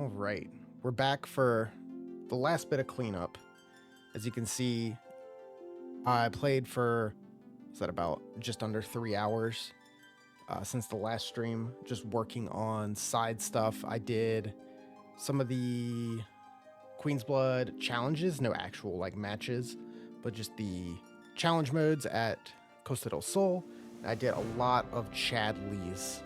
All right, we're back for the last bit of cleanup. As you can see, I played for, is that about just under 3 hours since the last stream, just working on side stuff. I did some of the Queen's Blood challenges, no actual like matches, but just the challenge modes at Costa del Sol. I did a lot of Chad Lee's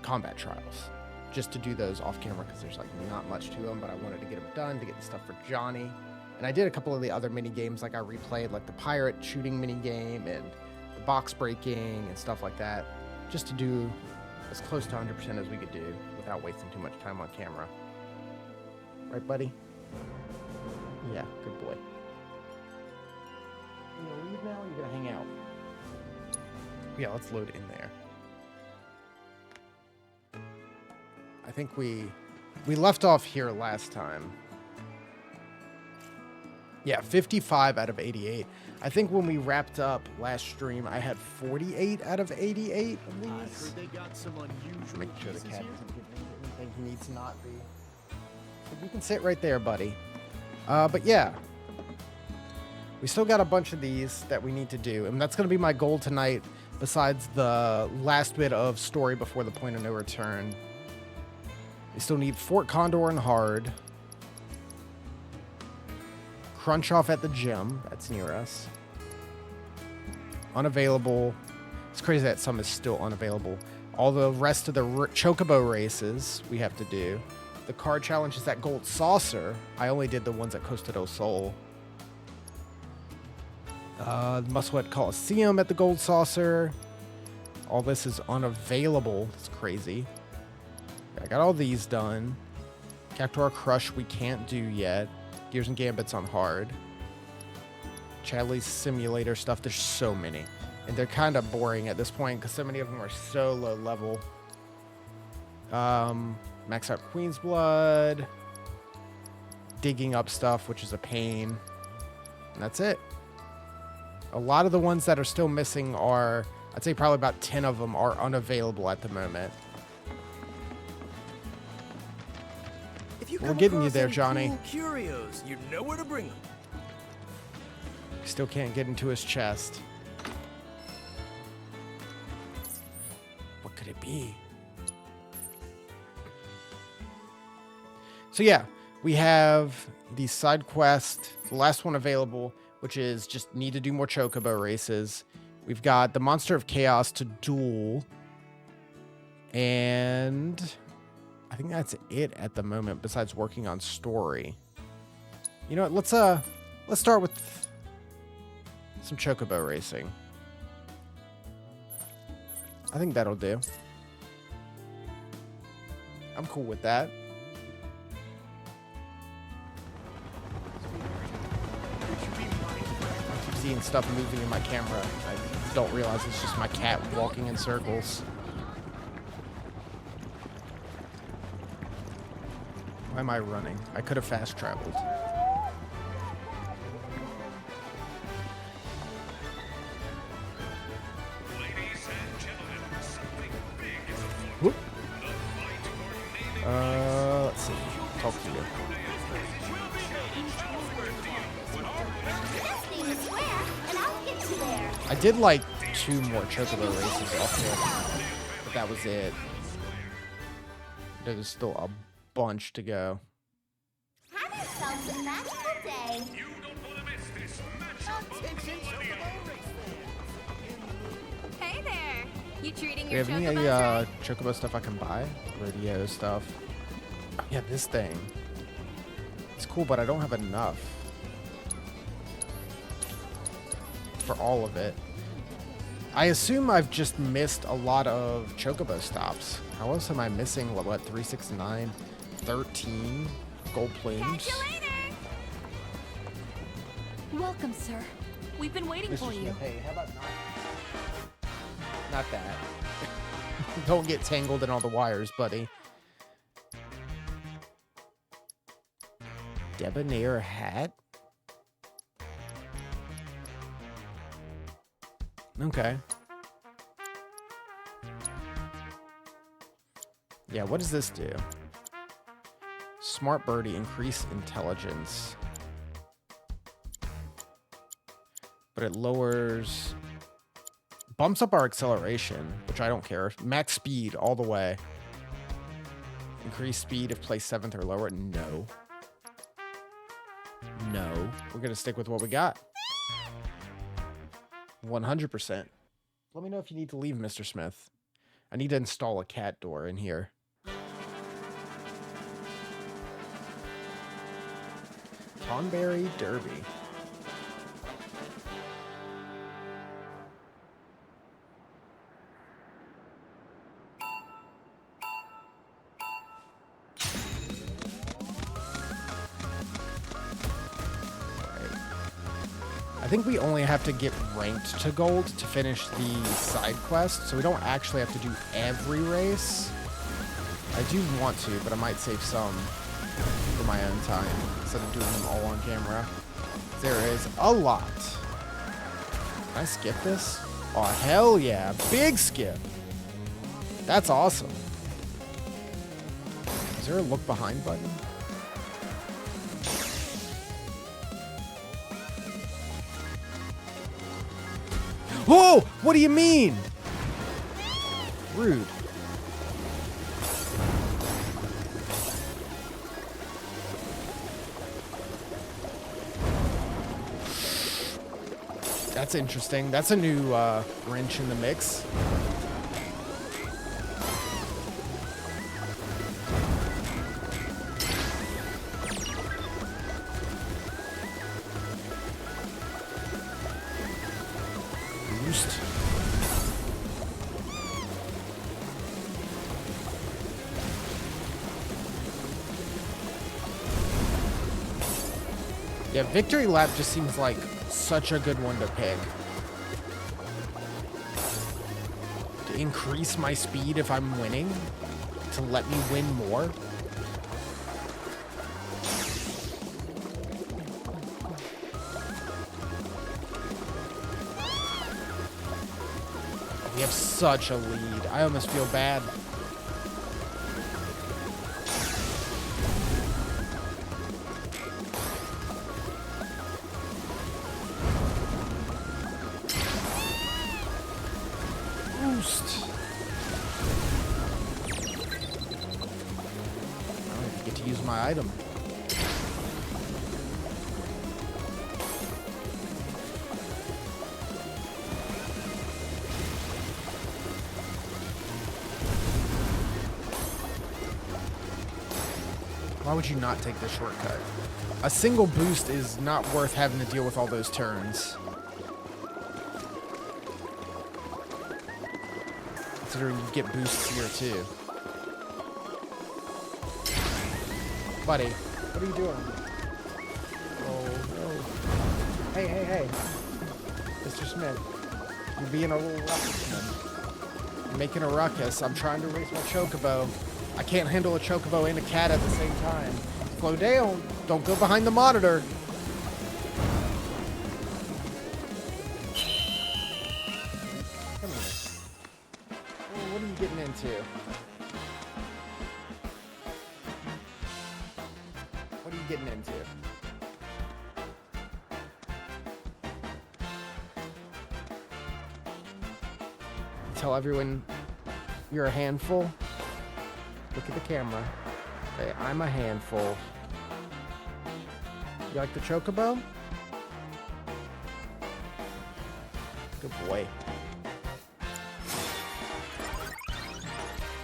combat trials, just to do those off camera because there's like not much to them, but I wanted to get them done to get the stuff for Johnny. And I did a couple of the other mini games, like I replayed like the pirate shooting mini game and the box breaking and stuff like that, just to do as close to 100% as we could do without wasting too much time on camera. Right, buddy? Yeah, good boy. You gonna leave now or you gonna hang out? Yeah, let's load in there. I think we left off here last time. Yeah, 55 out of 88. I think when we wrapped up last stream, I had 48 out of 88 of these. I heard they got some unusual Make sure the pieces cat here. doesn't give me anything he needs to not be. So you can sit right there, buddy. But yeah, we still got a bunch of these that we need to do, and that's going to be my goal tonight, besides the last bit of story before the point of no return. We still need Fort Condor and Hard. Crunch off at the gym. That's near us. Unavailable. It's crazy that some is still unavailable. All the rest of the Chocobo races we have to do. The card challenge is at Gold Saucer. I only did the ones at Costa del Sol. Musquet Coliseum at the Gold Saucer. All this is unavailable. It's crazy. I got all these done. Cactuar Crush we can't do yet. Gears and Gambits on Hard. Chadley's Simulator stuff. There's so many. And they're kind of boring at this point because so many of them are so low level. Max out Queen's Blood. Digging up stuff, which is a pain. And that's it. A lot of the ones that are still missing are, I'd say probably about 10 of them are unavailable at the moment. We're getting you there, Johnny. Cool curios, you know where to bring them. Still can't get into his chest. What could it be? So yeah, we have the side quest, the last one available, which is just need to do more Chocobo races. We've got the Monster of Chaos to duel. And I think that's it at the moment, besides working on story. You know what? Let's start with some Chocobo racing. I think that'll do. I'm cool with that. I keep seeing stuff moving in my camera. I don't realize it's just my cat walking in circles. Why am I running? I could have fast traveled. Ladies and gentlemen, something big is afoot. Whoop. The fight for Let's see. Talk to you. I did like 2 more Chocobo races off there, but that was it. There's still a bunch to go. Have yourselves a magical day. You don't want to miss this matchup of millennium. Hey there. You treating Do you your have any chocobos right? Chocobo stuff I can buy? Radio stuff. Oh, yeah, this thing. It's cool, but I don't have enough for all of it. I assume I've just missed a lot of Chocobo stops. How else am I missing? What 369? 13 gold plumes. Catch you later. Welcome, sir. We've been waiting Mr. for you. Smith, hey, how about not that? Don't get tangled in all the wires, buddy. Debonair hat? Okay. Yeah, what does this do? Smart birdie, increase intelligence. But it lowers... Bumps up our acceleration, which I don't care. Max speed all the way. Increase speed if placed 7th or lower. No. No. We're going to stick with what we got. 100%. Let me know if you need to leave, Mr. Smith. I need to install a cat door in here. Tonberry Derby. I think we only have to get ranked to gold to finish the side quest, so we don't actually have to do every race. I do want to, but I might save some for my own time instead of doing them all on camera. There is a lot. Can I skip this? Oh, hell yeah. Big skip. That's awesome. Is there a look behind button? Whoa! What do you mean? Rude. That's interesting. That's a new wrench in the mix. Boost. Yeah, Victory Lap just seems like such a good one to pick. To increase my speed if I'm winning? To let me win more? We have such a lead. I almost feel bad. Boost. I get to use my item. Why would you not take the shortcut? A single boost is not worth having to deal with all those turns. Considering you get boosts here too. Buddy, what are you doing? Oh no. Hey, hey, hey. Mr. Smith. You're being a little ruckus, man. You're making a ruckus. I'm trying to race my chocobo. I can't handle a chocobo and a cat at the same time. Slow down. Don't go behind the monitor. Come here. Oh, what are you getting into? What are you getting into? Tell everyone you're a handful. Look at the camera. Say, I'm a handful. You like the chocobo? Good boy.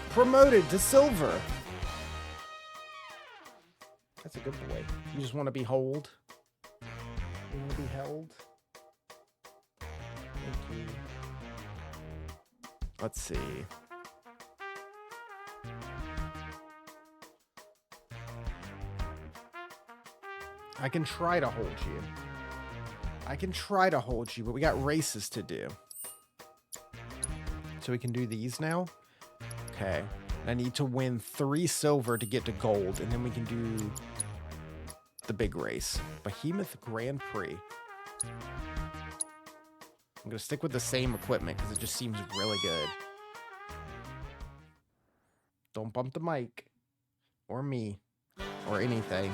Promoted to silver. That's a good boy. You just want to be held. You want to be held. Thank you. Let's see. I can try to hold you. I can try to hold you, but we got races to do. So we can do these now. Okay. I need to win 3 silver to get to gold, and then we can do the big race. Behemoth Grand Prix. I'm going to stick with the same equipment because it just seems really good. Don't bump the mic. Or me. or anything.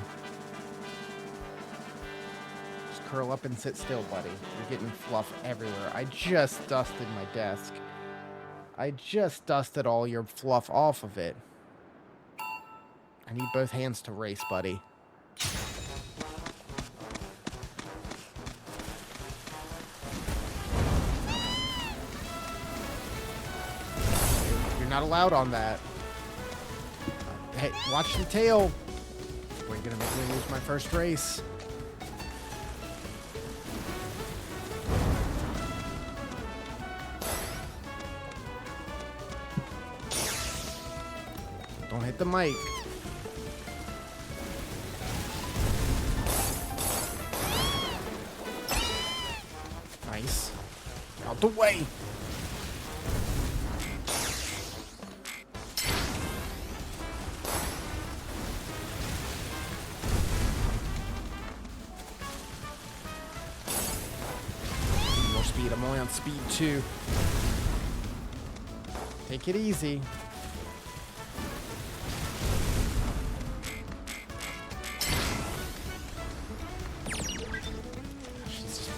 Just curl up and sit still, buddy. You're getting fluff everywhere. I just dusted my desk. I just dusted all your fluff off of it. I need both hands to race, buddy. You're not allowed on that. Hey, watch the tail. We're gonna make me lose my first race. Don't hit the mic. Nice. Out the way. More speed. I'm only on speed 2. Take it easy.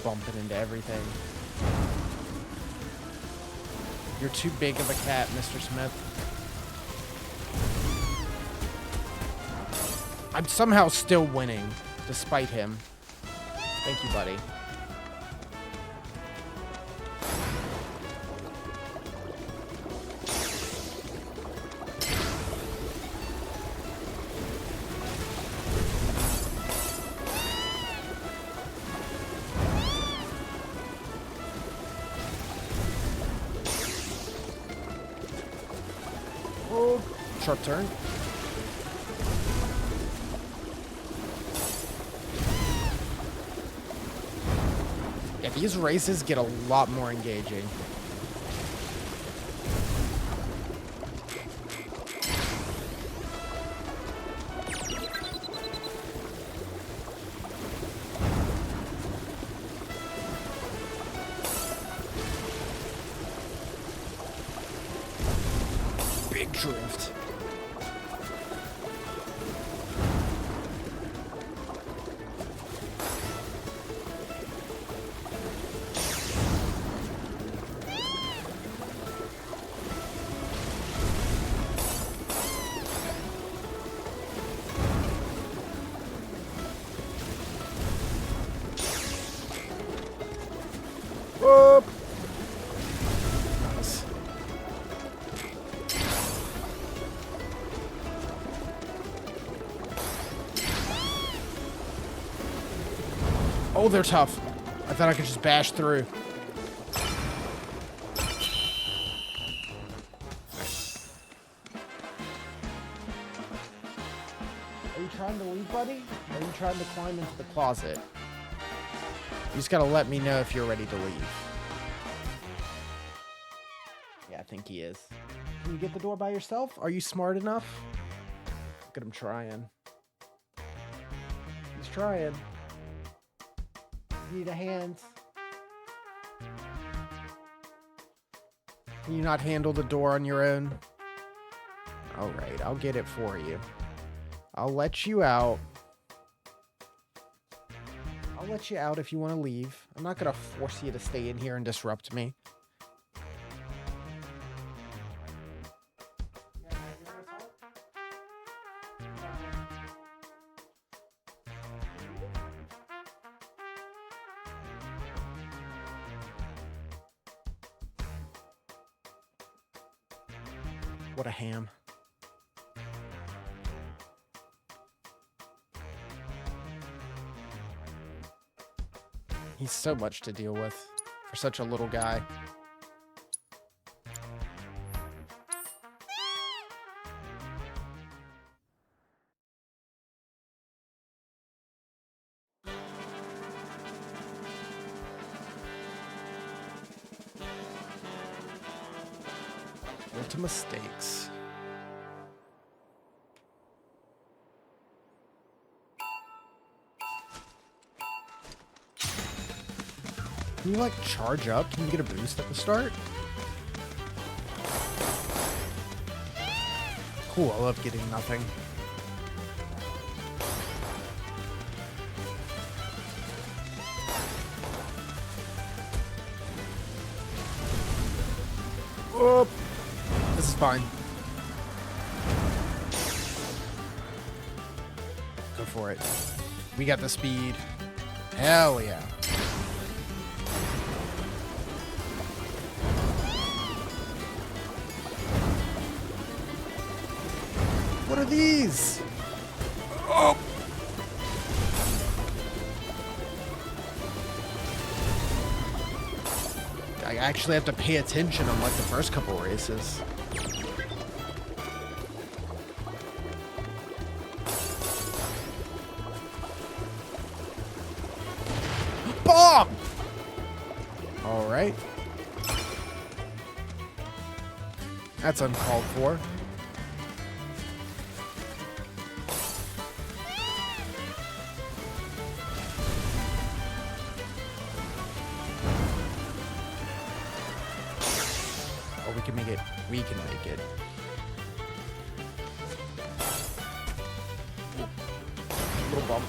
Bumping into everything. You're too big of a cat, Mr. Smith. I'm somehow still winning, despite him. Thank you, buddy. Oh, sharp turn. Yeah, these races get a lot more engaging. Big drift. Whoop. Nice. Oh, they're tough. I thought I could just bash through. Are you trying to leave, buddy? Or are you trying to climb into the closet? You just gotta let me know if you're ready to leave. Yeah, I think he is. Can you get the door by yourself? Are you smart enough? Look at him trying. He's trying. You need a hand. Can you not handle the door on your own? Alright, I'll get it for you. I'll let you out. I'll let you out if you want to leave. I'm not going to force you to stay in here and disrupt me. What a ham. He's so much to deal with for such a little guy. Into mistakes. Can you, like, charge up? Can you get a boost at the start? Cool, I love getting nothing. Oh, this is fine. Go for it. We got the speed. Hell yeah. What are these? Oh! I actually have to pay attention on like the first couple races. Bomb! All right. That's uncalled for. Oh, we can make it. We can make it. Little bump.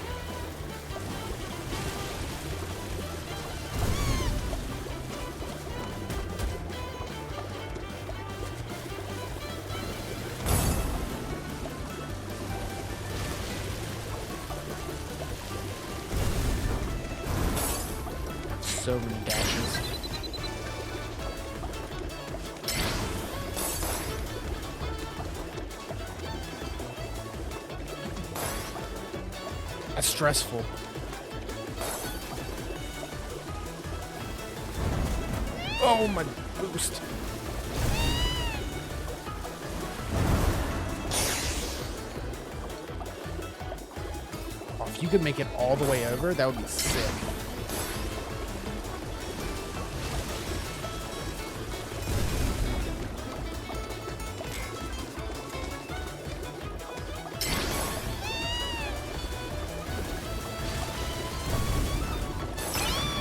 So many dashes. That's stressful. Oh, my boost. Oh, if you could make it all the way over, that would be sick.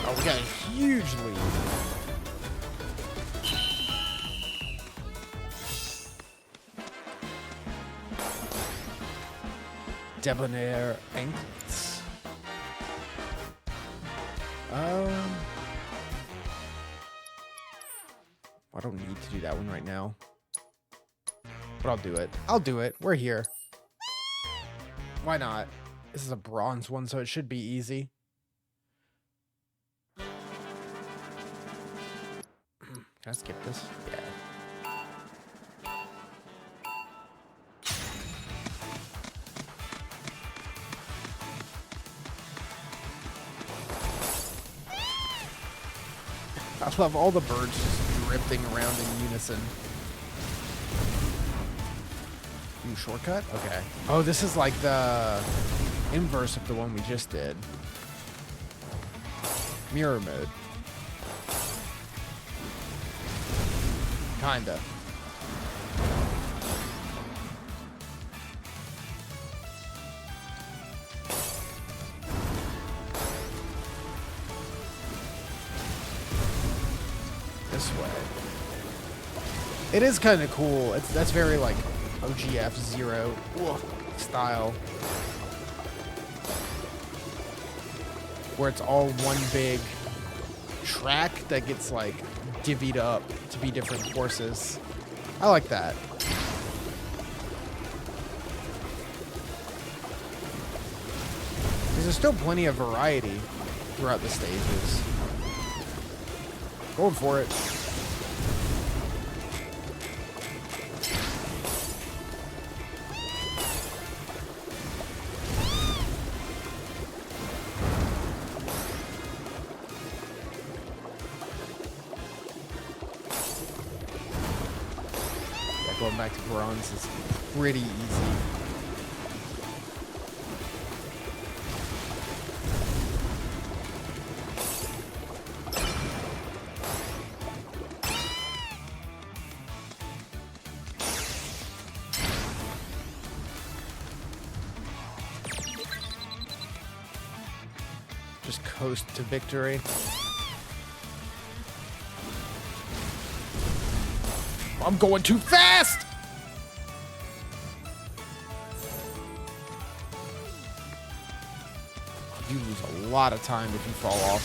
Oh, we got a huge lead. Debonair anklets. I don't need to do that one right now. But I'll do it. I'll do it. We're here. Why not? This is a bronze one, so it should be easy. Can I skip this? Yeah. I love all the birds just drifting around in unison. New shortcut? Okay. Oh, this is like the inverse of the one we just did. Mirror mode. Kinda. This way. It is kind of cool. That's very like OGF Zero style, where it's all one big track that gets like divvied up to be different courses. I like that. There's still plenty of variety throughout the stages. Going for it. Yeah, going back to bronze is pretty easy. Just coast to victory. I'm going too fast! You lose a lot of time if you fall off.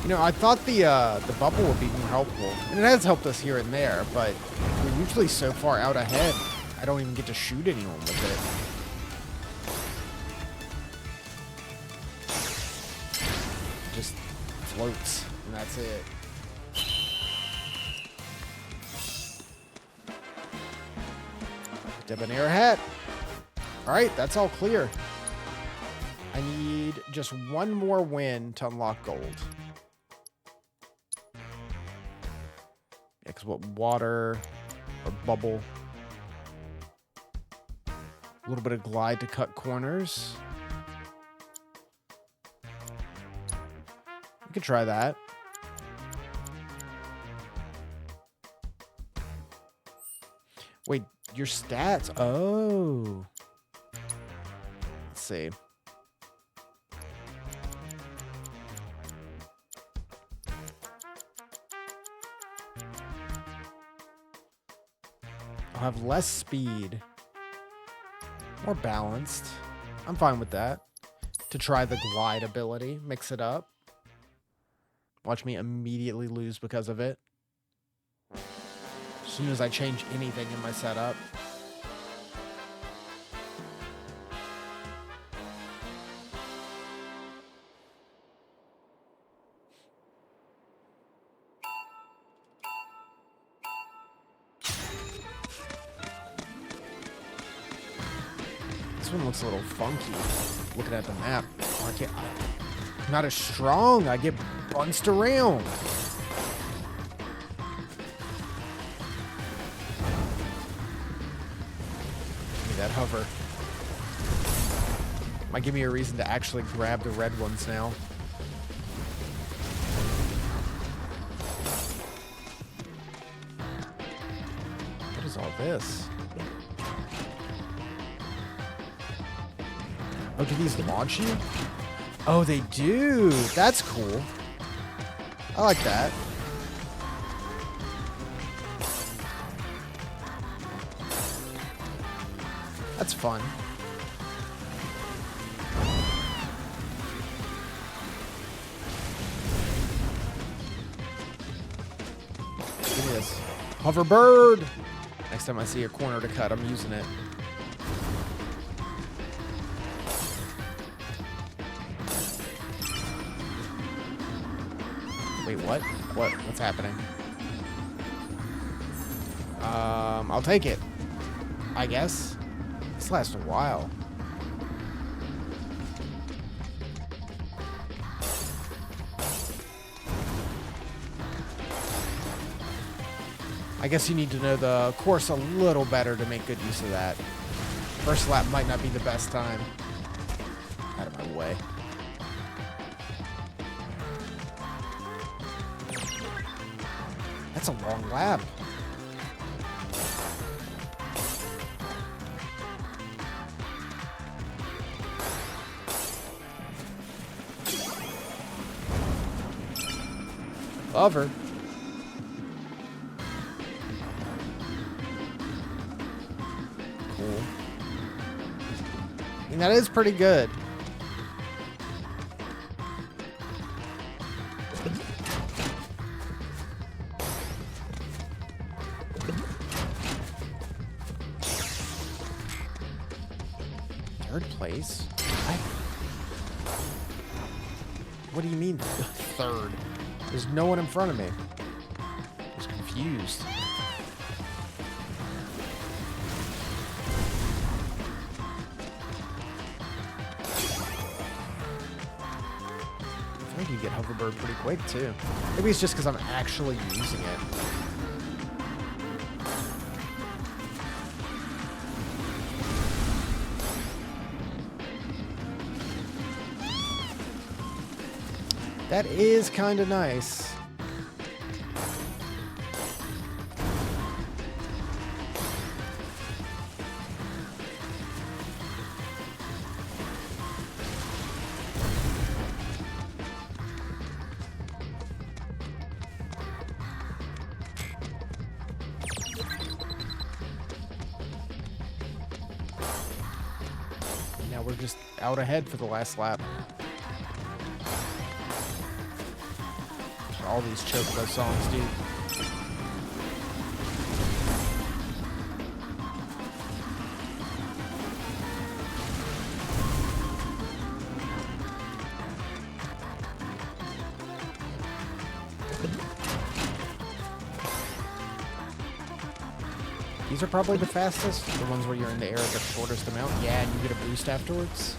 You know, I thought the bubble would be more helpful, and it has helped us here and there, but we're usually so far out ahead, I don't even get to shoot anyone with it. It just floats, and that's it. Debonair hat. All right, that's all clear. I need just one more win to unlock gold. Yeah, because what, water or bubble? A little bit of glide to cut corners. We could try that. Wait, your stats? Oh. Let's see. I'll have less speed. More balanced. I'm fine with that. To try the glide ability. Mix it up. Watch me immediately lose because of it. As soon as I change anything in my setup. This one looks a little funky. Looking at the map. Oh, I can't. I'm not as strong. I get bunched around. Give me that hover. Might give me a reason to actually grab the red ones now. What is all this? Oh, do these launch you? Oh, they do. That's cool. I like that. That's fun. Give me this. Hoverbird! Next time I see a corner to cut, I'm using it. Wait, what? What's happening? I'll take it. I guess. This lasts a while. I guess you need to know the course a little better to make good use of that. First lap might not be the best time. Out of my way. That's a long lap. Love her. Cool. I mean, that is pretty good. Third place? What do you mean third? There's no one in front of me. I was confused. I think you get hoverbird pretty quick too. Maybe it's just because I'm actually using it. That is kind of nice. Now we're just out ahead for the last lap. all these Chocobo songs, dude. These are probably the fastest, the ones where you're in the air the shortest amount. Yeah, and you get a boost afterwards.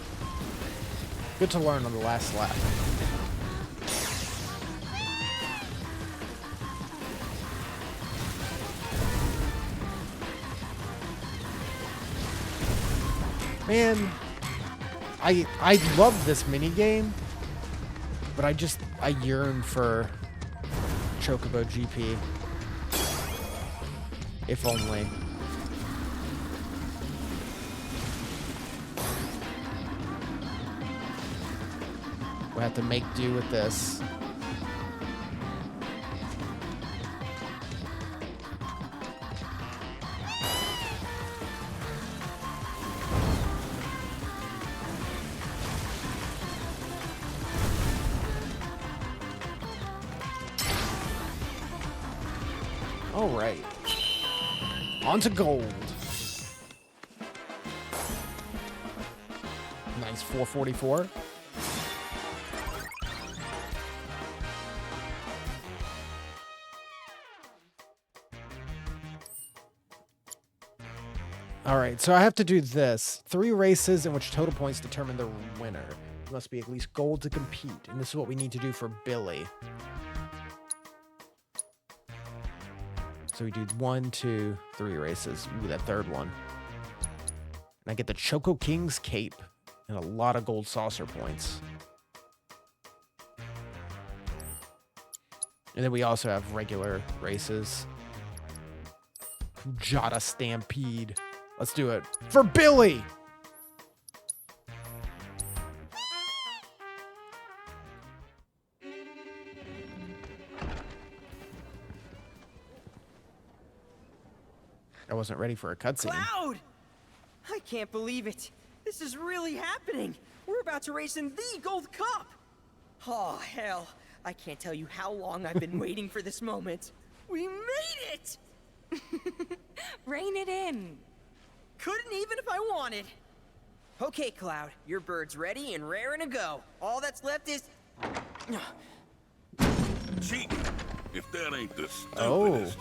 Good to learn on the last lap. Man, I love this mini game, but I yearn for Chocobo GP. If only. We'll have to make do with this. All right. On to gold. Nice 444. All right, so I have to do this. 3 races in which total points determine the winner. It must be at least gold to compete, and this is what we need to do for Billy. So we do 1, 2, 3 races. Ooh, that third one. And I get the Choco King's cape and a lot of gold saucer points. And then we also have regular races. Jada Stampede. Let's do it. For Billy! I wasn't ready for a cutscene. Cloud! I can't believe it. This is really happening. We're about to race in the Gold Cup. Oh, hell. I can't tell you how long I've been waiting for this moment. We made it! Rein it in. Couldn't even if I wanted. Okay, Cloud. Your bird's ready and raring to go. All that's left is... Cheating, if that ain't the Oh. stupidest.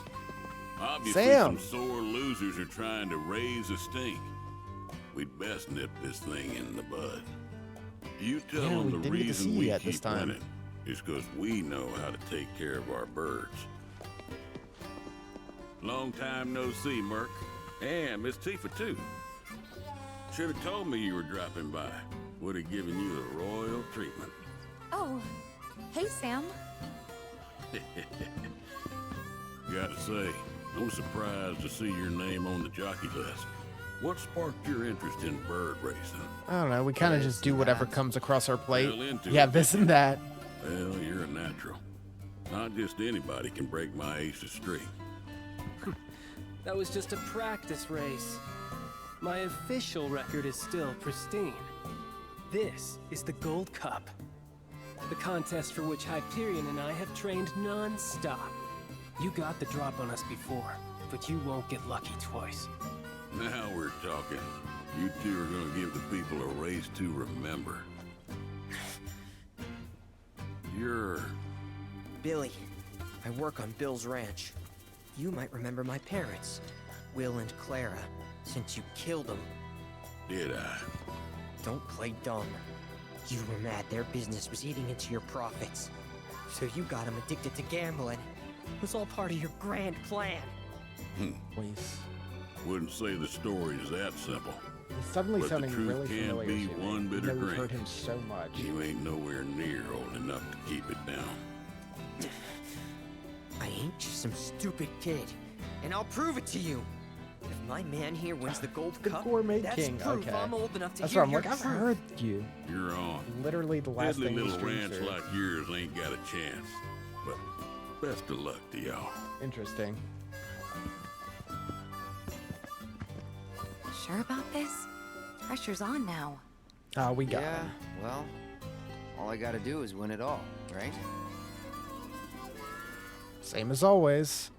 Obviously, Sam. some sore losers are trying to raise a stink. We'd best nip this thing in the bud. You tell Yeah, we them the didn't get to see reason you we yet this keep time. winning is because we know how to take care of our birds. Long time no see, Merc. And Miss Tifa, too. Should have told me you were dropping by. Would have given you the royal treatment. Oh, hey, Sam. Gotta say, I'm surprised to see your name on the jockey list. What sparked your interest in bird racing? I don't know. We kind of just do whatever comes across our plate. Well, into Yeah, it, this and that. Well, you're a natural. Not just anybody can break my aces streak. That was just a practice race. My official record is still pristine. This is the Gold Cup. The contest for which Hyperion and I have trained non-stop. You got the drop on us before, but you won't get lucky twice. Now we're talking. You two are gonna give the people a race to remember. You're... Billy, I work on Bill's ranch. You might remember my parents, Will and Clara, since you killed them. Did I? Don't play dumb. You were mad their business was eating into your profits. So you got them addicted to gambling. It was all part of your grand plan. Please. Wouldn't say the story is that simple. He's suddenly But the sounding truth really can't familiar be to me. one Even bitter though we've drink. heard him so much. You ain't nowhere near old enough to keep it down. I ain't just some stupid kid, and I'll prove it to you. If my man here wins the Gold The Cup, Gourmet that's King, proof okay. I'm old enough to That's hear what I'm your like, I've truth. heard you. You're on. Literally the last Deadly thing he little streams ranch are. like yours ain't got a chance. But best of luck to y'all. Interesting. Sure about this? Pressure's on now. We got Yeah, him. well, all I gotta do is win it all, right? Same as always.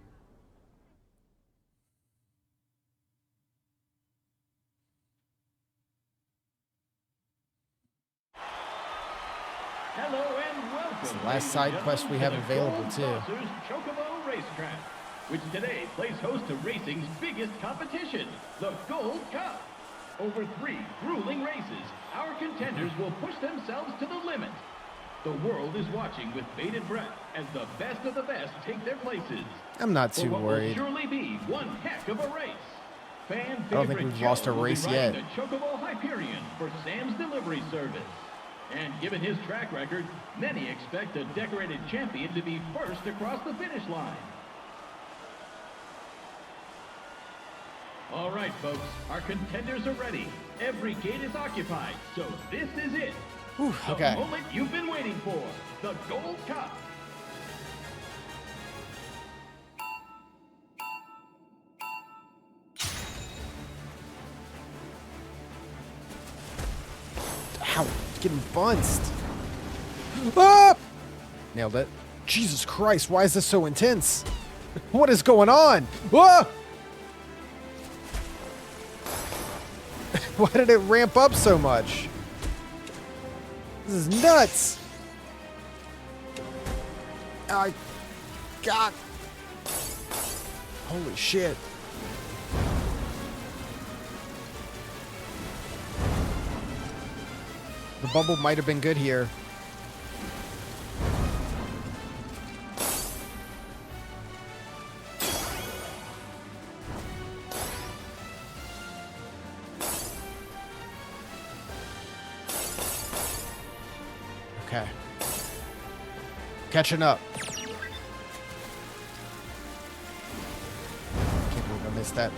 Hello and welcome. It's the last side quest we have available too. Chocobo Racetrack, which today plays host to racing's biggest competition, the Gold Cup. Over 3 grueling races, our contenders will push themselves to the limit. The world is watching with bated breath as the best of the best take their places. I'm not For too what worried. will surely be one heck of a race. Fan I don't think favorite we've lost a Joe will be race riding yet. the Chocobo Hyperion for Sam's delivery service. And given his track record, many expect a decorated champion to be first across the finish line. All right, folks, our contenders are ready. Every gate is occupied, so this is it. Whew, okay. The moment you've been waiting for, the Gold Cup. Ow, it's getting bunced. Ah! Nailed it. Jesus Christ, why is this so intense? What is going on? Ah! Why did it ramp up so much? This is nuts. I got. Holy shit. The bubble might have been good here. Okay. Catching up. Can't believe I missed that.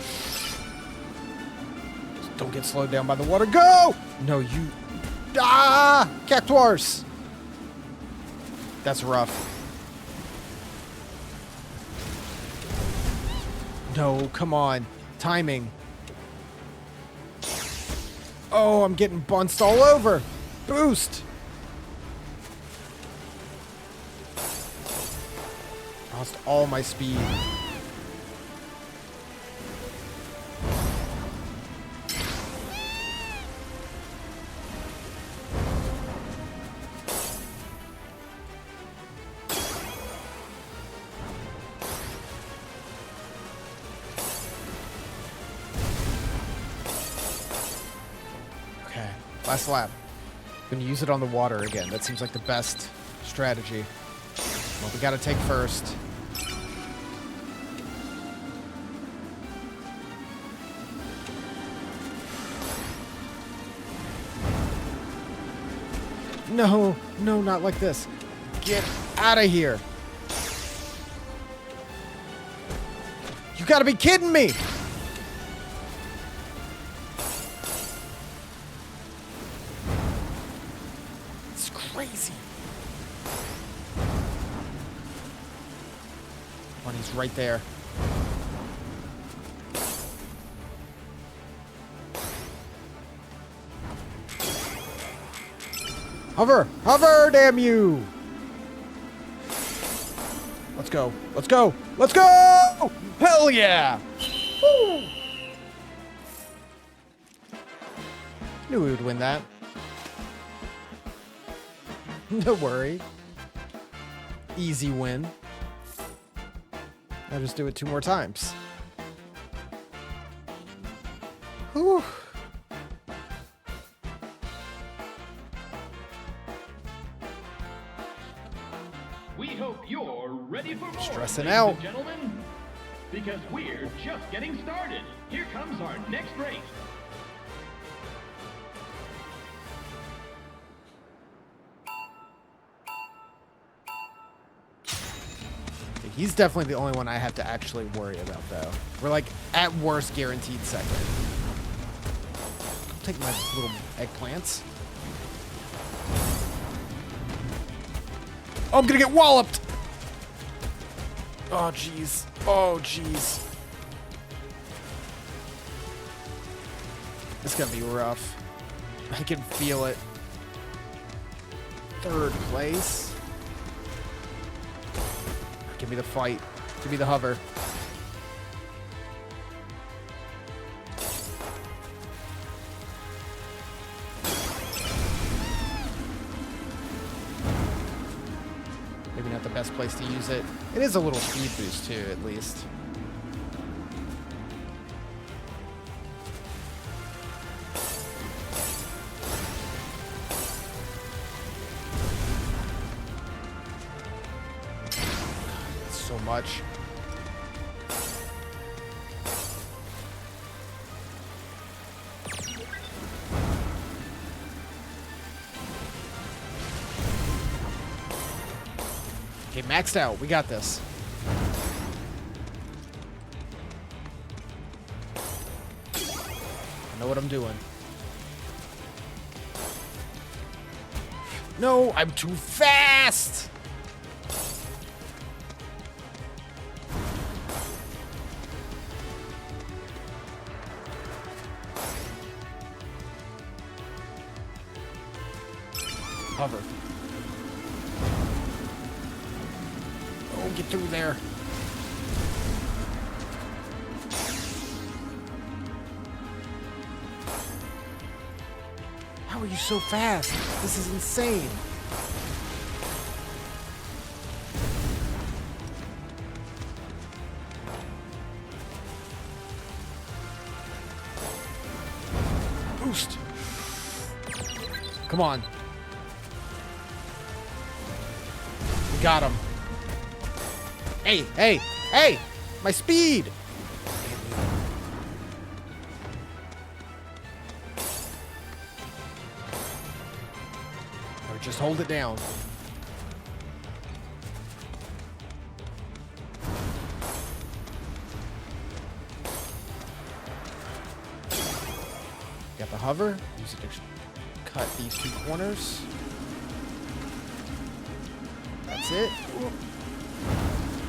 Just don't get slowed down by the water. Go! No, you... Ah! Cactuars! That's rough. No, come on. Timing. Oh, I'm getting bunced all over. Boost! Lost all my speed. Okay, last lap. Gonna use it on the water again. That seems like the best strategy. Well, we gotta take first. No, no, not like this. Get out of here. You gotta be kidding me. It's crazy. When he's right there. Hover! Hover, damn you! Let's go. Let's go. Let's go! Hell yeah! Woo! Knew we would win that. No worry. Easy win. I'll just do it 2 more times. Whew. We hope you're ready for more, Stressing ladies out. and gentlemen. Because we're just getting started. Here comes our next race. He's definitely the only one I have to actually worry about, though. We're like, at worst, guaranteed second. I'll take my little eggplants. Oh, I'm gonna get walloped! Oh, jeez. Oh, jeez. It's gonna be rough. I can feel it. 3rd place. Give Give me the fight. Give me the hover. Maybe not the best place to use it. It is a little speed boost too, at least. So much. Okay, maxed out. We got this. I know what I'm doing. No, I'm too fast! Hover. Oh, get through there. How are you so fast? This is insane. Boost. Come on. We got him. Hey, hey, hey! My speed! Or just hold it down. Got the hover. Use it to cut these two corners. That's it. Ooh.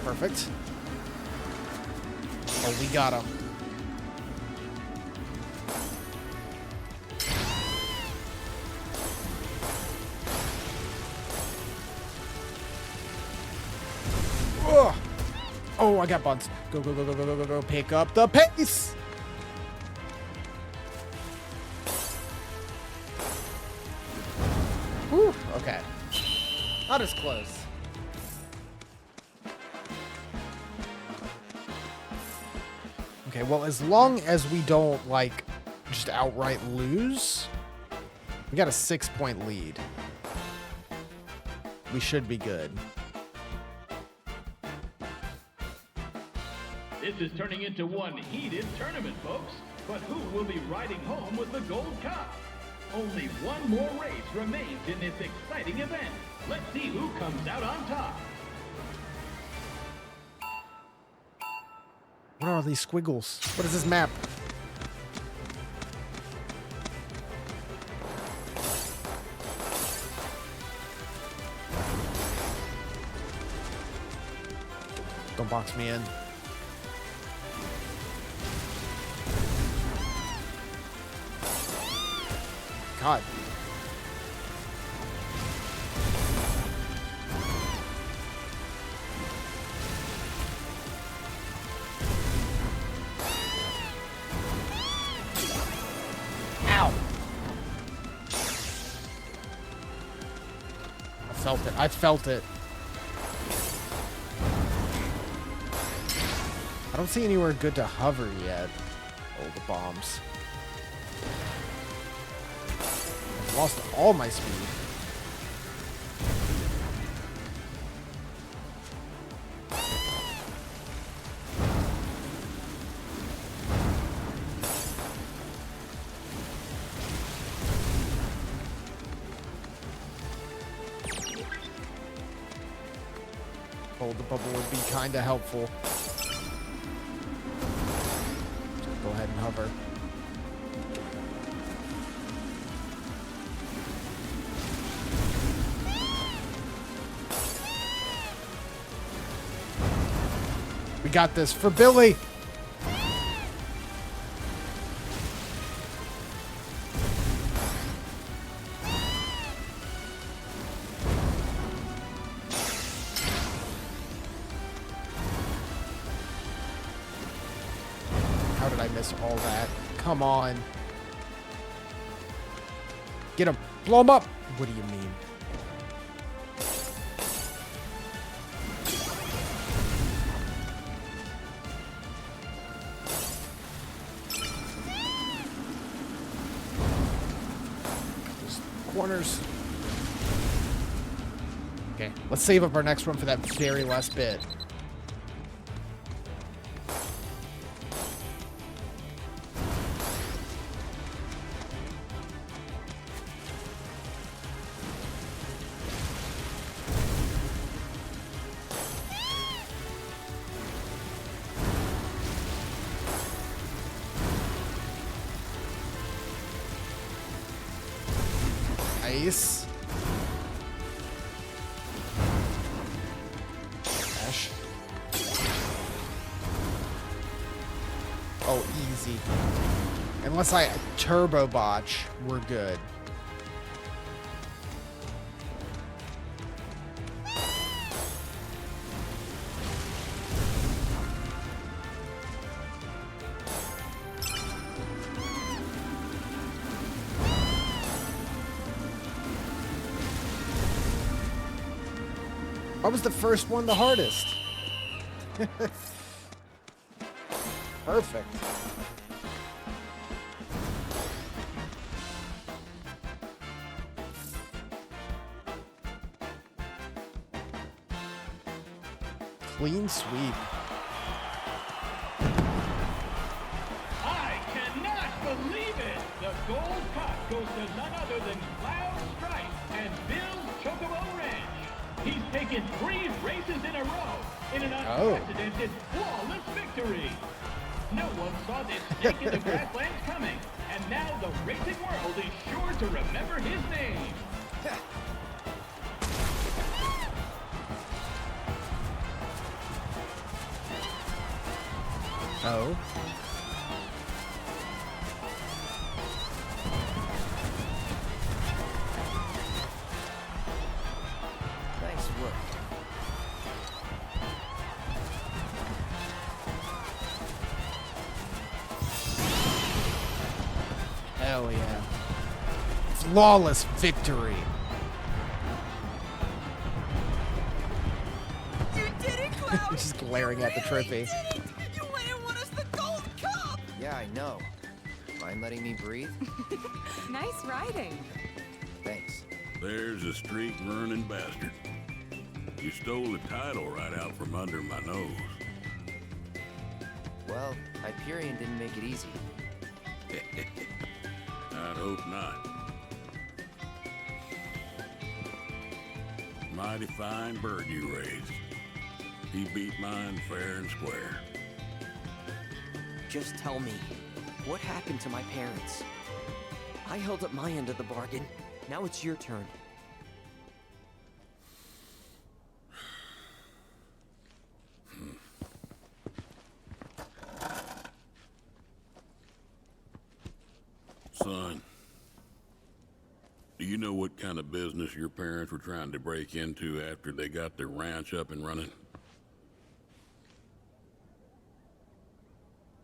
Perfect. Oh, we got him. Ugh. Oh, I got buns. Go, go, go, go, go, go, go, go. Pick up the pace. Whew. Okay. Not as close. Okay, well, as long as we don't, like, just outright lose, we got a 6-point lead. We should be good. This is turning into one heated tournament, folks. But who will be riding home with the Gold Cup? Only one more race remains in this exciting event. Let's see who comes out on top. What are these squiggles? What is this map? Don't box me in. God. Ow. I felt it. I felt it. I don't see anywhere good to hover yet. Oh, the bombs. I've lost all my speed. Hold the bubble would be kind of helpful. Just go ahead and hover. We got this for Billy. I miss all that? Come on. Get him. Blow him up. What do you mean? Just corners. Okay, let's save up our next one for that very last bit. Nice. Dash. Oh, easy. Unless I turbo botch, we're good. Why was the first one the hardest? Perfect. Clean sweep. I cannot believe it! The Gold Cup goes to none other than Cloud Stripe and Bill's Chocobo Ranch. He's taken 3 races in a row in an unprecedented, flawless victory. No one saw this snake in the grasslands coming, and now the racing world is sure to remember his name. Oh. Nice work. Hell yeah. Flawless victory. You did it, Cloud! Just glaring at the trophy. You went and won us the Gold Cup! Yeah, I know. Mind letting me breathe? Nice riding. Thanks. There's a streak running bastard. You stole the title right out from under my nose. Well, Hyperion didn't make it easy. I'd hope not. Mighty fine bird you raised. He beat mine fair and square. Just tell me, what happened to my parents? I held up my end of the bargain. Now it's your turn. Son, do you know what kind of business your parents were trying to break into after they got their ranch up and running?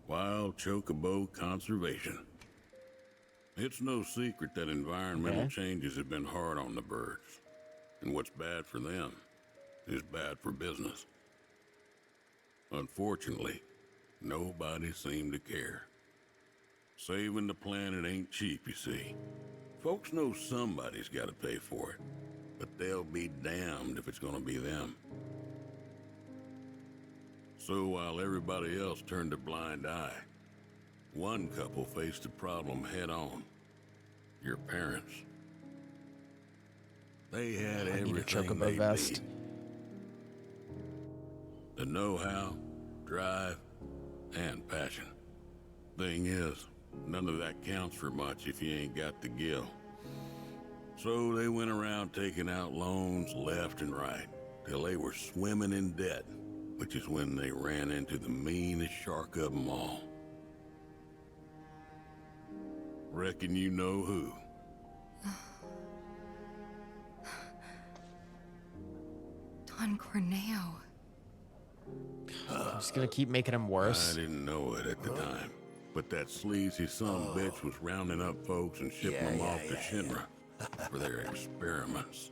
Wild Chocobo Conservation. It's no secret that environmental changes have been hard on the birds. And what's bad for them is bad for business. Unfortunately, nobody seemed to care. Saving the planet ain't cheap, you see. Folks know somebody's got to pay for it, but they'll be damned if it's gonna be them. So while everybody else turned a blind eye, one couple faced the problem head on. Your parents. They had I need a everything Chocobo they vest. need. The know-how, drive, and passion. Thing is, none of that counts for much if you ain't got the gill. So they went around taking out loans left and right, till they were swimming in debt, which is when they ran into the meanest shark of them all. Reckon you know who. Don Corneo. I'm just gonna keep making him I worse. didn't know it at the time, But that sleazy bitch was rounding up folks and shipping them off to Shinra for their experiments.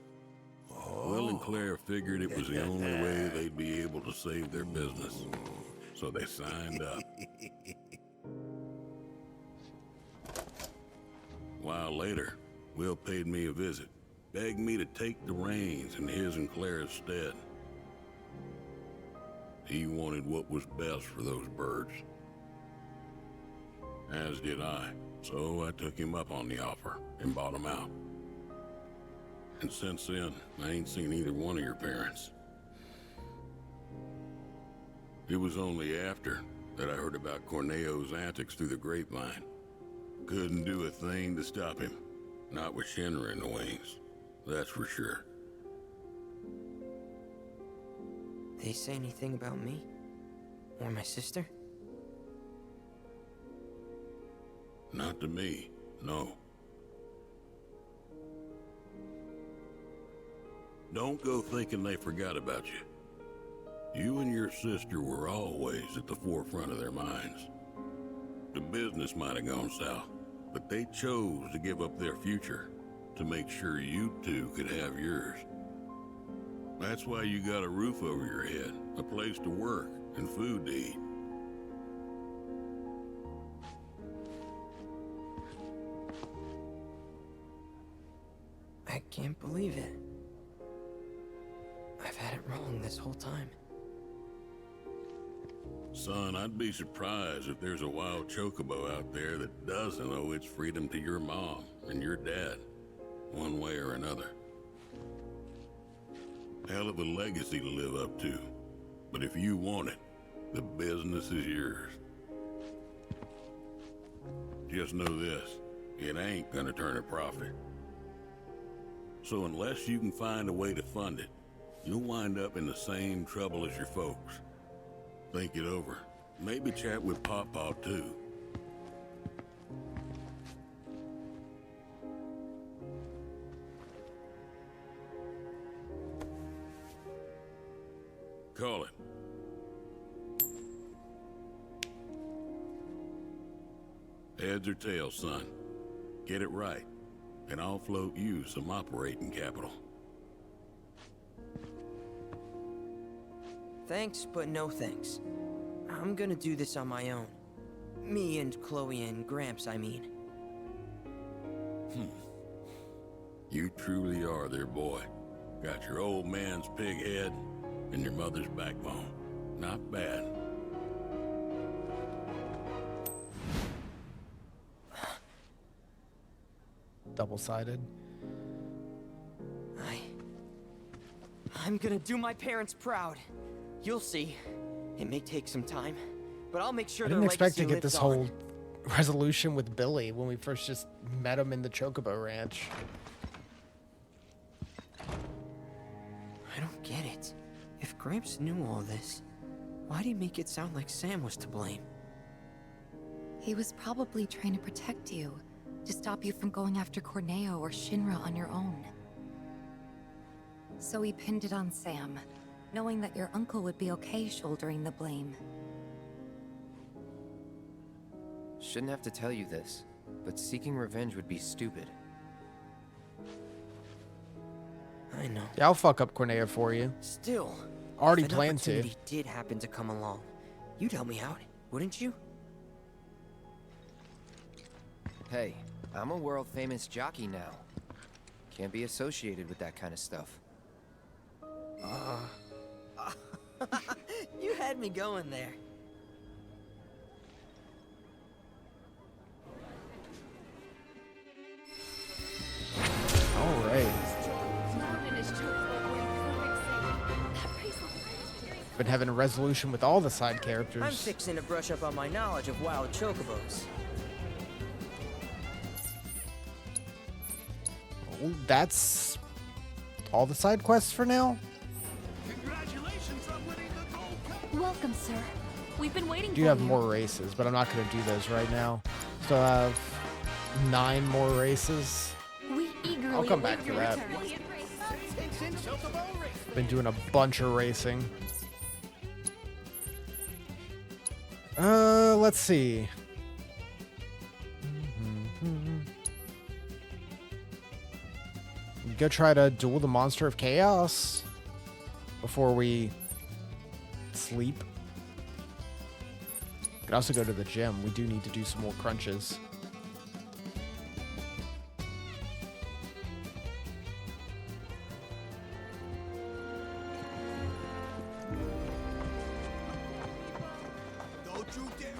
Will and Claire figured it was the only way they'd be able to save their business. So they signed up. A while later, Will paid me a visit, begged me to take the reins in his and Claire's stead. He wanted what was best for those birds. As did I, so I took him up on the offer and bought him out. And since then, I ain't seen either one of your parents. It was only after that I heard about Corneo's antics through the grapevine. Couldn't do a thing to stop him. Not with Shinra in the wings, that's for sure. They say anything about me? Or my sister? Not to me, no. Don't go thinking they forgot about you. You and your sister were always at the forefront of their minds. The business might have gone south, but they chose to give up their future to make sure you two could have yours. That's why you got a roof over your head, a place to work, and food to eat. I can't believe it. I've had it wrong this whole time. Son, I'd be surprised if there's a wild chocobo out there that doesn't owe its freedom to your mom and your dad, one way or another. Hell of a legacy to live up to, but if you want it, the business is yours. Just know this, it ain't gonna turn a profit. So unless you can find a way to fund it, you'll wind up in the same trouble as your folks. Think it over. Maybe chat with Pawpaw too. Call it. Heads or tails, son. Get it right, and I'll float you some operating capital. Thanks, but no thanks. I'm gonna do this on my own. Me and Chloe and Gramps, I mean. You truly are their boy. Got your old man's pig head and your mother's backbone. Not bad. Double-sided. I'm gonna do my parents proud. You'll see. It may take some time, but I'll make sure I their didn't expect to legacy get this lives whole on. resolution with Billy when we first just met him in the Chocobo Ranch. I don't get it. If Gramps knew all this, why'd he make it sound like Sam was to blame? He was probably trying to protect you, to stop you from going after Corneo or Shinra on your own. So he pinned it on Sam, knowing that your uncle would be okay shouldering the blame. Shouldn't have to tell you this, but seeking revenge would be stupid. I know. Yeah, I'll fuck up Corneo for you. Still, Already if an planned to. opportunity did happen to come along, you'd help me out, wouldn't you? Hey, I'm a world-famous jockey now. Can't be associated with that kind of stuff. You had me going there. All right. Been having a resolution with all the side characters. I'm fixing to brush up on my knowledge of wild chocobos. Oh, that's all the side quests for now. Congratulations on winning the Gold Cup. Welcome, sir. We've been waiting Do have more races, but I'm not going to do those right now. Still have 9 more races. We eagerly I'll come back await for your that. return. Been doing a bunch of racing. Let's see. go try to duel the monster of chaos before we sleep. We could also go to the gym. We do need to do some more crunches. Don't you dare!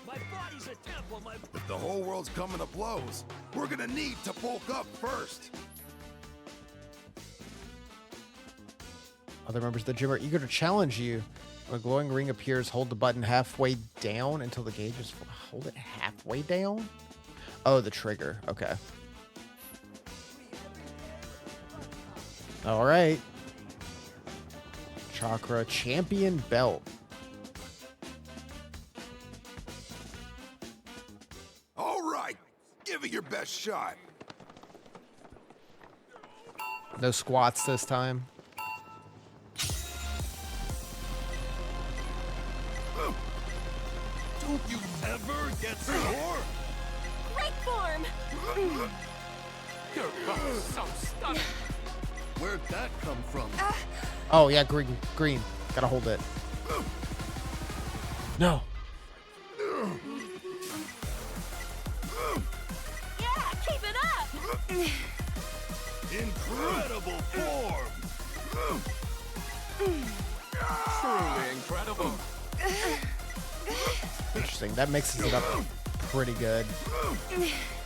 My body's a temple, my... If the whole world's coming to blows, we're gonna need to bulk up first. Other members of the gym are eager to challenge you. When a glowing ring appears, hold the button halfway down until the gauge is full. Hold it halfway down? Oh, the trigger. Okay. All right. Chakra champion belt. All right, give it your best shot. No squats this time. Don't you ever get sore? Great form! You're both so stunning! Where'd that come from? Oh, yeah, green. Gotta hold it. No. Yeah, keep it up! Incredible form! Truly incredible! Interesting. That mixes it up pretty good.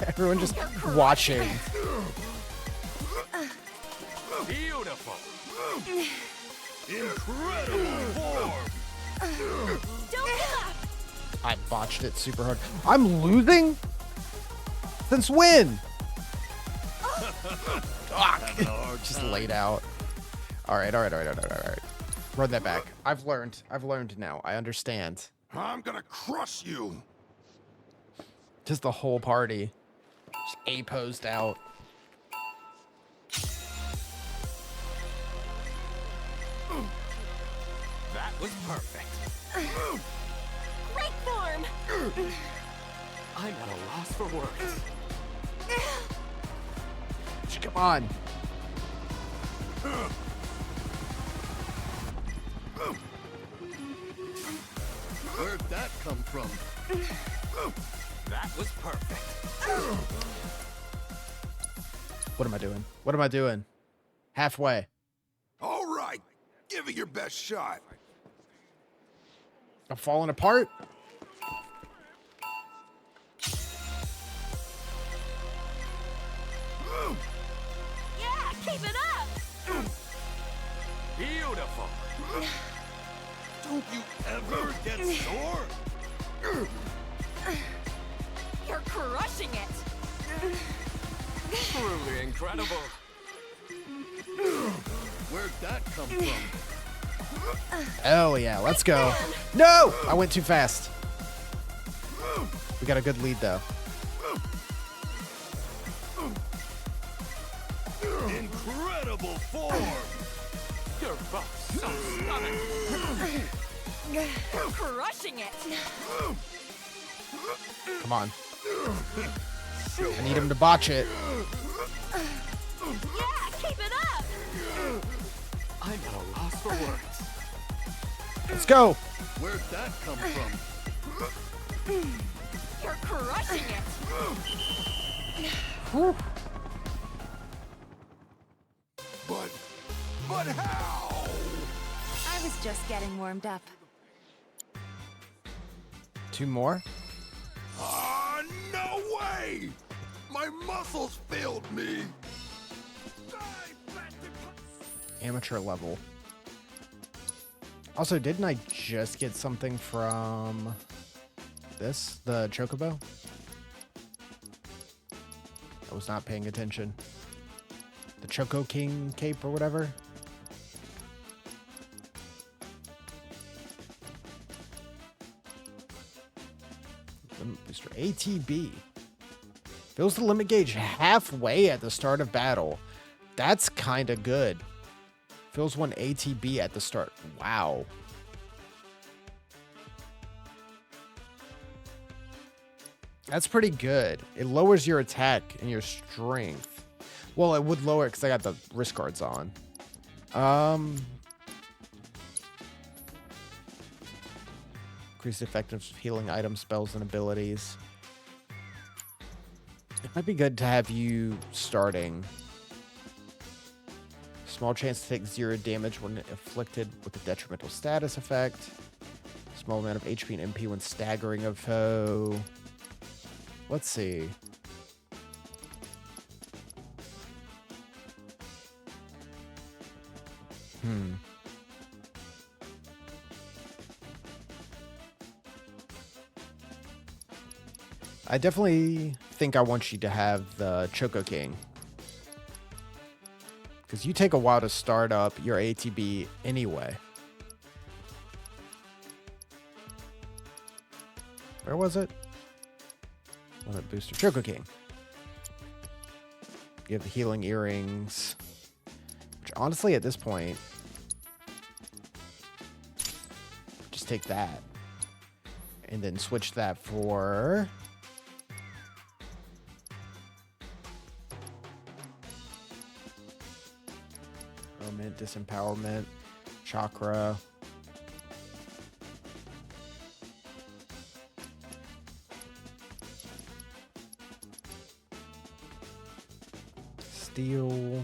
Everyone just watching. Beautiful! Incredible form! Don't give up! I botched it super hard. I'm losing? Since when? Fuck. Just laid out. All right. Run that back. I've learned now. I understand. I'm gonna crush you! Just the whole party. Just A-posed out. That was perfect! Great form! I'm at a loss for words. Come on. Where'd that come from? That was perfect. What am I doing? Halfway. All right, give it your best shot. I'm falling apart. Yeah, keep it up! Beautiful! Don't you ever get sore? You're crushing it! Truly incredible! Where'd that come from? Oh, yeah. Let's go. No! I went too fast. We got a good lead, though. Incredible form! You're both so stunning! You're crushing it! Come on. I need him to botch it. Yeah, keep it up! I'm at a loss for words. Let's go. Where'd that come from? You're crushing it! Whew. But how? I was just getting warmed up. 2 more. Ah, no way! My muscles failed me. Amateur level. Also, didn't I just get something from this? The Chocobo? I was not paying attention. The Choco King cape or whatever. Limit booster. ATB. Fills the limit gauge halfway at the start of battle. That's kind of good. Fills 1 ATB at the start. Wow. That's pretty good. It lowers your attack and your strength. Well, it would lower it because I got the wrist guards on. Increase the effectiveness of healing items, spells, and abilities. It might be good to have you starting. Small chance to take 0 damage when afflicted with a detrimental status effect. Small amount of HP and MP when staggering a foe. Let's see. I definitely think I want you to have the Choco King. Because you take a while to start up your ATB anyway. Where was it? Limit booster. Choco King. You have the healing earrings. Which honestly, at this point, just take that. And then switch that for... disempowerment, chakra. Steel.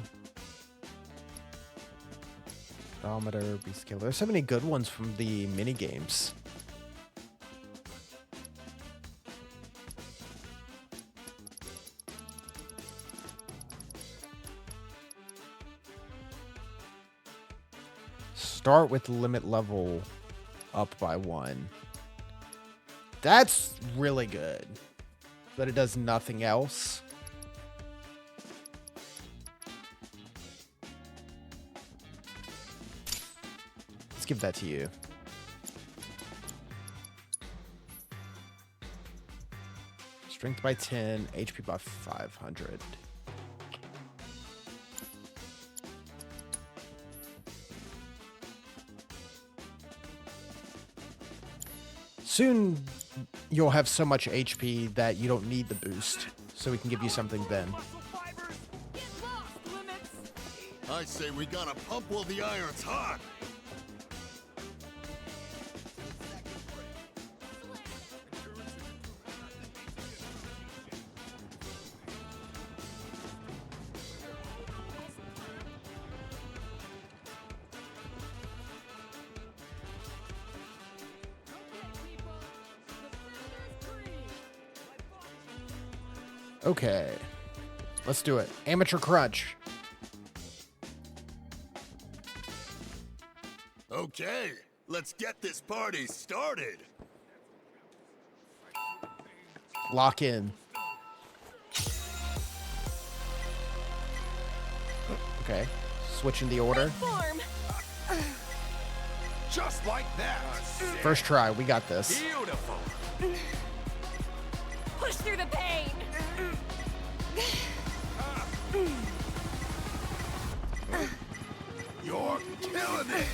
Odometer, beast killer. There's so many good ones from the mini games. Start with limit level up by 1. That's really good. But it does nothing else. Let's give that to you. Strength by 10, HP by 500. Soon, you'll have so much HP that you don't need the boost, so we can give you something then. I say we gotta pump while the iron's hot. Okay, let's do it. Amateur crunch. Okay, let's get this party started. Lock in. Okay, switching the order. Just like that. First try, we got this. Beautiful. Push through the pain. You're killing it.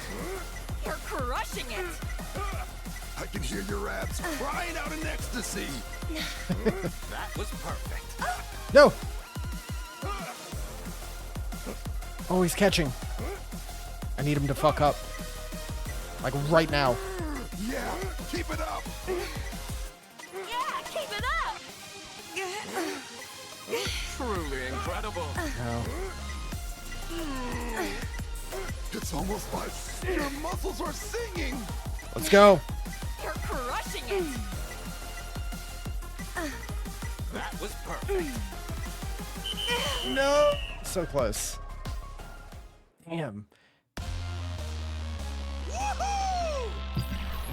You're crushing it. I can hear your abs crying out in ecstasy. That was perfect. No. Oh, he's catching. I need him to fuck up. Like right now. Yeah, keep it up. Yeah, keep it up. Truly incredible. No. It's almost like your muscles are singing. Let's go. You're crushing it. That was perfect. No. So close. Damn.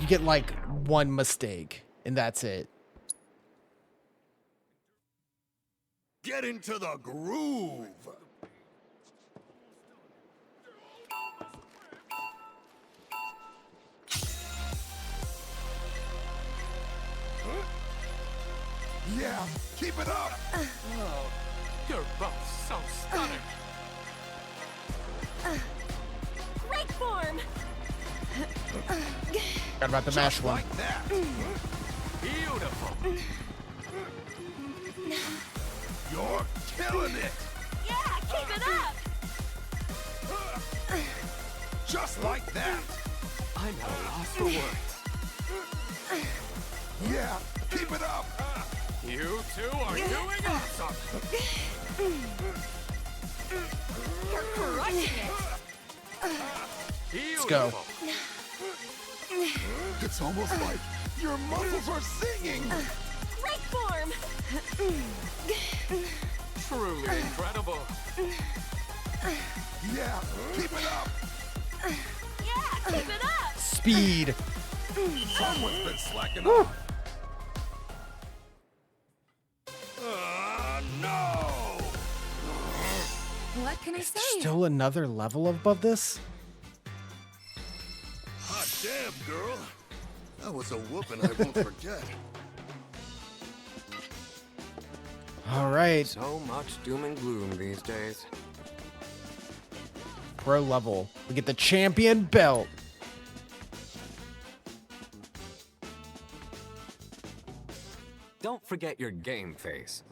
You get like one mistake, and that's it. Get into the groove. Yeah, keep it up. Oh, you're both so stunning. Great form. Forgot about the mash one. Like that. Beautiful. You're killing it. Yeah, keep Just like that. I'm at a loss for words. Yeah, keep it up. You two are doing awesome. You're crushing it. Let's go. It's almost like your muscles are singing. Break form. Truly incredible. Yeah, keep it up. Yeah, keep it up. Speed. Someone's been slacking off. No! What can I say? Still another level above this? Hot damn, girl. That was a whooping I won't forget. All right. So much doom and gloom these days. Pro level. We get the champion belt. Don't forget your game face.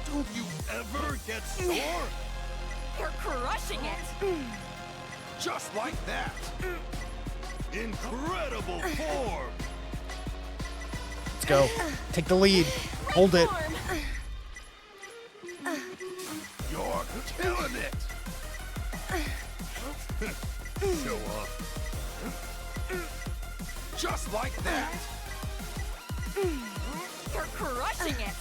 Don't you ever get sore? You're crushing it. Just like that. Incredible form. Let's go. Take the lead. Hold it. Form. You're killing it. Show off. Just like that. You're crushing it.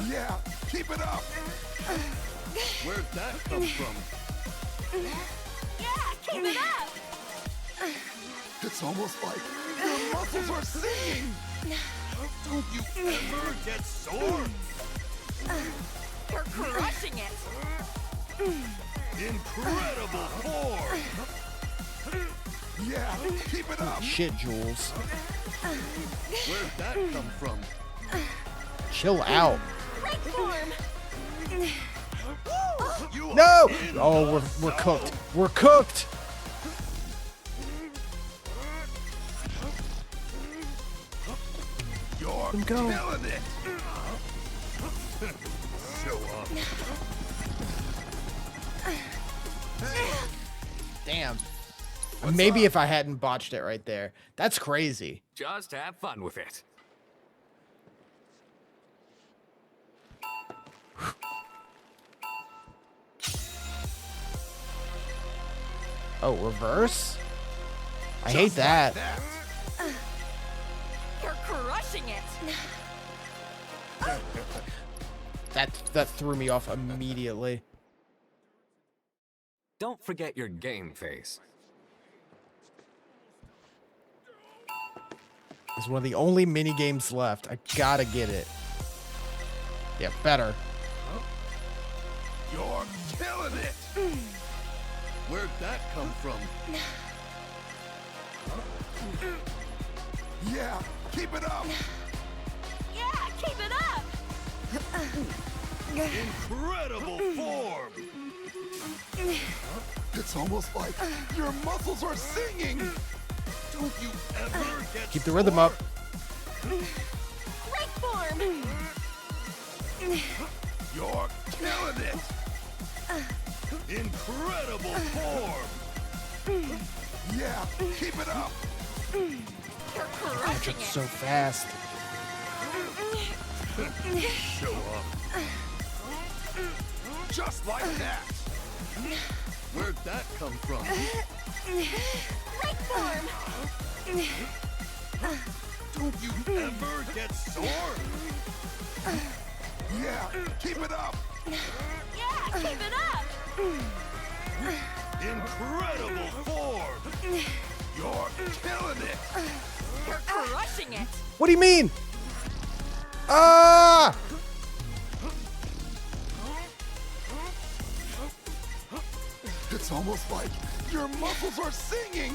Yeah, keep it up. Where'd that come from? Yeah, keep it up. It's almost like your muscles are singing. Don't you ever get sore? You're crushing it. Incredible form. Yeah, keep it up. Shit, Jules. Where'd that come from? Chill out. Break form. You No! are in Oh, the we're cooked. zone. We're cooked. You're Let him go. killing it. Show off. Damn. Maybe if I hadn't botched it right there. That's crazy. Just have fun with it. Oh, reverse? I hate Just that. like that. You're crushing it. That threw me off immediately. Don't forget your game face. It's one of the only mini games left. I gotta get it. Yeah, better. You're killing it. Where'd that come from? Yeah, keep it up. Yeah, keep it up. Incredible form. It's almost like your muscles are singing. Don't you ever get Keep the rhythm up. Break form. You're killing it. Incredible form. Yeah, keep it up. You're crushing It's it. so fast. Show up. Just like that. Where'd that come from? Break form. Don't you ever get sore? Yeah, keep it up. Yeah, keep it up. Incredible form. You're killing it. You're crushing it. What do you mean? Ah! It's almost like your muscles are singing.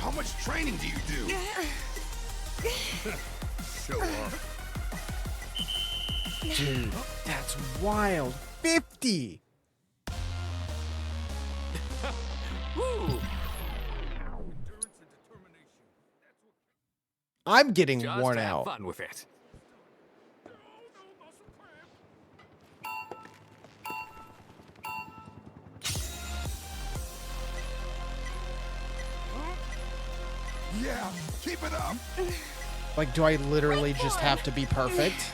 How much training do you do? Show off. Dude, that's wild. 50! Woo! I'm getting Just worn have out. fun with it. Yeah, keep it up. Like, do I literally just have to be perfect?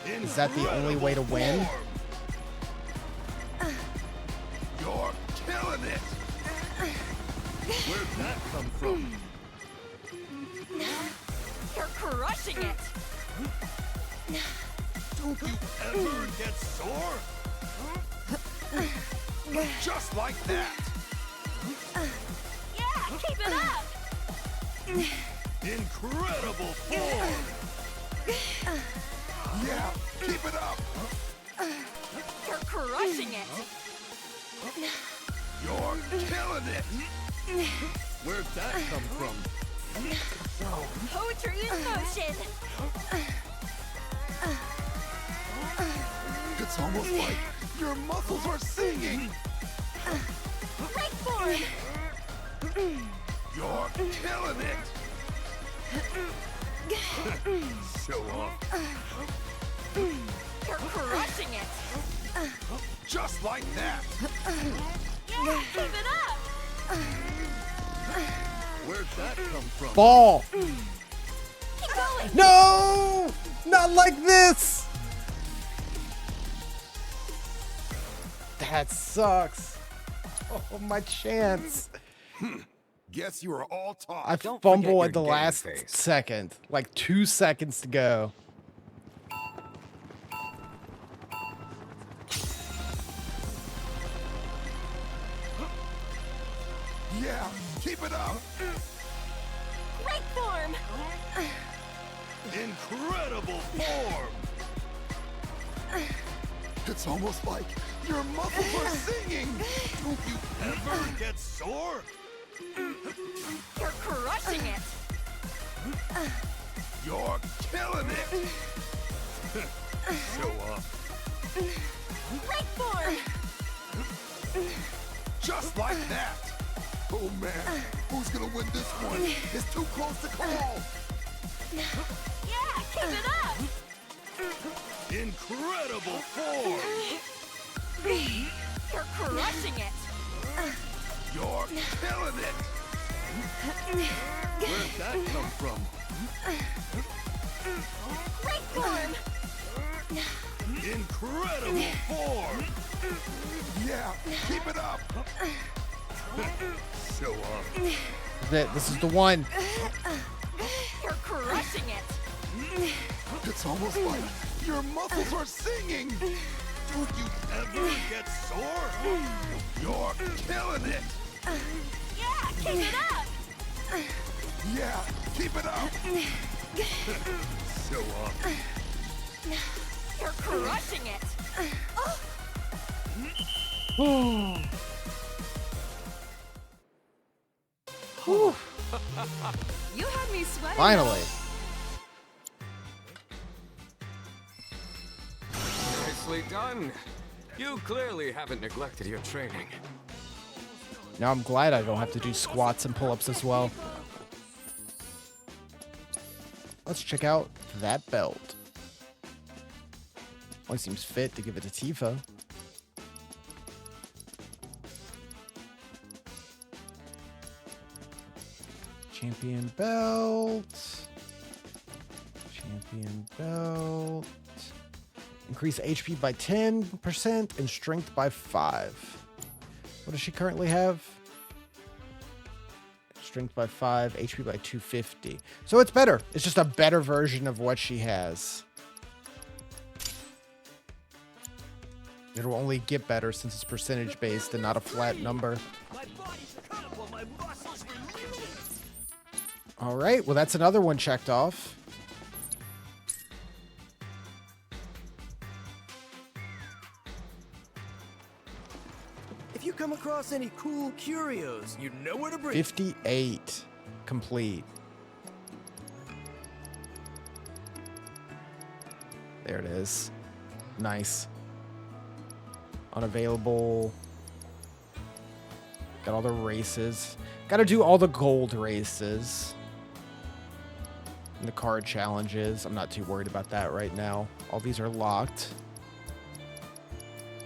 Is that the only way to win? You're killing it. Where'd that come from? You're crushing it! Don't you ever get sore? Just like that. Yeah, keep it up! Incredible form. Yeah, keep it up. You're crushing it! You're killing it. Where'd that come from? Poetry in motion! It's almost like your muscles are singing. Break form! You're killing it. Show off. You're crushing it! Just like that. Yeah, keep it up! Where'd that come from? Ball! Keep going! No! Not like this! That sucks. Oh, my chance. Guess you are all talk. I Don't fumble forget at the your game last face. second. Like 2 seconds to go. Yeah, keep it up. Break form! Incredible form. It's almost like your muscles are singing. Don't you ever get sore? You're crushing it! You're killing it. Show off. Break form! Just like that. Oh man, who's gonna win this one? It's too close to call. Yeah, keep it up! Incredible form. You're crushing it! You're killing it. Where'd that come from? Break form! Incredible form. Yeah, keep it up. Show off. This is the one. You're crushing it! It's almost like your muscles are singing. Don't you ever get sore? You're killing it. Yeah, keep it up! Yeah, keep it up. Show off. You're crushing it! You had me sweating. Finally. Nicely done. You clearly haven't neglected your training. Now I'm glad I don't have to do squats and pull-ups as well. Let's check out that belt. Well, he seems fit to give it to Tifa. Champion belt. Champion belt. Increase HP by 10% and strength by 5. What does she currently have? Strength by 5, HP by 250. So it's better. It's just a better version of what she has. It'll only get better since it's percentage based and not a flat number. My body's calm while my muscles release. All right, well, that's another one checked off. If you come across any cool curios, you know where to bring 58 complete. There it is. Nice. Unavailable. Got all the races. Got to do all the gold races. And the card challenges. I'm not too worried about that right now. All these are locked.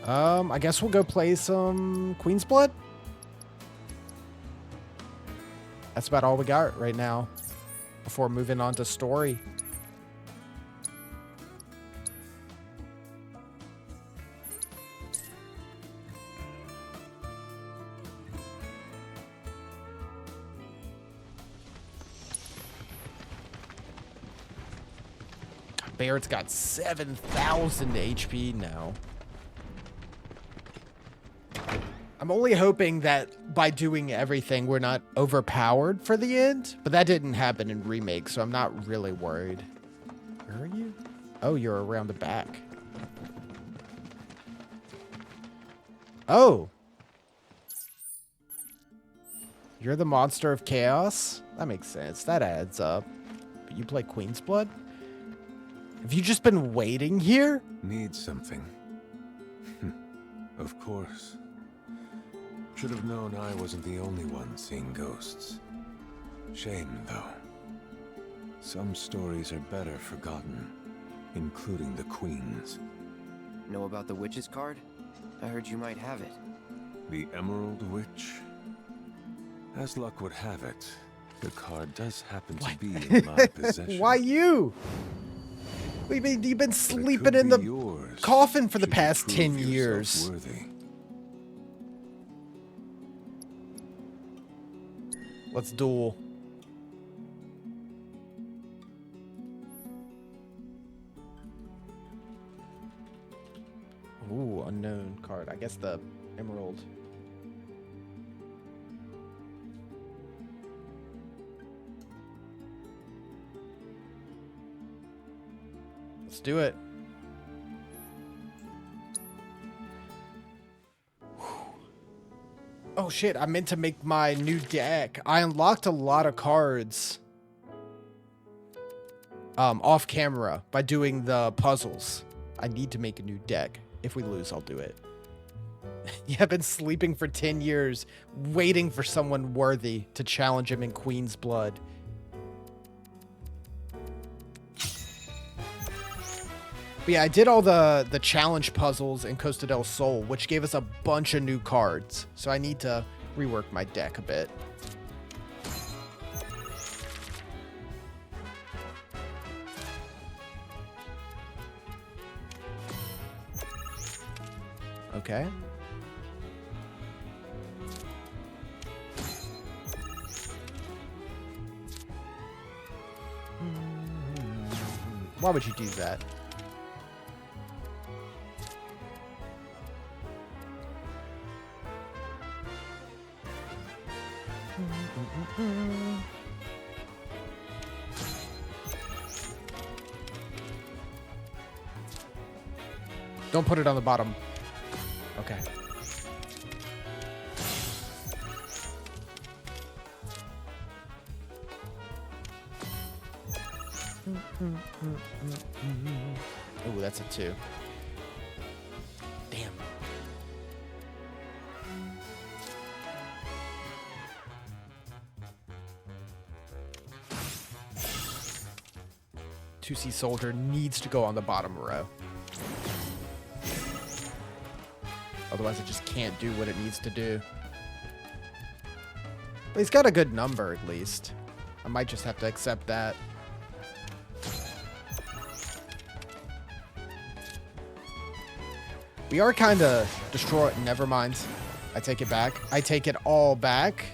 I guess we'll go play some Queen's Blood. That's about all we got right now before moving on to story. Barrett's got 7,000 HP now. I'm only hoping that by doing everything, we're not overpowered for the end. But that didn't happen in Remake, so I'm not really worried. Where are you? Oh, you're around the back. Oh. You're the monster of chaos? That makes sense. That adds up. But you play Queen's Blood? Have you just been waiting here? Need something. Of course. Should have known I wasn't the only one seeing ghosts. Shame, though. Some stories are better forgotten, including the Queen's. Know about the witch's card? I heard you might have it. The Emerald Witch? As luck would have it, the card does happen to be in my possession. Why you? What do you mean? You've been sleeping in the coffin for the past 10 years. Let's duel. Ooh, unknown card. I guess the Emerald. Let's do it. Oh shit, I meant to make my new deck. I unlocked a lot of cards off camera by doing the puzzles. I need to make a new deck. If we lose, I'll do it. Yeah, I've been sleeping for 10 years, waiting for someone worthy to challenge him in Queen's Blood. But yeah, I did all the challenge puzzles in Costa del Sol, which gave us a bunch of new cards. So I need to rework my deck a bit. Okay. Why would you do that? Don't put it on the bottom. Okay. Oh, that's a 2. Damn. Two-C Soldier needs to go on the bottom row. Otherwise, it just can't do what it needs to do. But he's got a good number, at least. I might just have to accept that. We are kind of destroyed. Never mind. I take it back. I take it all back.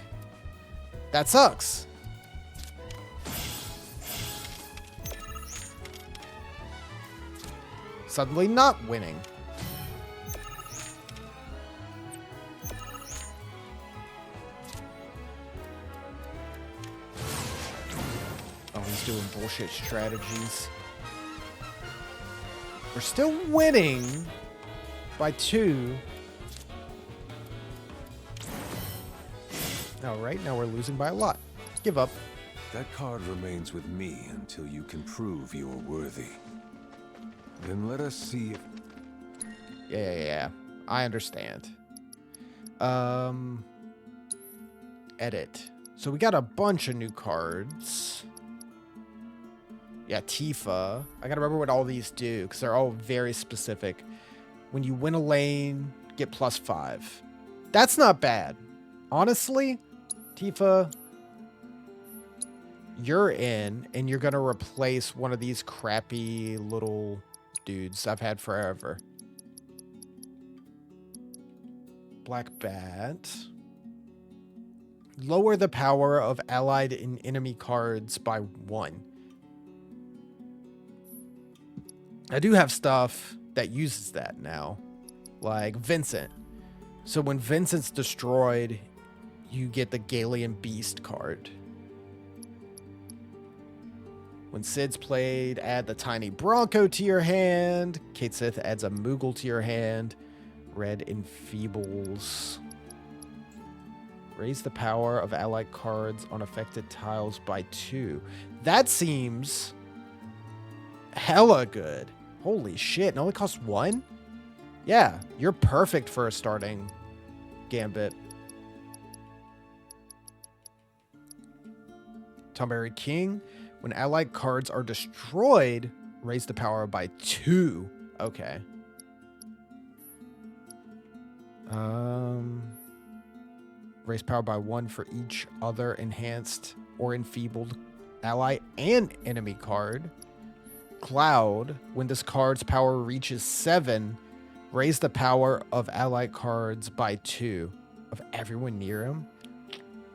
That sucks. Suddenly not winning. Oh, he's doing bullshit strategies. We're still winning by 2. All right, now we're losing by a lot. Give up. That card remains with me until you can prove you're worthy. Then let us see if... Yeah. I understand. Edit. So we got a bunch of new cards. Yeah, Tifa. I gotta remember what all these do, because they're all very specific. When you win a lane, get +5. That's not bad. Honestly, Tifa, you're in, and you're gonna replace one of these crappy little dudes I've had forever. Black Bat. Lower the power of allied and enemy cards by 1. I do have stuff that uses that now, like Vincent. So when Vincent's destroyed, you get the Galian Beast card. When Sid's played, add the Tiny Bronco to your hand. Kate Sith adds a Moogle to your hand. Red enfeebles. Raise the power of allied cards on affected tiles by 2. That seems hella good. Holy shit, it only costs 1? Yeah, you're perfect for a starting Gambit. Tonberry King. When allied cards are destroyed, raise the power by 2. Okay. Raise power by 1 for each other enhanced or enfeebled ally and enemy card. Cloud. When this card's power reaches 7, raise the power of allied cards by 2 of everyone near him.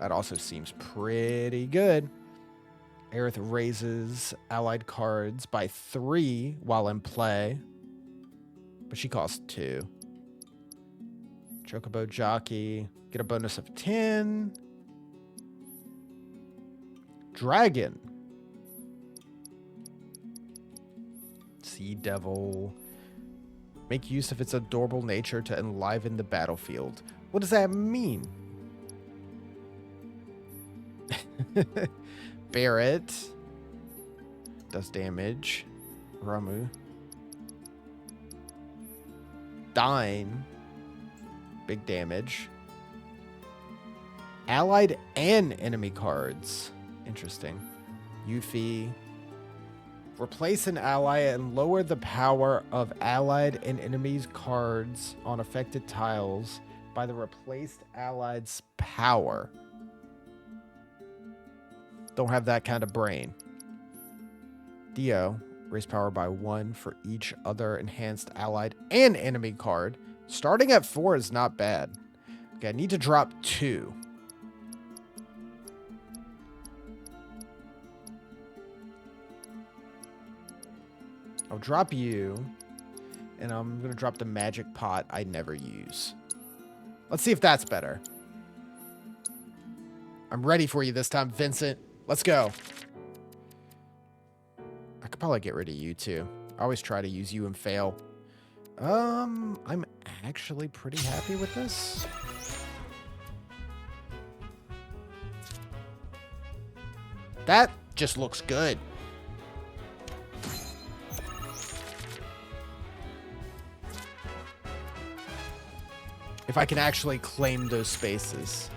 That also seems pretty good. Aerith raises allied cards by 3 while in play, but she costs 2. Chocobo Jockey, get a bonus of 10. Dragon. Sea Devil. Make use of its adorable nature to enliven the battlefield. What does that mean? Barret. Does damage. Ramu. Dine. Big damage. Allied and enemy cards. Interesting. Yuffie. Replace an ally and lower the power of allied and enemies cards on affected tiles by the replaced allied's power. Don't have that kind of brain. Dio. Raise power by 1 for each other enhanced allied and enemy card. Starting at 4 is not bad. Okay, I need to drop 2. I'll drop you, and I'm going to drop the magic pot I never use. Let's see if that's better. I'm ready for you this time, Vincent. Let's go. I could probably get rid of you, too. I always try to use you and fail. I'm actually pretty happy with this. That just looks good. If I can actually claim those spaces.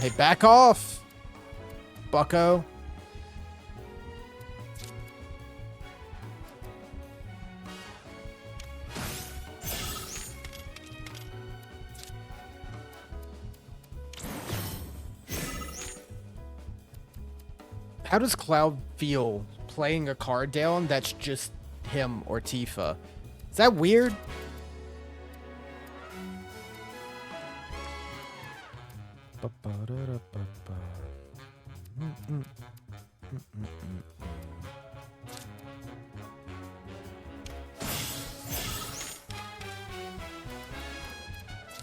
Hey, back off, bucko. How does Cloud feel playing a card down that's just him or Tifa? Is that weird?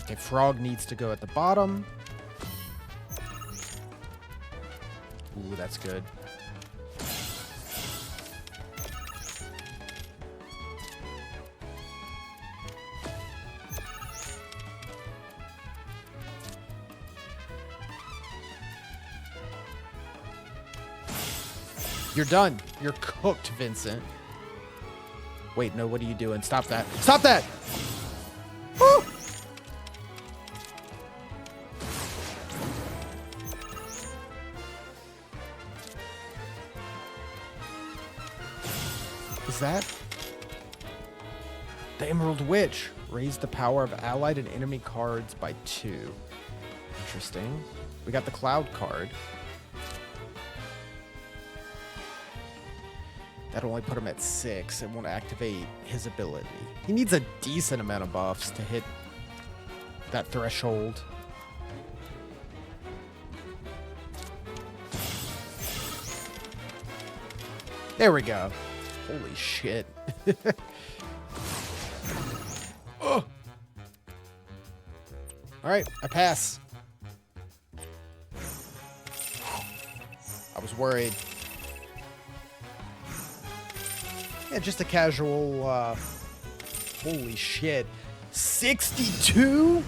Okay, Frog needs to go at the bottom. Ooh, that's good. You're done. You're cooked, Vincent. Wait, no, what are you doing? Stop that. Stop that! Woo! Is that? The Emerald Witch. Raise the power of allied and enemy cards by 2. Interesting. We got the Cloud card. That'll only put him at 6 and won't activate his ability. He needs a decent amount of buffs to hit that threshold. There we go. Holy shit. Oh. Alright, I pass. I was worried. Yeah, just a casual, holy shit. 62?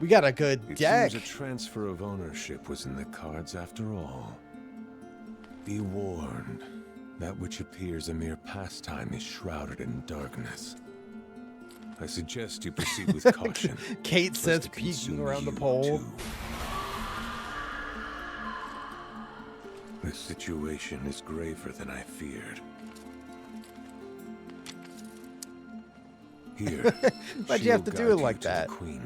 We got a good deck. It seems a transfer of ownership was in the cards after all. Be warned. That which appears a mere pastime is shrouded in darkness. I suggest you proceed with caution. Kate says peeking around the pole. The situation is graver than I feared. Here. Why'd you have to do it like that? Queen.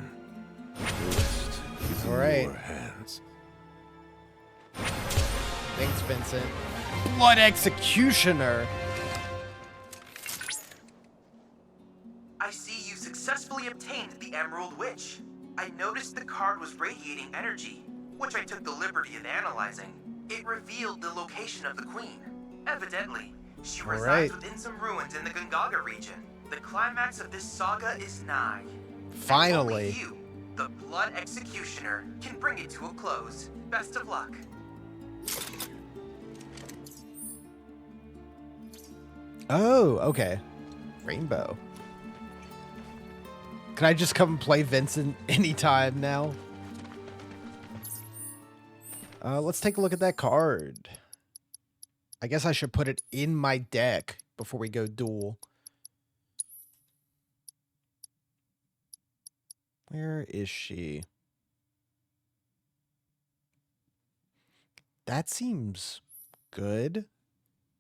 The rest is in your hands. Thanks, Vincent. Blood Executioner. I see you successfully obtained the Emerald Witch. I noticed the card was radiating energy, which I took the liberty of analyzing. It revealed the location of the queen. Evidently, she resides within some ruins in the Gongaga region. The climax of this saga is nigh. Finally. And only you, the Blood Executioner, can bring it to a close. Best of luck. Oh, okay. Rainbow. Can I just come and play Vincent anytime now? Let's take a look at that card. I guess I should put it in my deck before we go duel. Where is she? That seems good.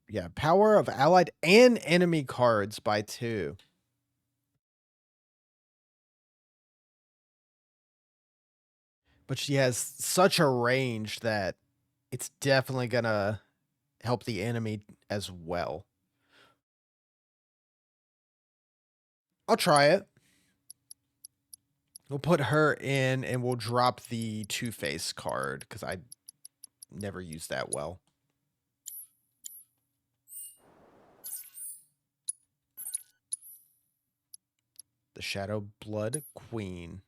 Yeah, power of allied and enemy cards by 2. But she has such a range that it's definitely gonna help the enemy as well. I'll try it. We'll put her in and we'll drop the Two-Face card because I never used that well. The Shadow Blood Queen.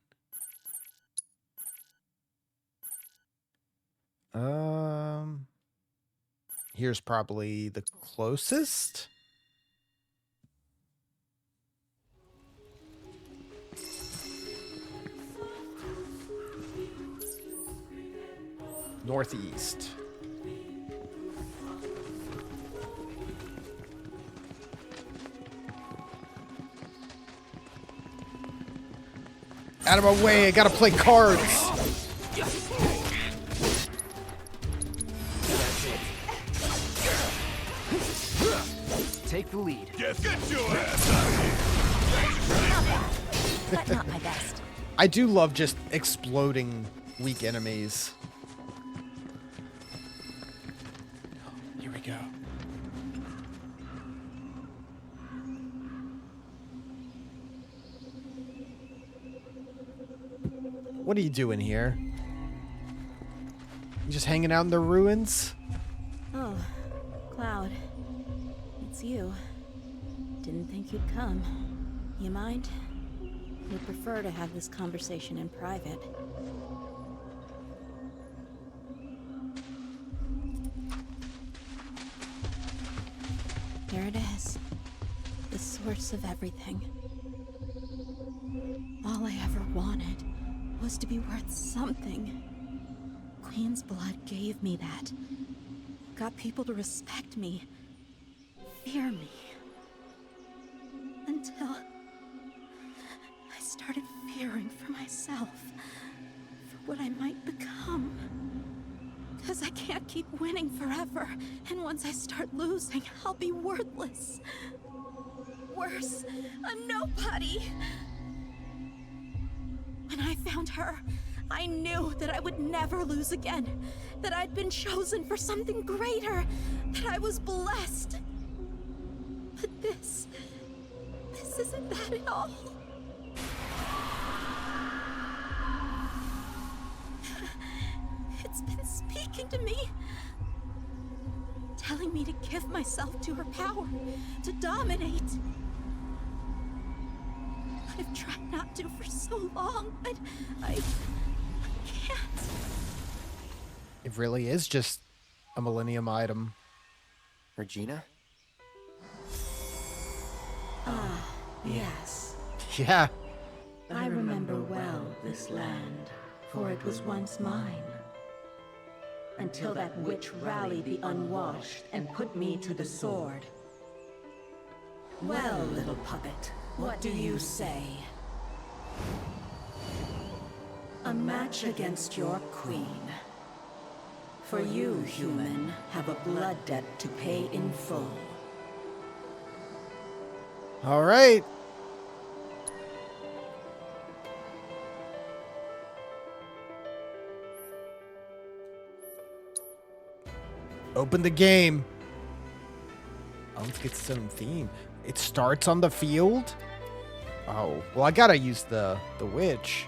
Here's probably the closest. Northeast. Out of my way, I gotta play cards. Take the lead. Get your ass out of here. But not my best. I do love just exploding weak enemies. Here we go. What are you doing here? You just hanging out in the ruins? Oh, Cloud. It's you. Didn't think you'd come. You mind? Would prefer to have this conversation in private. Here it is. The source of everything. All I ever wanted was to be worth something. Queen's blood gave me that. Got people to respect me, fear me. Until I started fearing for myself, for what I might become. Because I can't keep winning forever, and once I start losing, I'll be worthless. Worse, a nobody. When I found her, I knew that I would never lose again, that I'd been chosen for something greater, that I was blessed. But this isn't that at all. It's been speaking to me, telling me to give myself to her power, to dominate. I've tried not to for so long, but I can't. It really is just a Millennium item. Regina? Ah, yes. Yeah. I remember well this land, for it was once mine. Until that witch rallied the unwashed and put me to the sword. Well, little puppet, what do you say? A match against your queen. For you, human, have a blood debt to pay in full. All right. Open the game. Oh, let's get some theme. It starts on the field? Oh, well, I gotta use the witch.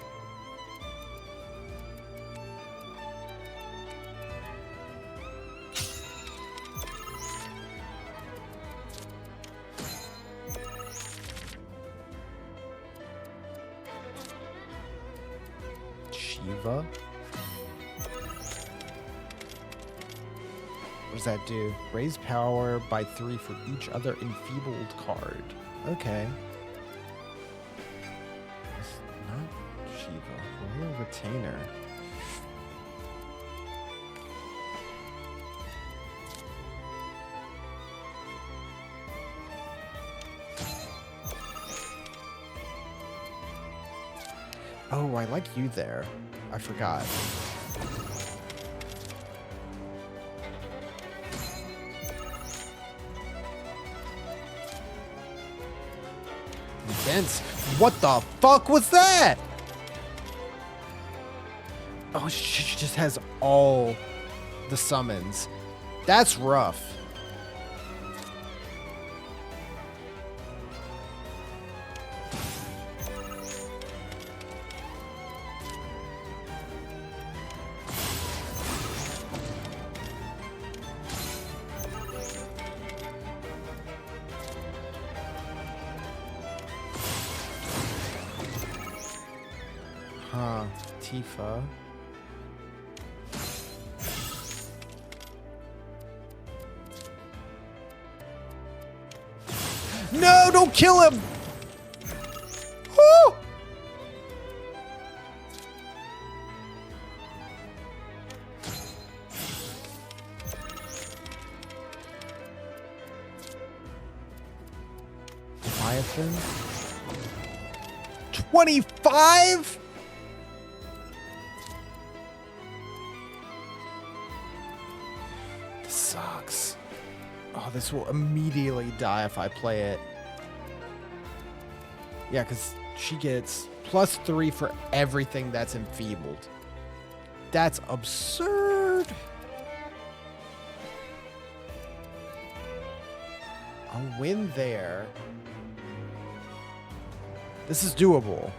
Shiva? What does that do? Raise power by 3 for each other enfeebled card. Okay. It's not Shiva. Royal Retainer. Oh, I like you there. I forgot. Intense. What the fuck was that? Oh, she just has all the summons. That's rough. Huh, Tifa. No, don't kill him! Woo! Leviathan? 25? This sucks. Oh, this will immediately die if I play it. Yeah, because she gets +3 for everything that's enfeebled. That's absurd. I'll win there. This is doable.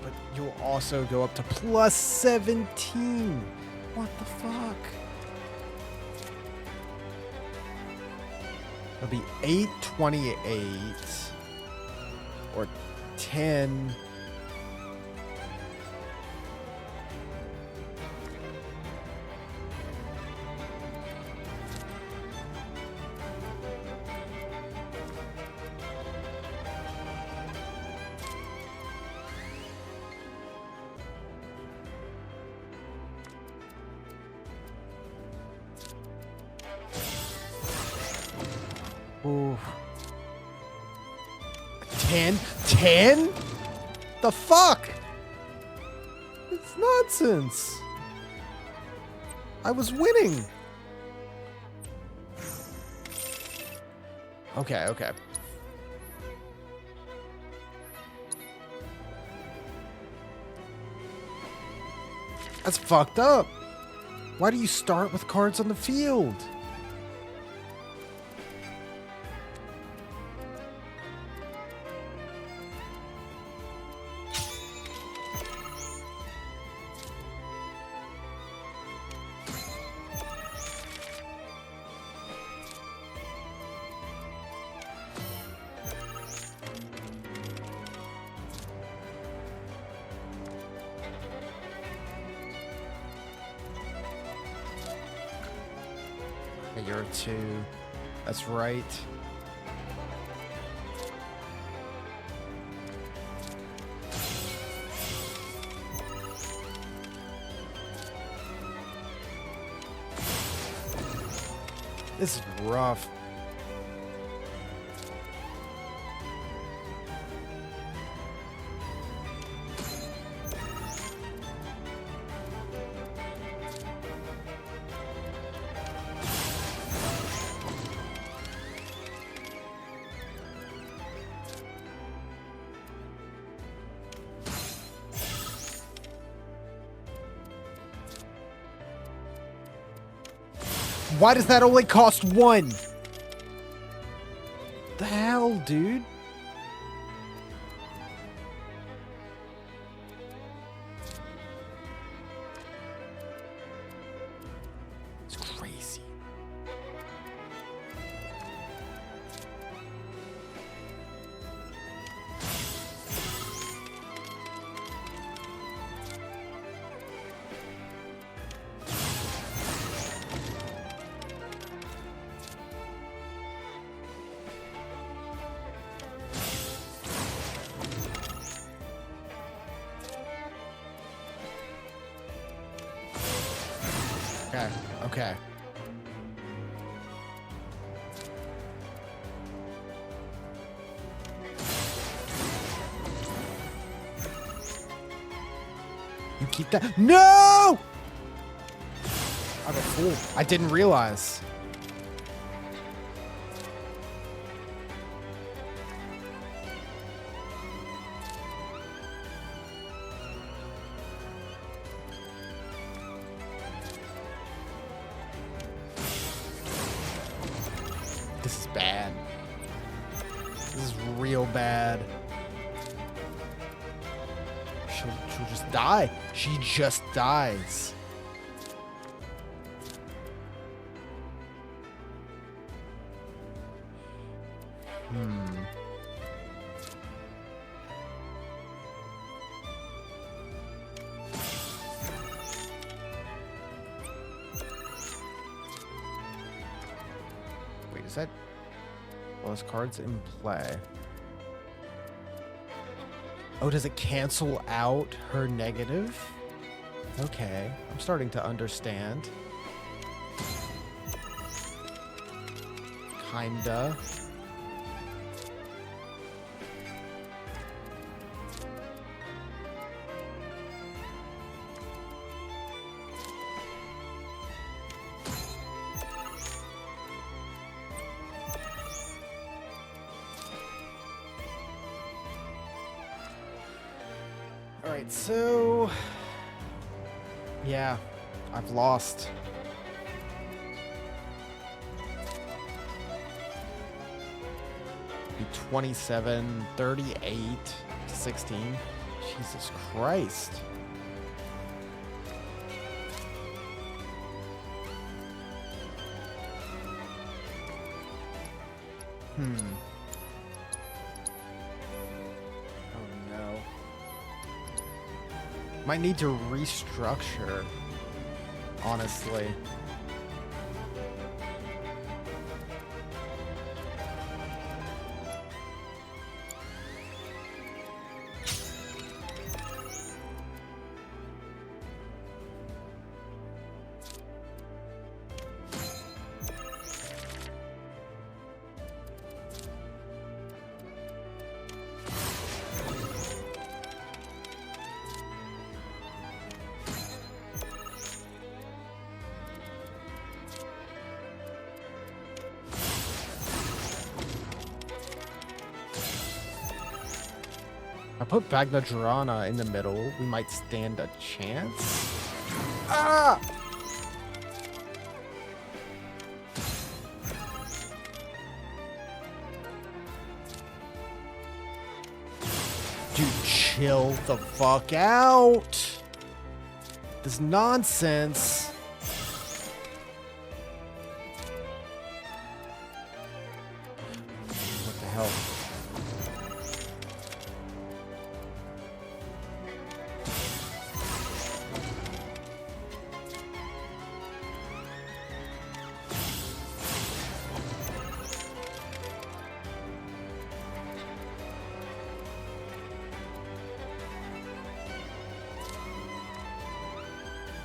But you'll also go up to +17. What the fuck? It'll be 828 or 10. Ooh. 10? 10? The fuck? It's nonsense. I was winning. Okay, okay. That's fucked up. Why do you start with cards on the field? You're a 2. That's right. This is rough. Why does that only cost 1? The hell, dude? It's crazy. Okay, okay. You keep that. No! I'm a fool. I didn't realize. This is bad. This is real bad. She'll just die. She just dies. Wait, is that... Well, this card's in play. Oh, does it cancel out her negative? Okay, I'm starting to understand. Kinda. Alright, so... Yeah, I've lost. Be 27, 38 to 16. Jesus Christ. Oh no. Might need to restructure, honestly. I put Bagnadrana in the middle. We might stand a chance. Ah! Dude, chill the fuck out. This nonsense. What the hell?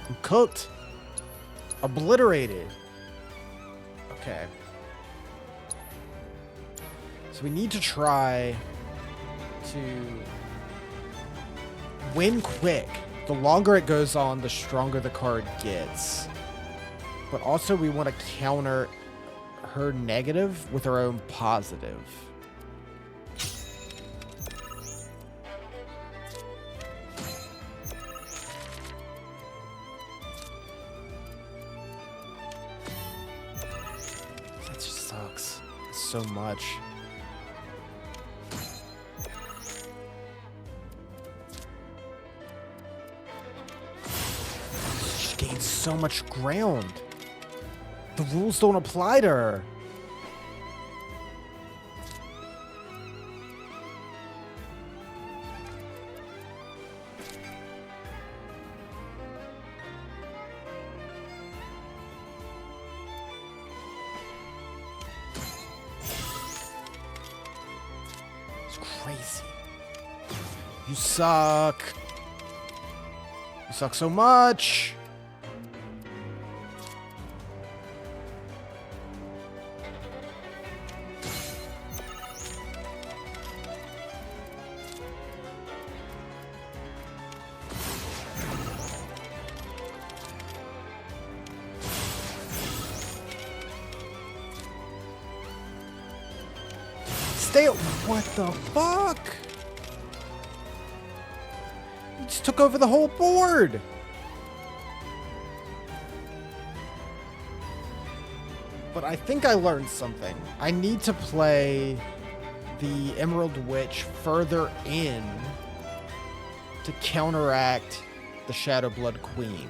I'm cooked. Obliterated. Okay. So we need to try to win quick. The longer it goes on, the stronger the card gets. But also we want to counter her negative with our own positive. That just sucks so much. She gains so much ground. The rules don't apply to her. It's crazy. You suck. You suck so much. Stay. What the fuck? You just took over the whole board. But I think I learned something. I need to play the Emerald Witch further in to counteract the Shadow Blood Queen.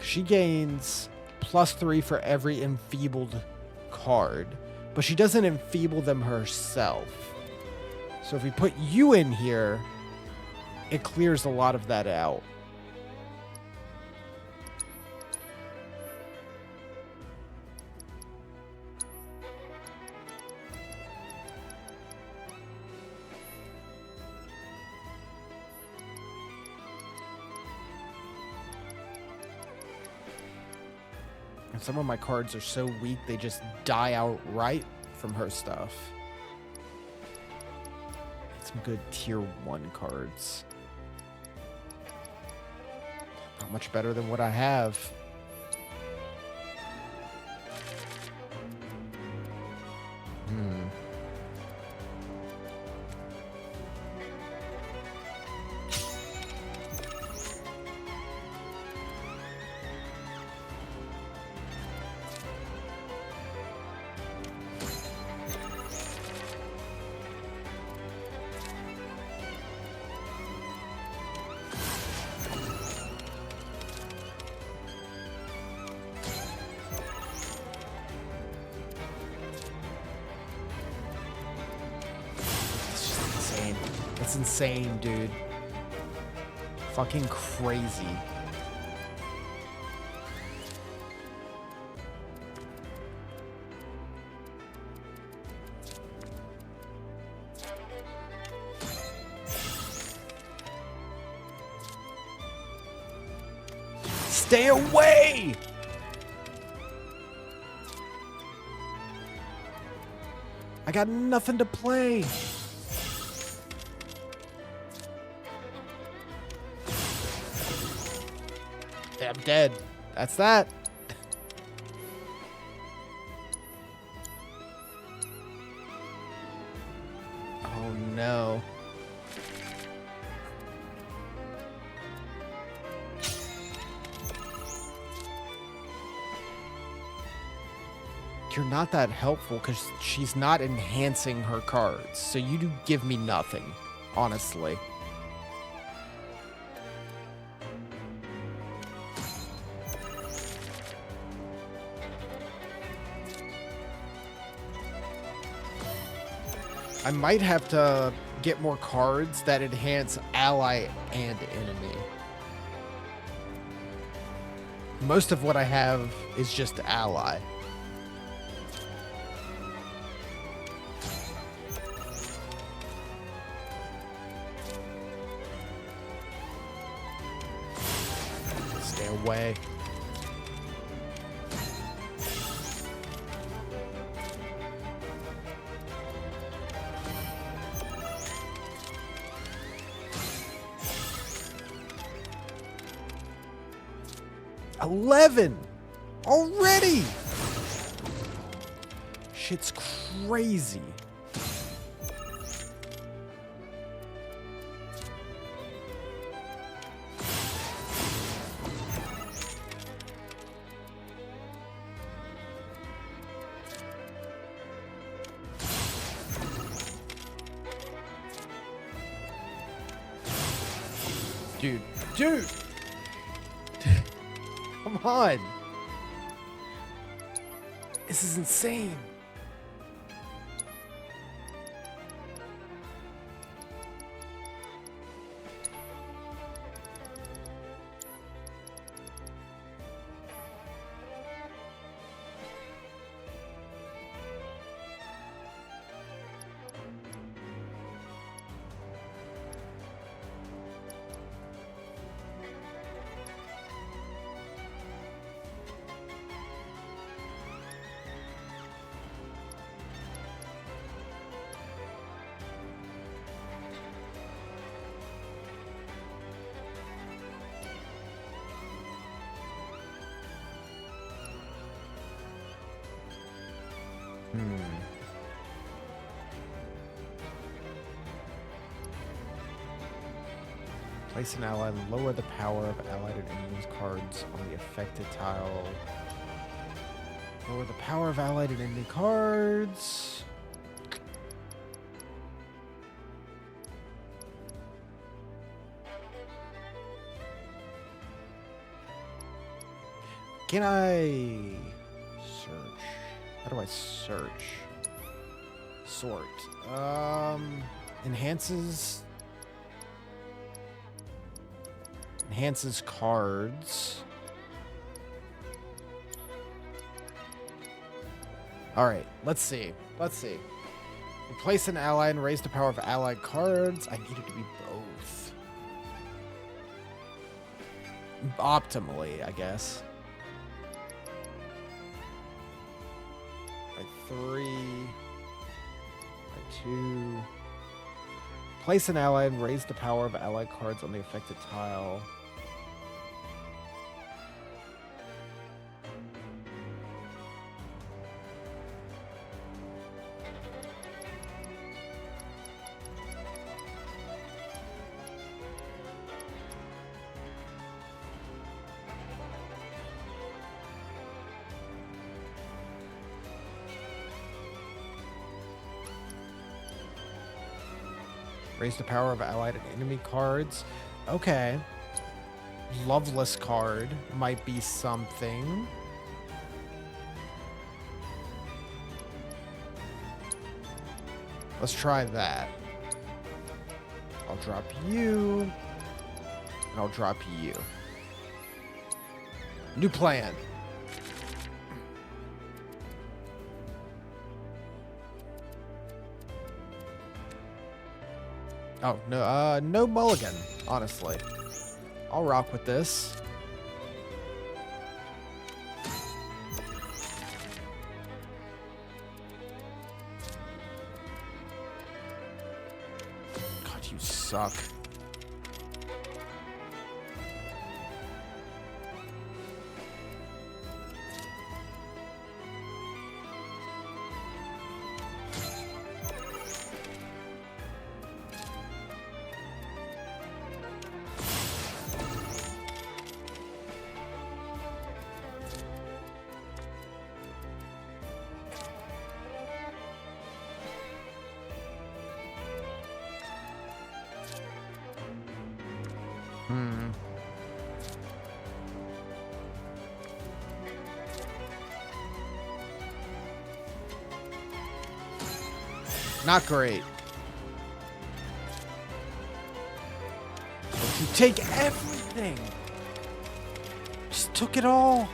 She gains +3 for every enfeebled card, but she doesn't enfeeble them herself. So if we put you in here, it clears a lot of that out. And some of my cards are so weak, they just die outright from her stuff. Some good tier 1 cards. Not much better than what I have. That's insane, dude. Fucking crazy. Stay away! I got nothing to play. I'm dead. That's that. Oh no. You're not that helpful because she's not enhancing her cards. So you do give me nothing, honestly. I might have to get more cards that enhance ally and enemy. Most of what I have is just ally. Stay away. $11 already. Shit's crazy. Dude. Come on. This is insane. Place an ally, lower the power of allied and enemy's cards on the affected tile. Lower the power of allied and enemy cards. Can I search? How do I search? Sort. Enhances cards. All right, let's see. Replace an ally and raise the power of allied cards. I need it to be both. Optimally, I guess. By 3. By 2. Place an ally and raise the power of allied cards on the affected tile. Raise the power of allied and enemy cards. Okay. Loveless card might be something. Let's try that. I'll drop you. And I'll drop you. New plan. Oh, no, no mulligan, honestly. I'll rock with this. God, you suck. Not great. You take everything. Just took it all.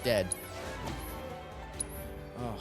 Dead. Oh.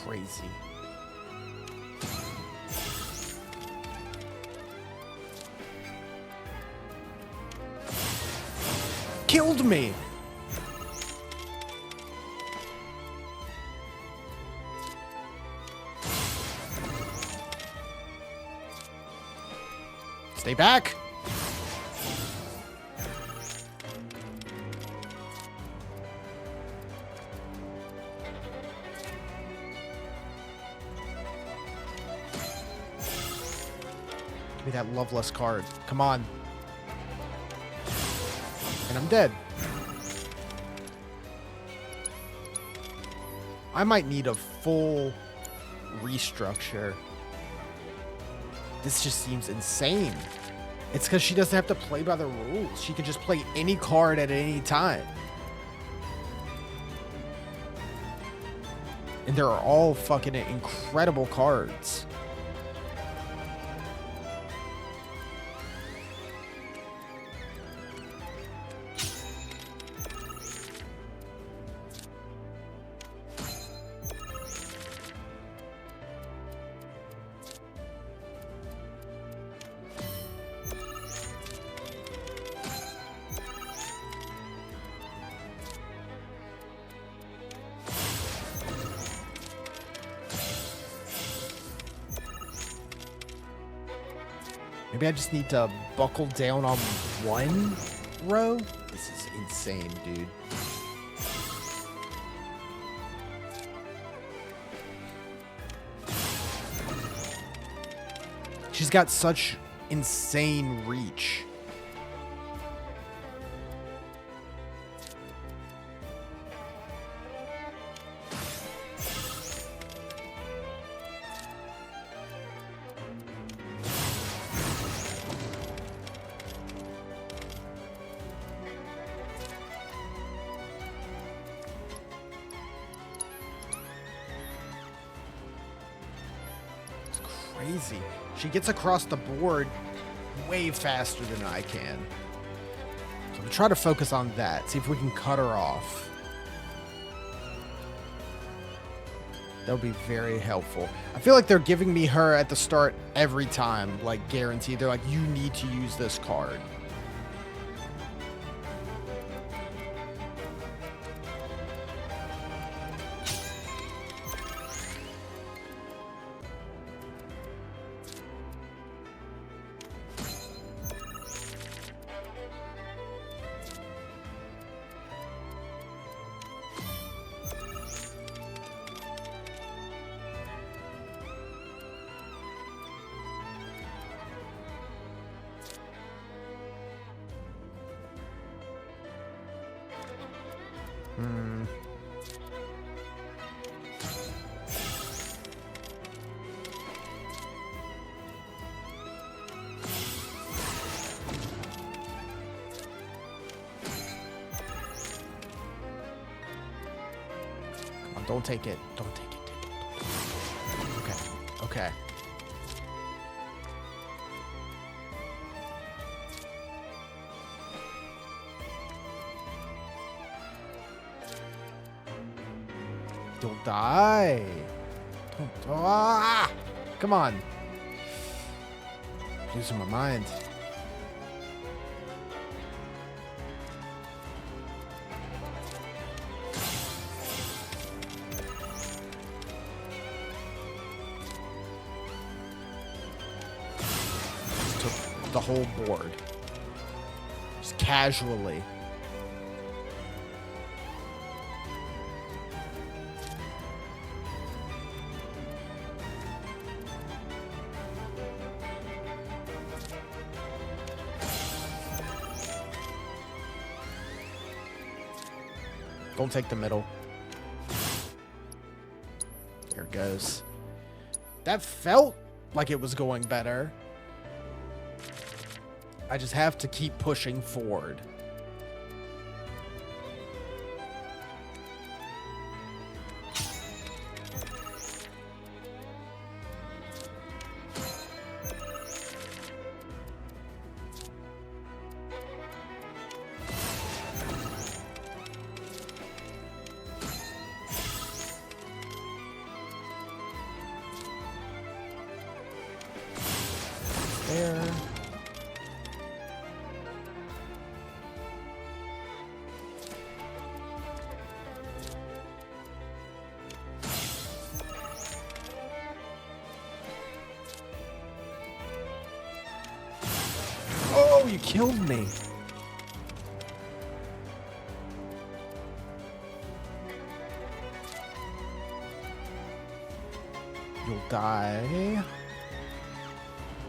Crazy. Killed me. Stay back. Give me that loveless card. Come on. And I'm dead. I might need a full restructure. This just seems insane. It's because she doesn't have to play by the rules. She can just play any card at any time. And they're all fucking incredible cards. Maybe I just need to buckle down on one row? This is insane, dude. She's got such insane reach. Crazy. She gets across the board way faster than I can. So I'm trying to focus on that. See if we can cut her off. That would be very helpful. I feel like they're giving me her at the start every time, like guaranteed. They're like, you need to use this card. Don't take it. Don't take it. Okay. Okay. Don't die. Don't. Ah! Come on. Losing my mind. the whole board. Just casually. Don't take the middle. There it goes. That felt like it was going better. I just have to keep pushing forward. There. Oh, you killed me. You'll die.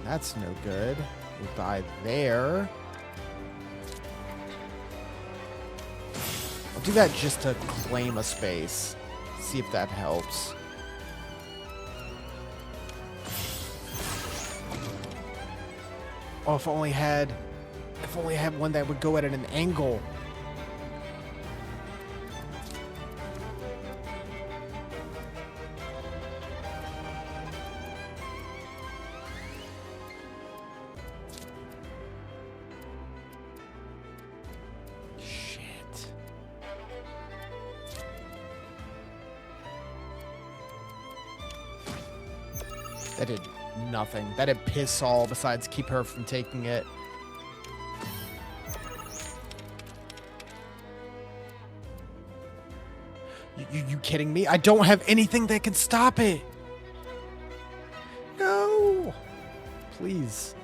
That's no good. You'll die there. I'll do that just to claim a space. See if that helps. Oh, if I only had one that would go at an angle. That did nothing. That did piss all besides keep her from taking it. You kidding me? I don't have anything that can stop it. No. Please.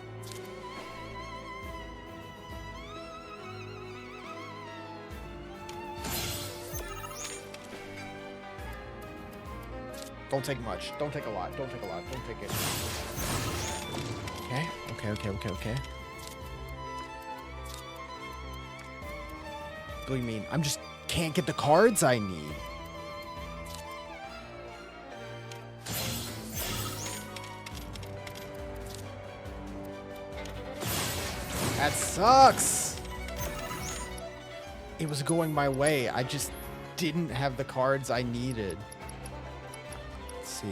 Don't take much. Don't take a lot. Don't take a lot. Don't take it. Okay. Okay. What do you mean? I'm just can't get the cards I need. That sucks. It was going my way. I just didn't have the cards I needed. See.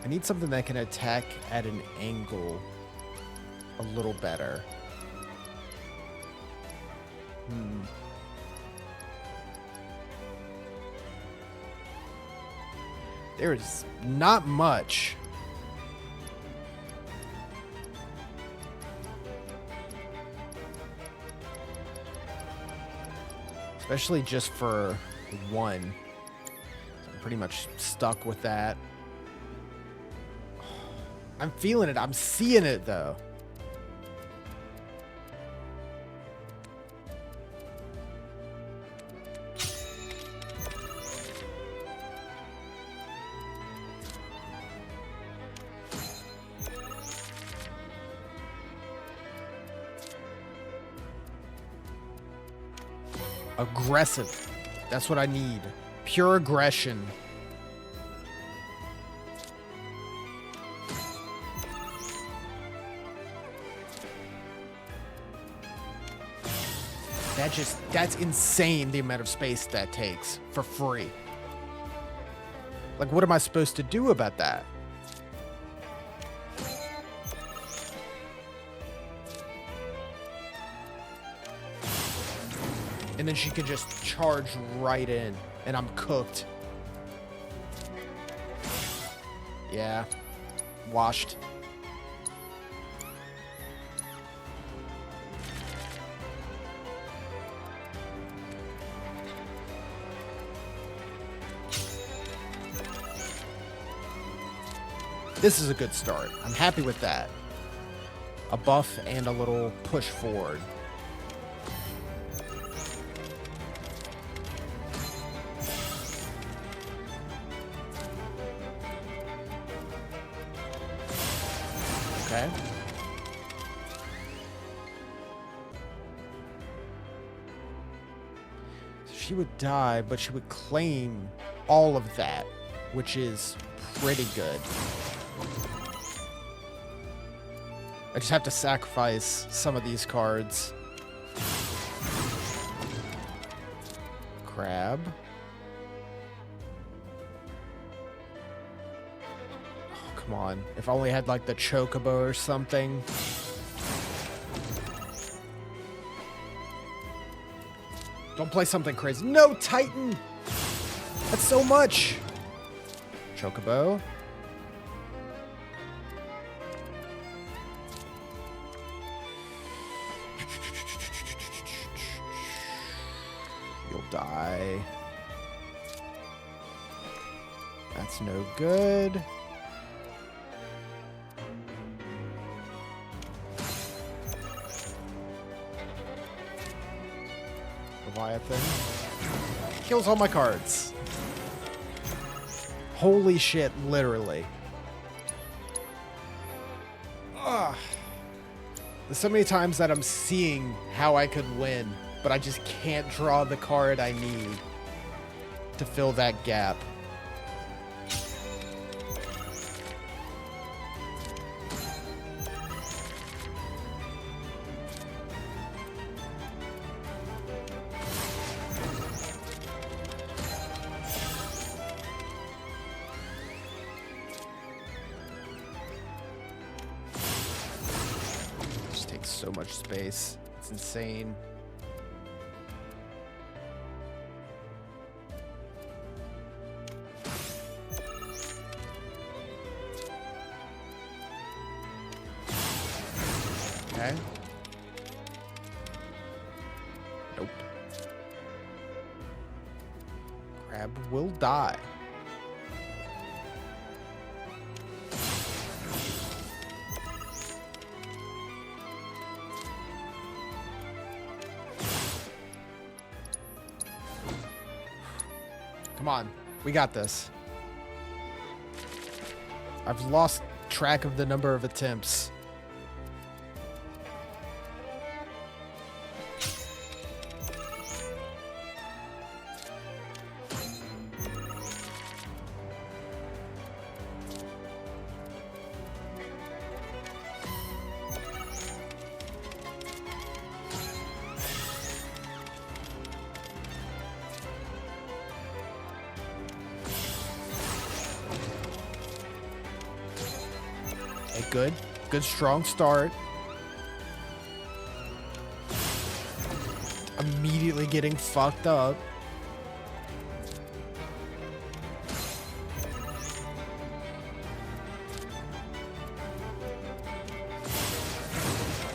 I need something that can attack at an angle a little better. There is not much. Especially just for one. Pretty much stuck with that. I'm feeling it. I'm seeing it, though. Aggressive. That's what I need. Pure aggression. That's insane, the amount of space that takes for free. Like, what am I supposed to do about that? And then she can just charge right in, and I'm cooked. Yeah. Washed. This is a good start. I'm happy with that. a buff and a little push forward. Okay. So she would die, but she would claim all of that, which is pretty good. I just have to sacrifice some of these cards. Crab. Oh, come on. If I only had like the chocobo or something. Don't play something crazy. No, Titan! That's so much! Chocobo. You'll die. That's no good. Leviathan. Kills all my cards. Holy shit, literally. Ugh. There's so many times that I'm seeing how I could win, but I just can't draw the card I need to fill that gap. Just takes so much space. It's insane. Okay. Nope. Crab will die. Come on. We got this. I've lost track of the number of attempts. Okay, good. Good, strong start. Immediately getting fucked up.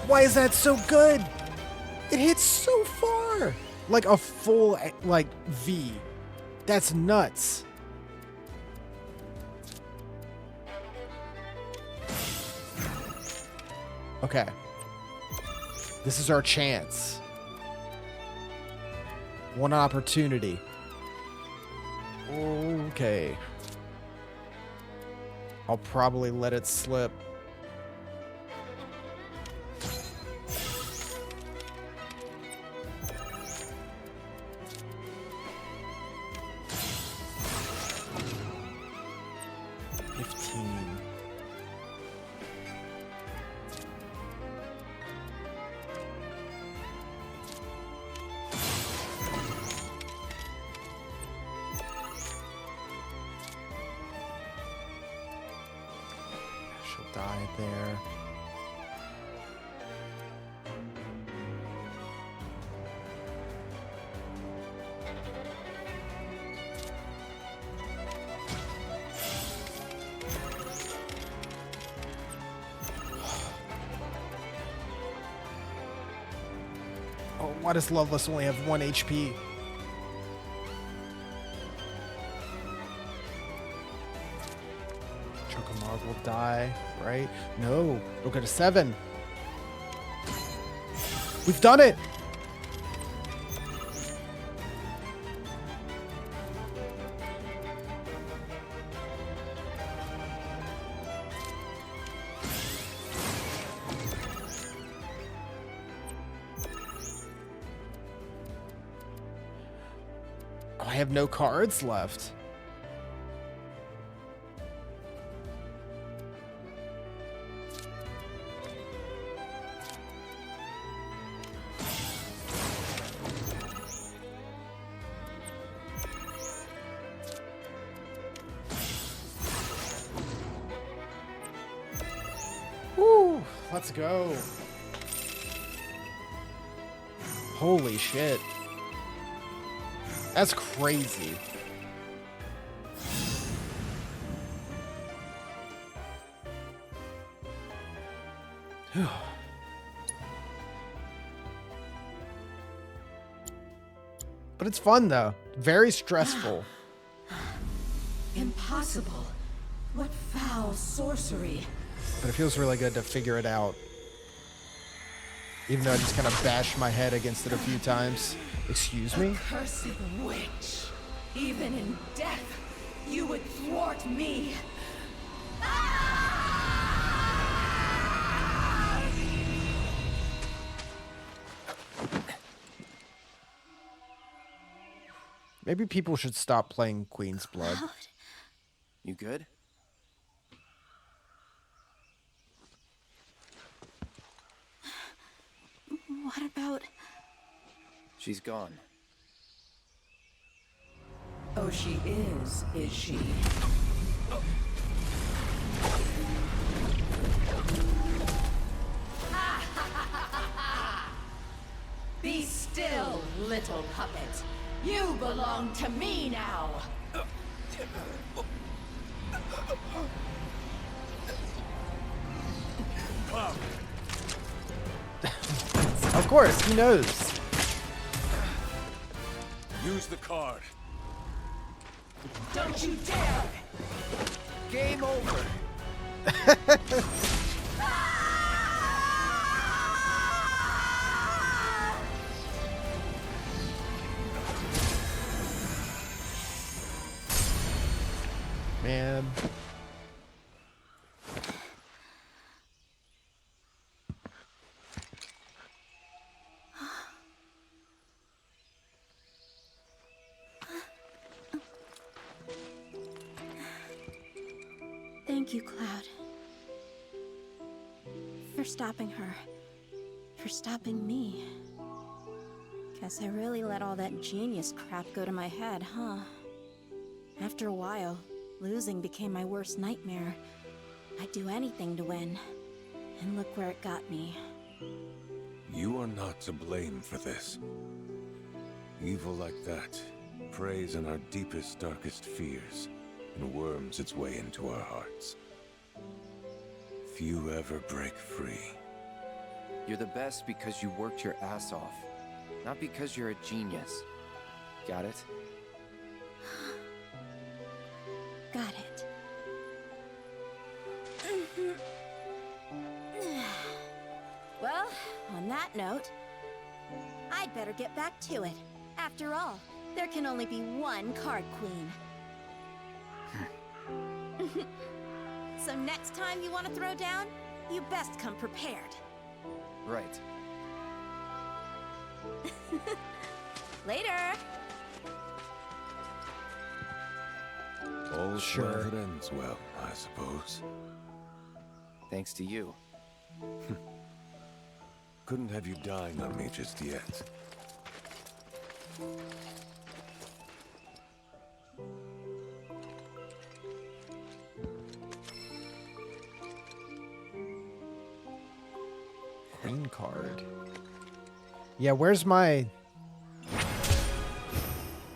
Why is that so good? It hits so far. Like a full, like, V. That's nuts. Okay. This is our chance. One opportunity. Okay. I'll probably let it slip. She'll die there. Oh, why does Loveless only have 1 HP? Chocomarg will die, right? No, we'll go to 7. We've done it! I have no cards left. Woo! Let's go. Holy shit. That's crazy. But it's fun though. Very stressful. Impossible. What foul sorcery. But it feels really good to figure it out. Even though I just kind of bashed my head against it a few times. Excuse me? Cursed witch. Even in death, you would thwart me. Maybe people should stop playing Queen's Blood. You good? What about... She's gone. Oh, she is she? Be still, little puppet. You belong to me now. Of course, he knows. Use the card. Don't you dare! Game over. Man. Thank you, Cloud. For stopping her. For stopping me. Guess I really let all that genius crap go to my head, huh? After a while, losing became my worst nightmare. I'd do anything to win. And look where it got me. You are not to blame for this. Evil like that preys on our deepest, darkest fears and worms its way into our hearts. Few ever break free. You're the best because you worked your ass off, not because you're a genius. Got it? Got it. Well, on that note, I'd better get back to it. After all, there can only be one card queen. So next time you want to throw down, you best come prepared. Right. Later! All's Sure. well that ends well, I suppose. Thanks to you. Couldn't have you dying on me just yet. Queen card. Yeah, where's my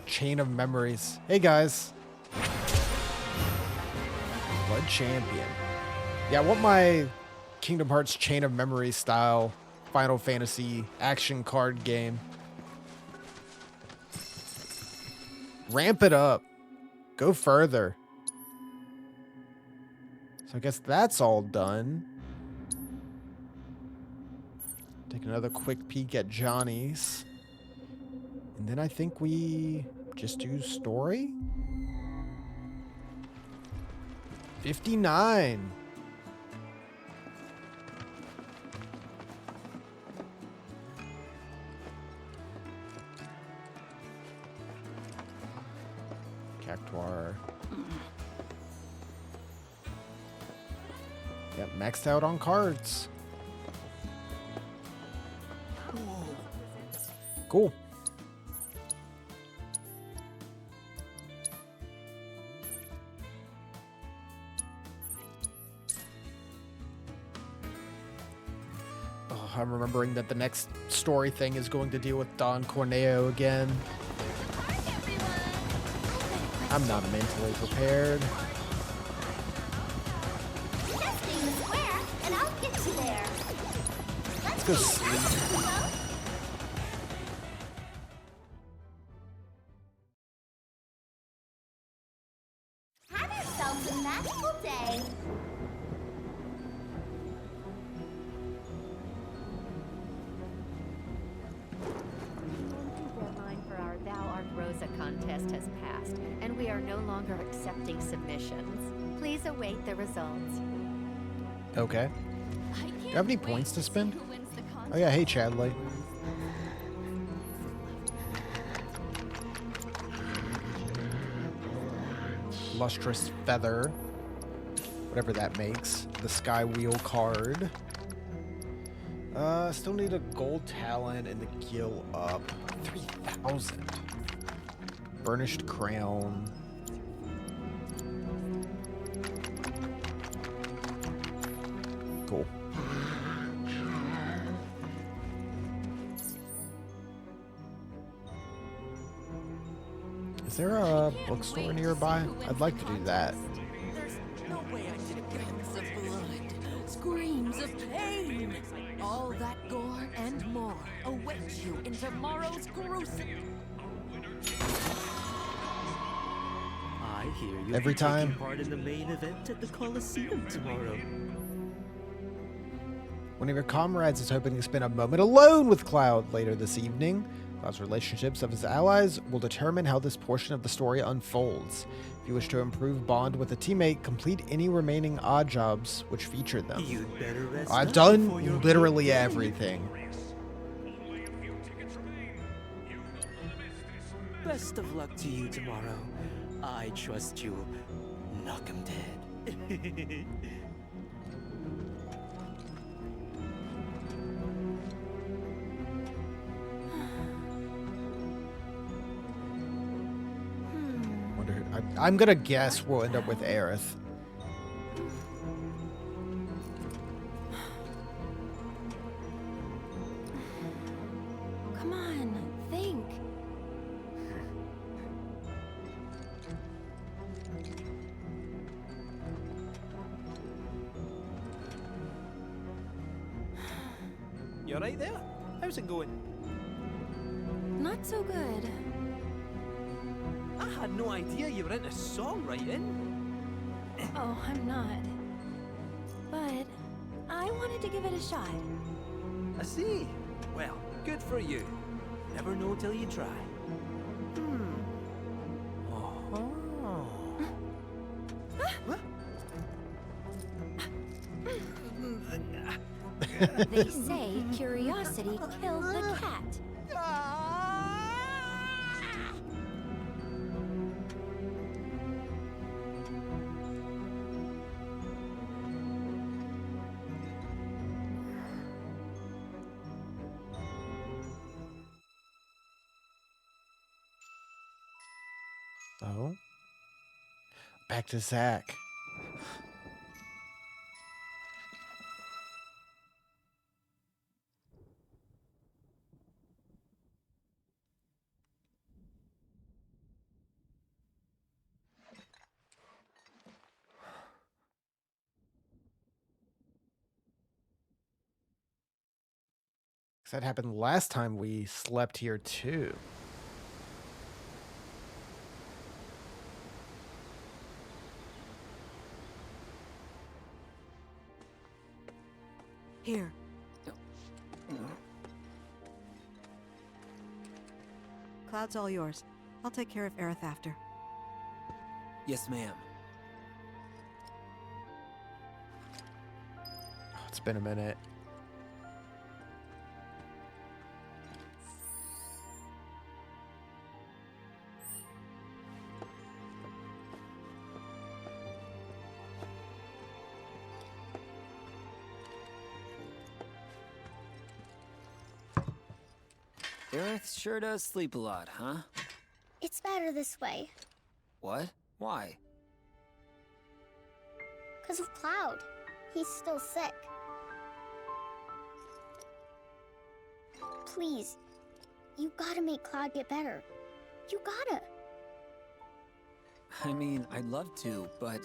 chain of memories? Hey guys. Blood Champion. Yeah, I want my Kingdom Hearts chain of memories style Final Fantasy action card game. Ramp it up. Go further. So I guess that's all done. Take another quick peek at Johnny's. And then I think we just do story. 59. Cactuar. Yep, maxed out on cards. Cool. Oh, I'm remembering that the next story thing is going to deal with Don Corneo again. I'm not mentally prepared. Testing the square, and I'll get you there. Let's go sleep. Have yourselves a magical day. Deadline for our Thou Art Rosa contest has passed, and we are no longer accepting submissions. Please await the results. Okay. Do you have any points to spend? Oh yeah, hey Chadley. Lustrous Feather. Whatever that makes. The Sky Wheel card. Still need a gold talent and the gill up. 3,000. Burnished Crown. Cool. Is there a bookstore nearby? I'd like to do that. Screams of pain. All that gore and more awaits you in tomorrow's gruesome. I hear you'll Every be taking time. part in the main event at the Coliseum tomorrow. One of your comrades is hoping to spend a moment alone with Cloud later this evening. Cloud's relationships of his allies will determine how this portion of the story unfolds. If you wish to improve bond with a teammate, complete any remaining odd jobs which feature them. You'd better rest I've up done before your literally big day. everything. Best of luck to you tomorrow. I trust you'll knock him dead. I'm gonna guess we'll end up with Aerith. Come on, think. You alright there? How's it going? Not so good. I had no idea you were into songwriting. Oh, I'm not. But I wanted to give it a shot. I see. Well, good for you. Never know till you try. They say curiosity killed the cat. Oh. Back to Zach. That happened last time we slept here too. Here. Cloud's all yours. I'll take care of Aerith after. Yes, ma'am. It's been a minute. Aerith sure does sleep a lot, huh? It's better this way. What? Why? 'Cause of Cloud. He's still sick. Please, you gotta make Cloud get better. You gotta. I mean, I'd love to, but...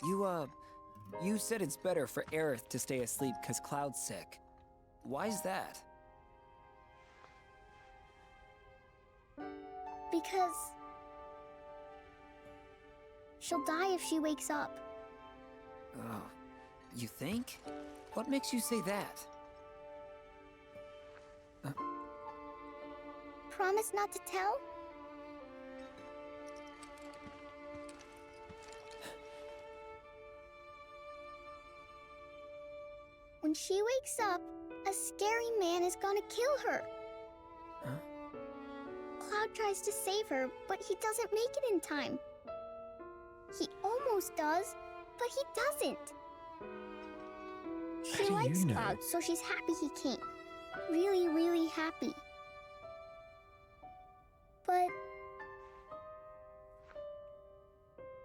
You said it's better for Aerith to stay asleep because Cloud's sick. Why's that? Because she'll die if she wakes up. Oh, you think? What makes you say that? Promise not to tell? When she wakes up, a scary man is gonna kill her. Huh? Cloud tries to save her, but he doesn't make it in time. He almost does, but he doesn't. She likes Cloud, so she's happy he came. Really, really happy.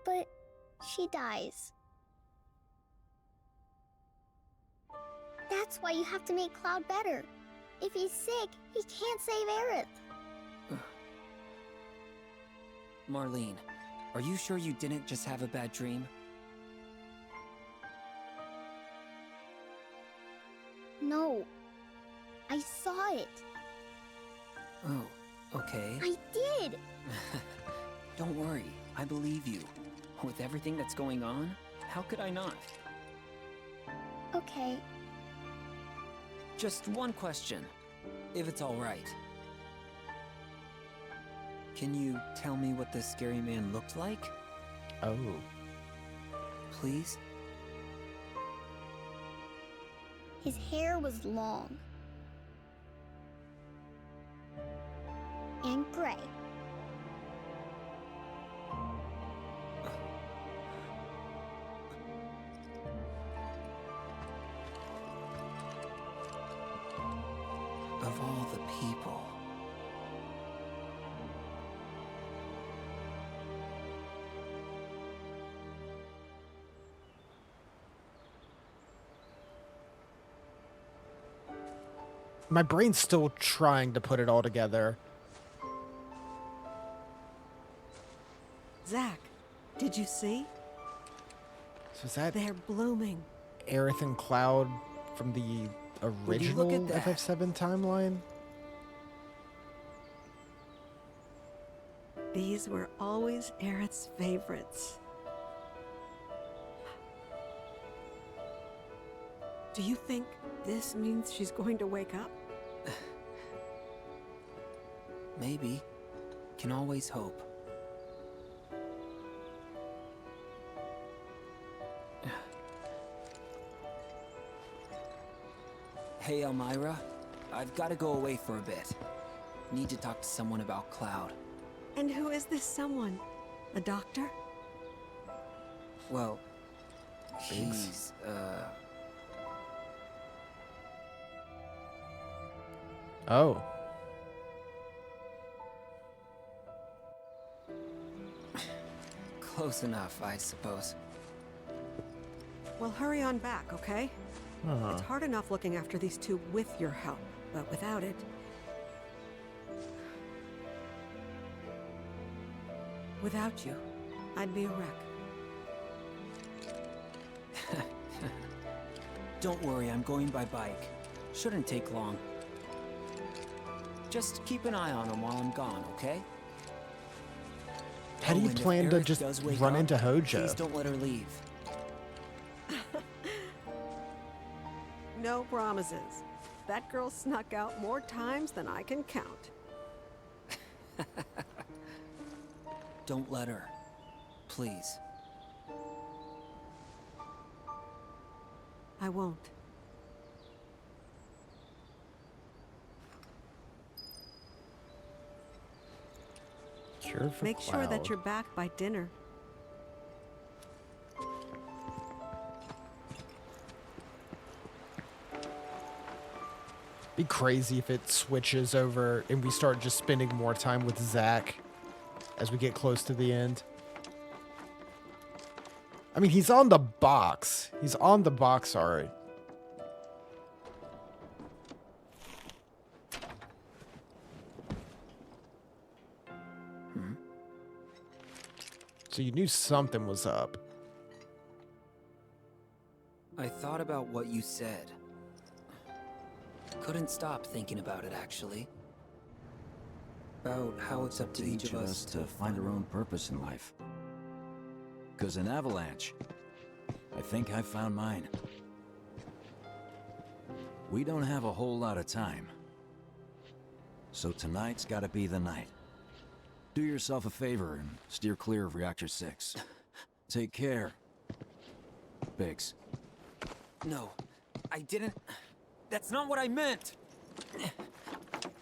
But she dies. That's why you have to make Cloud better. If he's sick, he can't save Aerith. Marlene, are you sure you didn't just have a bad dream? No. I saw it. Oh, okay. I did! Don't worry, I believe you. With everything that's going on, how could I not? Okay. Just one question, if it's all right. Can you tell me what this scary man looked like? Oh. Please? His hair was long. And gray. Of all the people. My brain's still trying to put it all together. Zach, did you see? So is that They're blooming. Aerith and Cloud from the original FF7 timeline? These were always Aerith's favorites. Do you think this means she's going to wake up? Maybe. Can always hope. Hey, Elmira. I've got to go away for a bit. Need to talk to someone about Cloud. And who is this someone? A doctor? Well, he's, Oh. Close enough, I suppose. Well, hurry on back, okay? It's hard enough looking after these two with your help, but without it... Without you, I'd be a wreck. Don't worry, I'm going by bike. Shouldn't take long. Just keep an eye on him while I'm gone, okay? How do you and if plan to Aerith just does wake run up, into Hojo? Please don't let her leave. No promises. That girl snuck out more times than I can count. Don't let her. Please. I won't. Cure for Make sure that Cloud. you're back by dinner. Be crazy if it switches over and we start just spending more time with Zack as we get close to the end. I mean, he's on the box. He's on the box art. So you knew something was up. I thought about what you said. Couldn't stop thinking about it, actually. About how it's up to each of us to find our own purpose in life. Because in Avalanche, I think I found mine. We don't have a whole lot of time. So tonight's gotta be the night. Do yourself a favor and steer clear of Reactor 6. Take care, Biggs. No, I didn't. That's not what I meant.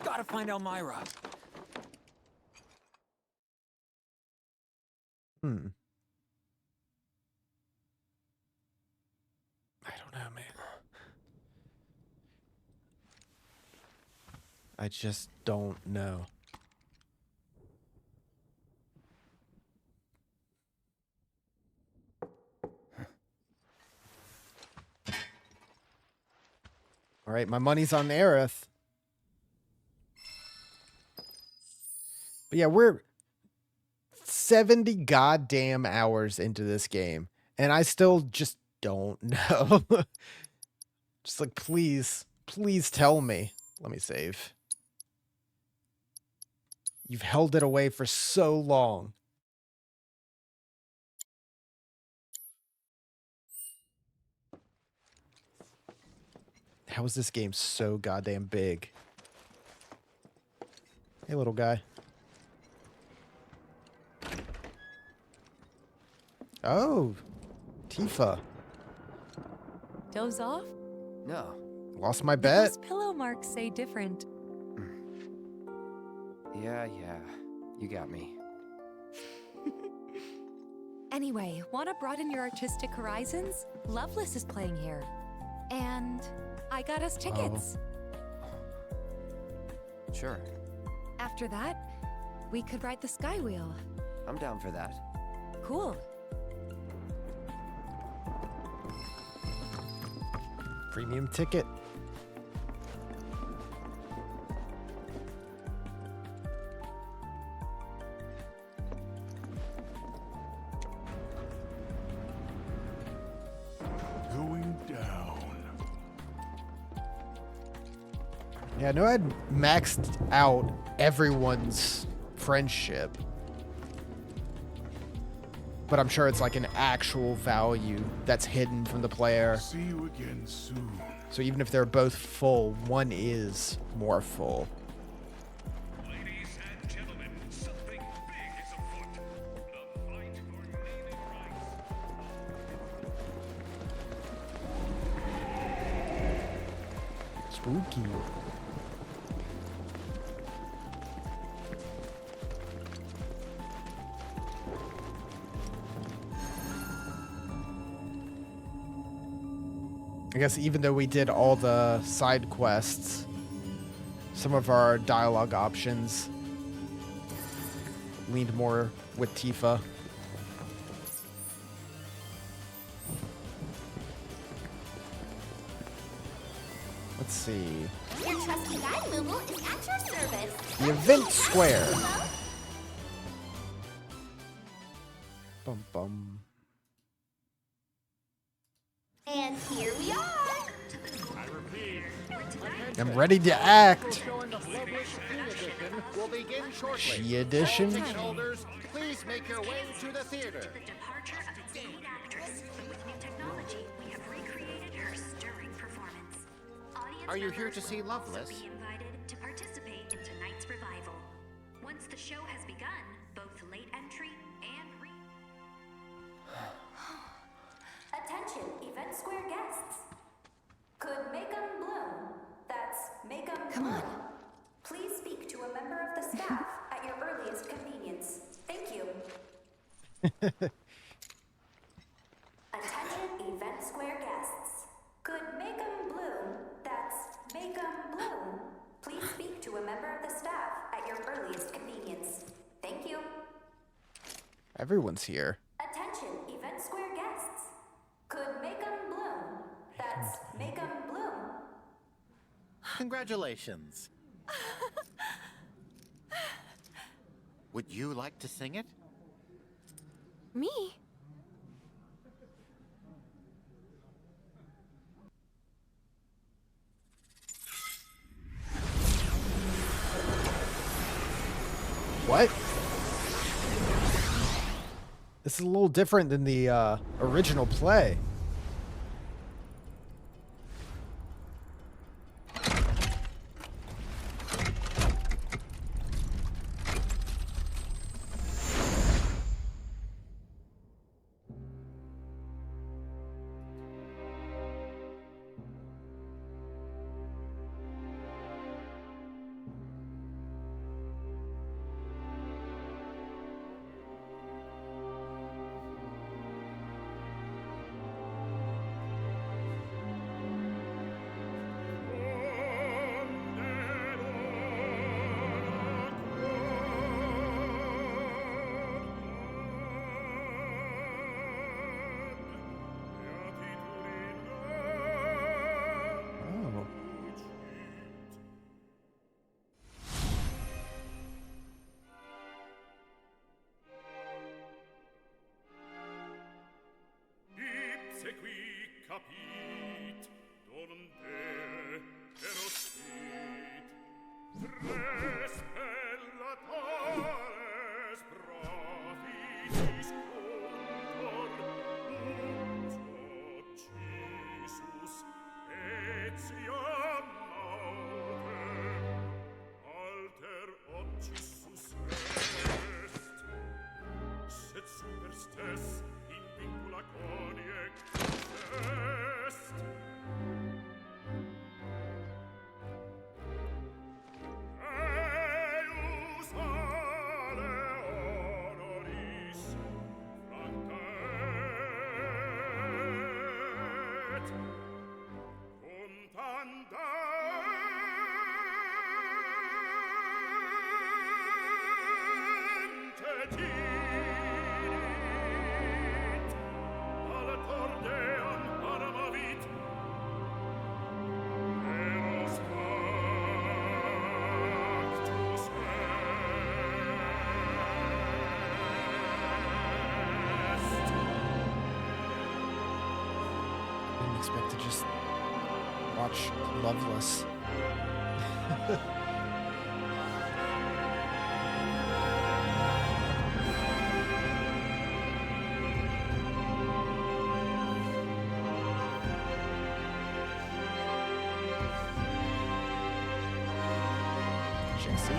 Gotta find Elmira. I don't know, man. I just don't know. All right, my money's on Aerith. But yeah, we're 70 goddamn hours into this game, and I still just don't know. Just like, please tell me. Let me save. You've held it away for so long. How is this game so goddamn big? Hey, little guy. Oh, Tifa. Doze off? No. Lost my bet. Those pillow marks say different. Yeah, you got me. Anyway, want to broaden your artistic horizons? Loveless is playing here. And I got us tickets. Sure. After that, we could ride the Sky Wheel. I'm down for that. Cool. Premium ticket. Going down. Yeah, I know I'd maxed out everyone's friendship. But I'm sure it's like an actual value that's hidden from the player. See you again soon. So even if they're both full, one is more full. Ladies and gentlemen, something big is afoot. The fight for naming rights. Spooky. I guess even though we did all the side quests, some of our dialogue options leaned more with Tifa. Let's see. Your trusty guide, Mooble, is at your service. The event square. Bum bum. And here we are. I'm ready to act. She edition. Holders, please make your way to the theater. Are you here to see Loveless? To participate in tonight's revival. Once the show has begun, both late entry and Attention, Event Square guests. Could make 'em bloom. That's make 'em Come on. Please speak to a member of the staff at your earliest convenience. Thank you. Attention, Event Square guests. Could make 'em bloom. That's make 'em bloom. Please speak to a member of the staff at your earliest convenience. Thank you. Everyone's here. Attention, Event Square guests. Could make 'em bloom. That's make 'em bloom. Congratulations. Would you like to sing it? Me? What? This is a little different than the original play. Se qui capit, donde erosit, res pellatores profitis contor, usus etiam autem, alter occisus est, sed superstes in vincula coniec est. Eius ale honoris flancet, cum tandente dinit, alator deam paramavit, eros factus est. Didn't expect to just watch Loveless. Jesse?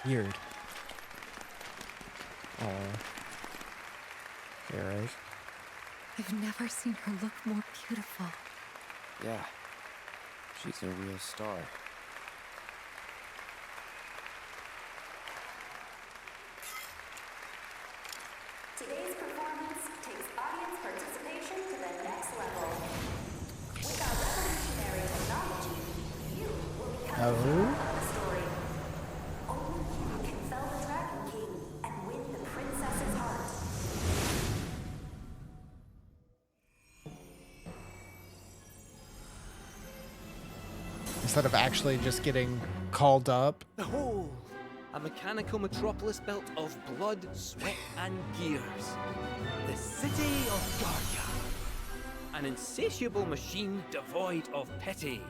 Weird. Oh. Alright. I've never seen her look more beautiful. Yeah. She's a real star. Today's performance takes audience participation to the next level. With our revolutionary technology, you will become the hero of the story. Only you can fell the Dragon King and win the princess's heart. Instead of actually just getting called up. Oh, a mechanical metropolis built of blood, sweat, and gears. The city of Gargia. An insatiable machine devoid of pity.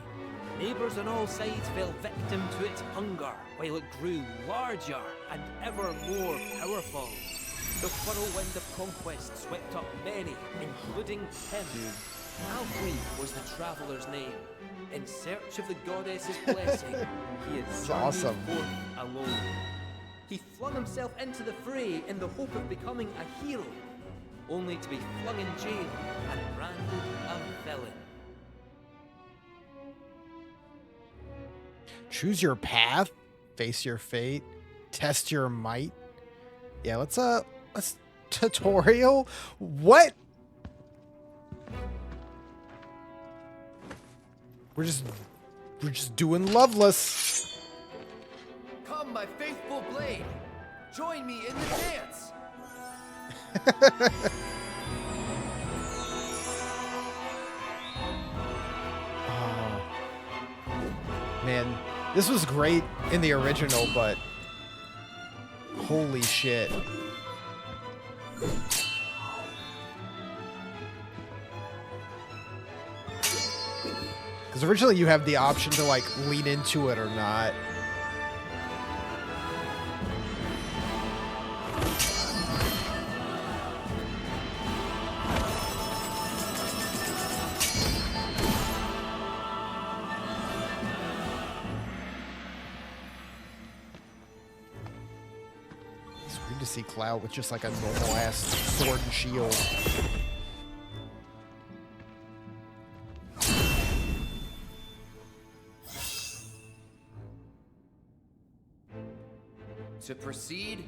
Neighbors on all sides fell victim to its hunger, while it grew larger and ever more powerful. The whirlwind of conquest swept up many, including him. Alfred was the traveler's name. In search of the goddess's blessing, he had journeyed forth alone. He flung himself into the fray in the hope of becoming a hero, only to be flung in jail and branded a villain. Choose your path, face your fate, test your might. Yeah, let's tutorial. What? We're just doing Loveless. Come, my faithful blade. Join me in the dance. Oh. Man, this was great in the original, but holy shit. Because originally you have the option to like lean into it or not. It's weird to see Cloud with just like a normal ass sword and shield. To proceed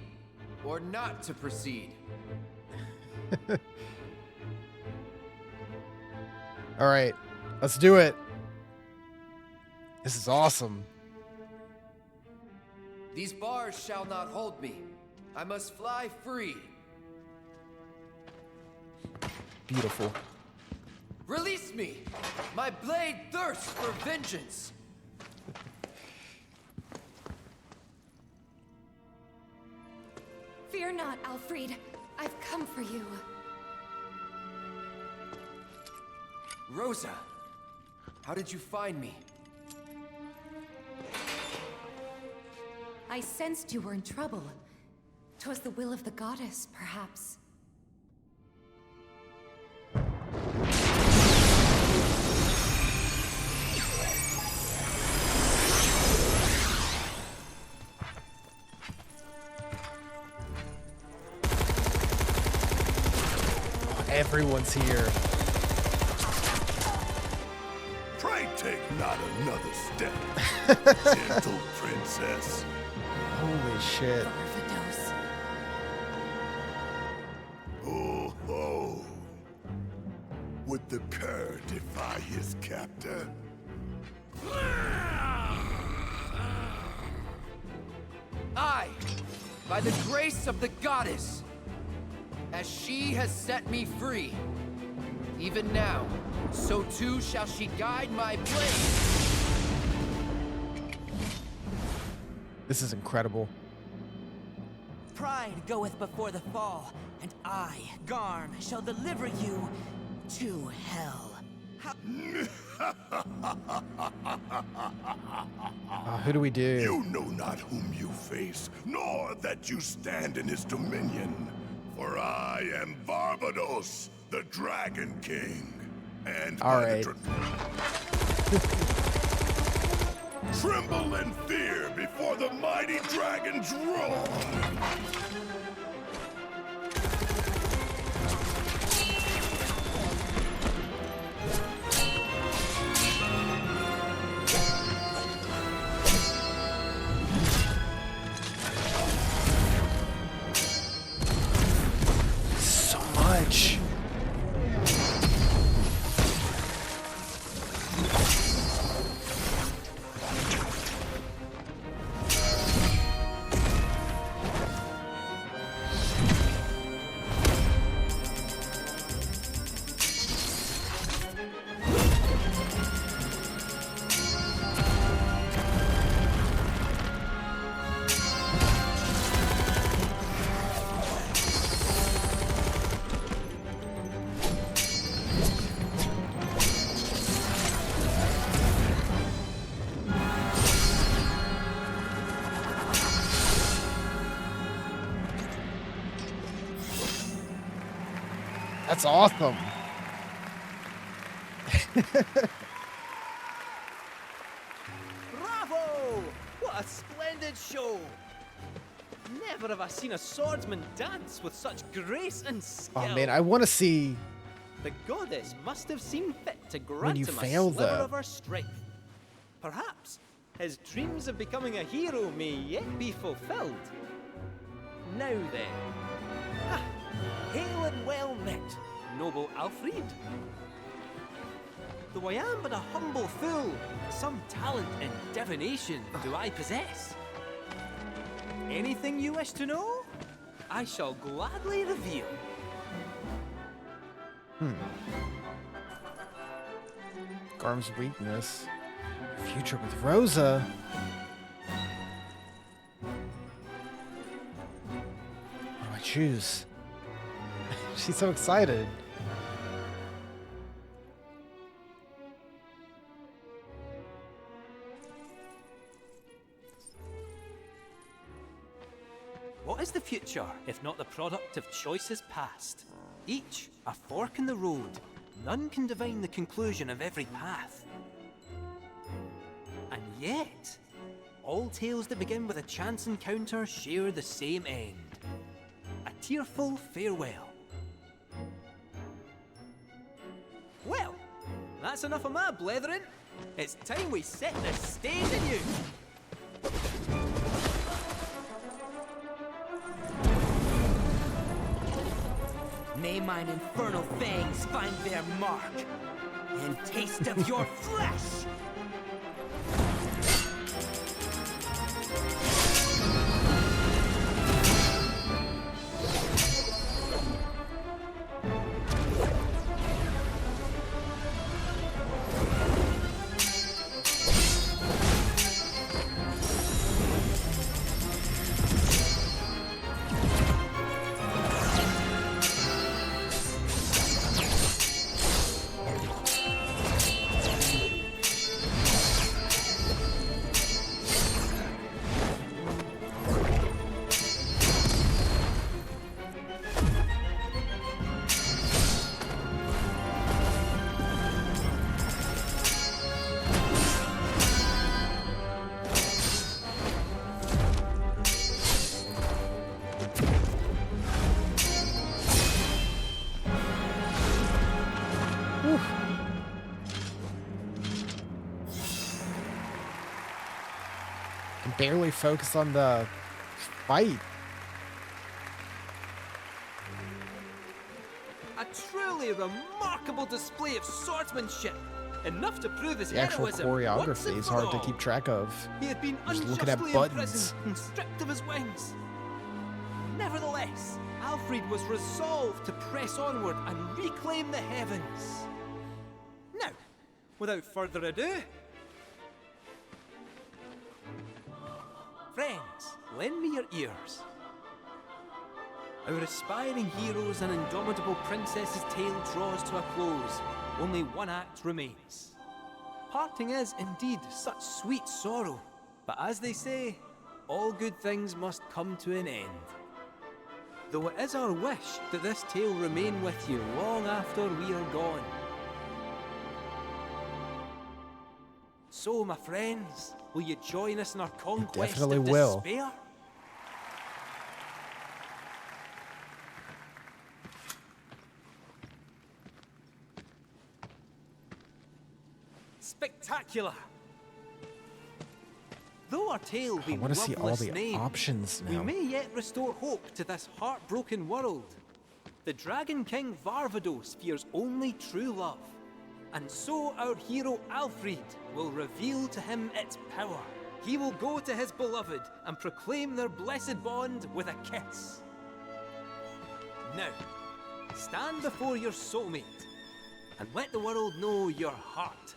or not to proceed? All right, let's do it. This is awesome. These bars shall not hold me. I must fly free. Beautiful. Release me! My blade thirsts for vengeance! Fear not, Alfred. I've come for you. Rosa, how did you find me? I sensed you were in trouble. 'Twas the will of the goddess, perhaps. Everyone's here. Pray take not another step, gentle princess. Holy shit. Oh, oh. Would the cur defy his captor? I, by the grace of the goddess, as she has set me free, even now, so too shall she guide my blade. This is incredible. Pride goeth before the fall, and I, Garm, shall deliver you to hell. Who do we do? You know not whom you face, nor that you stand in his dominion. For I am Barbados, the Dragon King. And all right. Tremble in fear before the mighty dragon's roar. So much. That's awesome. Bravo! What a splendid show! Never have I seen a swordsman dance with such grace and skill. Oh man, I want to see The goddess must have seen fit to when grant you him fail a sliver the. of her strength. Perhaps his dreams of becoming a hero may yet be fulfilled. Now then, ha! Hail and well met, noble Alfred. Though I am but a humble fool, some talent in divination do I possess. Anything you wish to know, I shall gladly reveal. Garm's weakness. Future with Rosa. What do I choose? She's so excited. What is the future if not the product of choices past? Each a fork in the road. None can divine the conclusion of every path. And yet, all tales that begin with a chance encounter share the same end. A tearful farewell. Well, that's enough of my blethering. It's time we set the stage anew. May mine infernal fangs find their mark and taste of your flesh! Can barely focus on the fight. A truly remarkable display of swordsmanship. Enough to prove his The actual heroism once choreography and is for hard to all. keep track of. He had been Just looking at unjustly buttons. imprisoned and stripped of his wings. Nevertheless, Alfred was resolved to press onward and reclaim the heavens. Now, without further ado, friends, lend me your ears. Our aspiring heroes and indomitable princess's tale draws to a close. Only one act remains. Parting is indeed such sweet sorrow, but as they say, all good things must come to an end. Though it is our wish that this tale remain with you long after we are gone. So, my friends, will you join us in our conquest definitely of will. despair? Spectacular! Though our tale be I want to see all loveless the named, options we now. may yet restore hope to this heartbroken world. The Dragon King Varvados fears only true love, and so our hero Alfred will reveal to him its power. He will go to his beloved and proclaim their blessed bond with a kiss. Now, stand before your soulmate and let the world know your heart.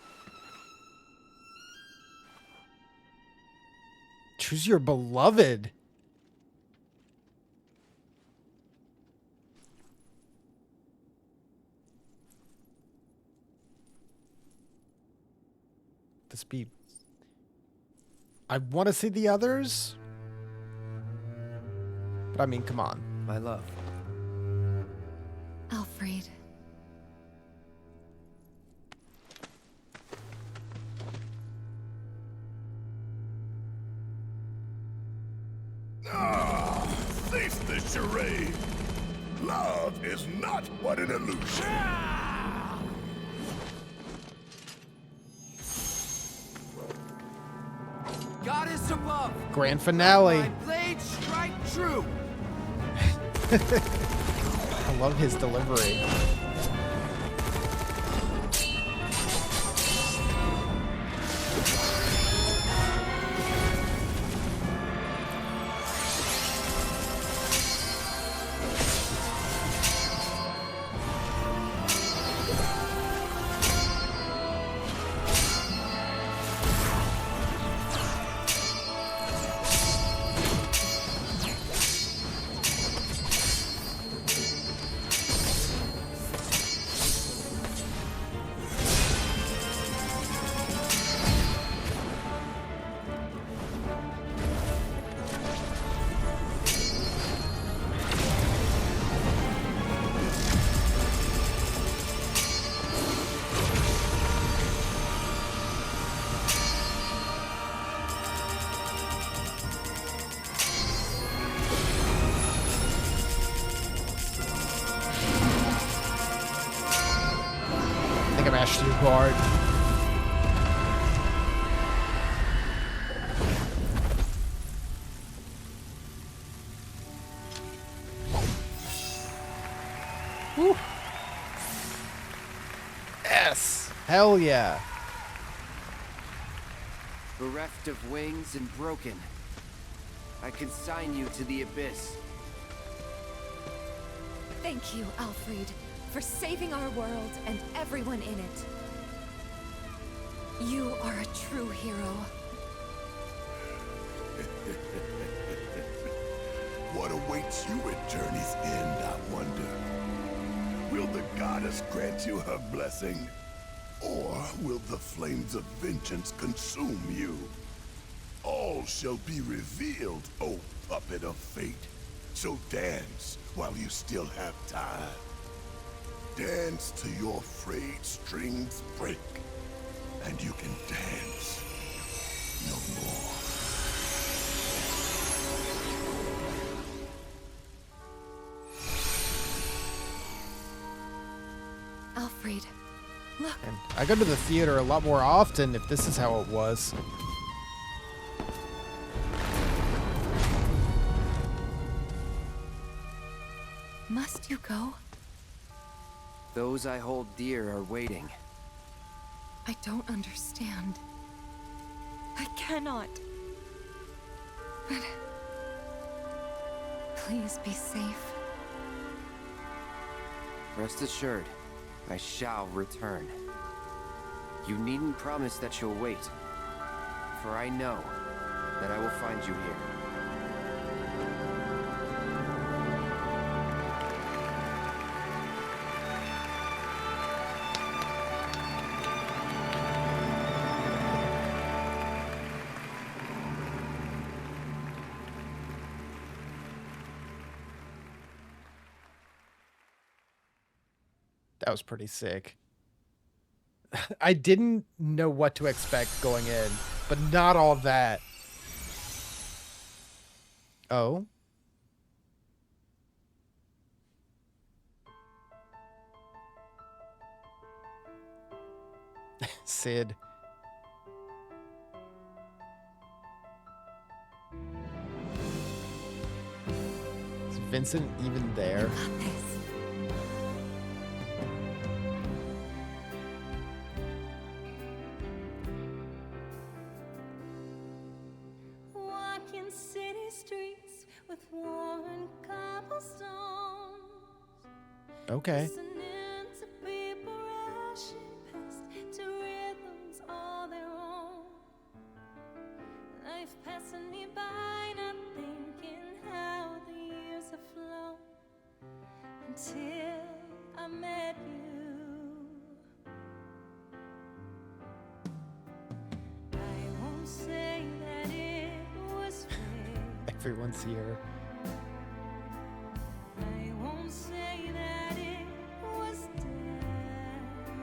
Choose your beloved. This be. I want to see the others. But I mean, come on. My love. Alfred, Cease this charade! Love is not but an illusion! Goddess above! Grand finale. My blade strike true! I love his delivery. I think I mashed too hard. Woo. Yes! Hell yeah! Bereft of wings and broken, I consign you to the abyss. Thank you, Alfred, for saving our world and everyone in it. You are a true hero. What awaits you at Journey's End, I wonder? Will the goddess grant you her blessing? Or will the flames of vengeance consume you? All shall be revealed, O puppet of fate. So dance while you still have time. Dance till your frayed strings break, and you can dance no more. Alfred, look. And I go to the theater a lot more often if this is how it was. Must you go? Those I hold dear are waiting. I don't understand. I cannot. But please be safe. Rest assured, I shall return. You needn't promise that you'll wait, for I know that I will find you here. That was pretty sick. I didn't know what to expect going in, but not all of that. Oh? Sid. Is Vincent even there? Walking city streets with worn cobblestones. Okay. Listening to people rushing past to rhythms all their own. Life passing me by, not thinking how the years have flown. Until I met you. I won't say that it was fair. Everyone's here. I won't say that it was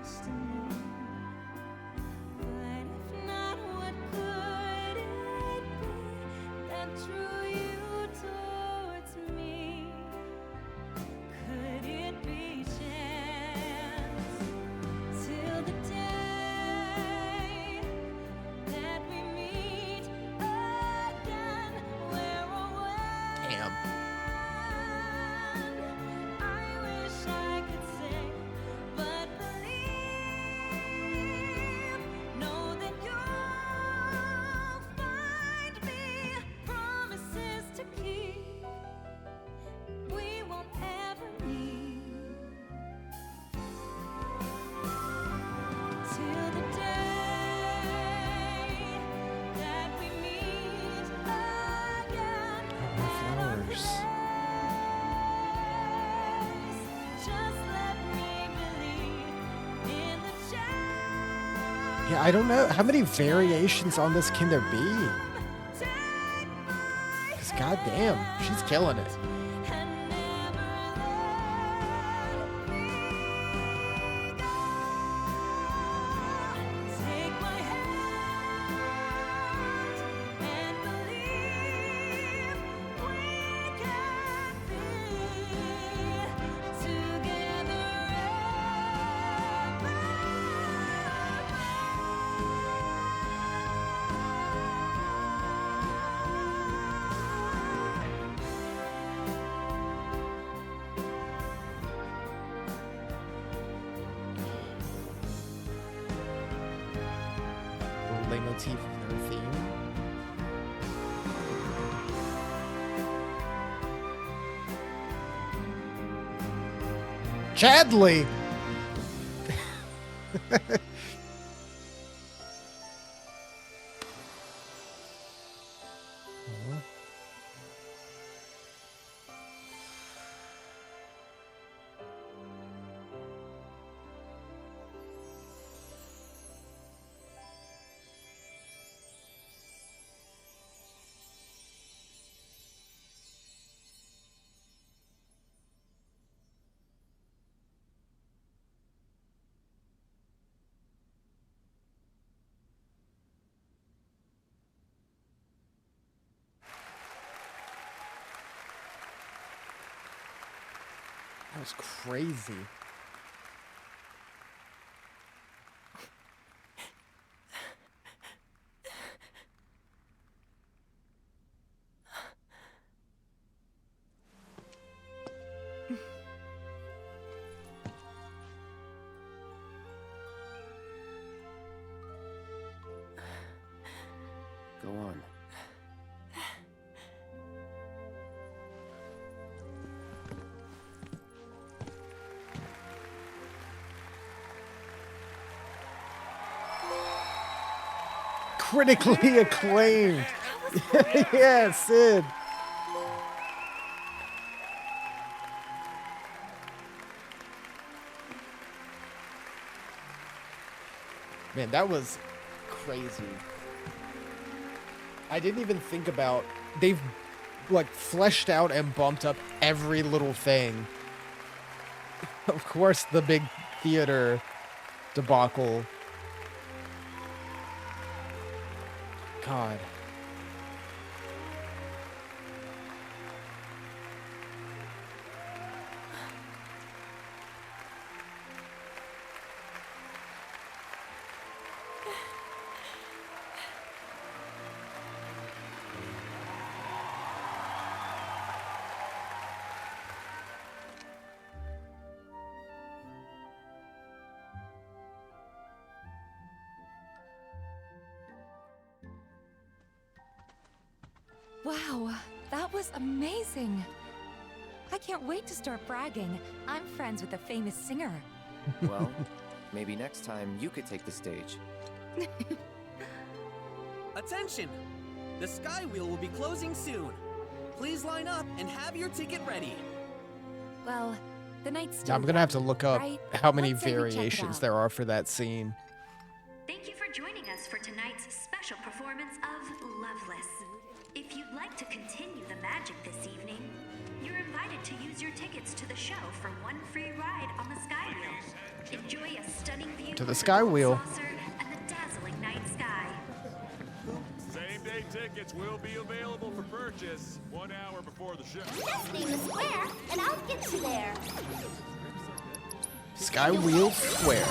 destiny. But if not, what could it be that drew you towards me? course. Yeah, I don't know. How many variations on this can there be? Because goddamn, she's killing it. Leitmotif of their theme. Chadley! That was crazy. Go on. Critically acclaimed. Yeah, Sid. Man, that was crazy. I didn't even think about, they've like fleshed out and bumped up every little thing. Of course, the big theater debacle. God. Wow, that was amazing. I can't wait to start bragging. I'm friends with a famous singer. Well, maybe next time you could take the stage. Attention! The Sky Wheel will be closing soon. Please line up and have your ticket ready. Well, the night's still Now, I'm gonna have to look up right? how many Let's say we check it variations out. there are for that scene. Thank you for joining us for tonight's special performance of Loveless. If you'd like to continue the magic this evening, you're invited to use your tickets to the show for one free ride on the Sky Wheel. Enjoy a stunning view To the of Sky Gold Wheel. Saucer and the dazzling night sky. Same-day tickets will be available for purchase 1 hour before the show. Just name the square, and I'll get you there. Sky Wheel Square.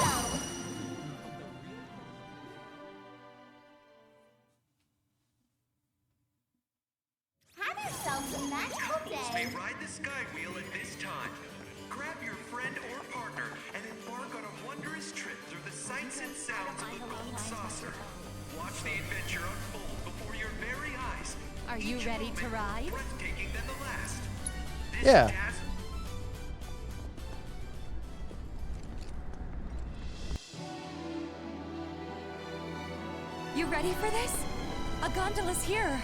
Have yourselves a magical May day. ride the Sky Wheel at this time. Grab your friend or partner and embark on a wondrous trip through the sights and sounds of the Gold Saucer. Watch the adventure unfold before your very eyes. Are you Each ready to moment ride? more breathtaking than the last. This Yeah. dazzling You ready for this? A gondola's here.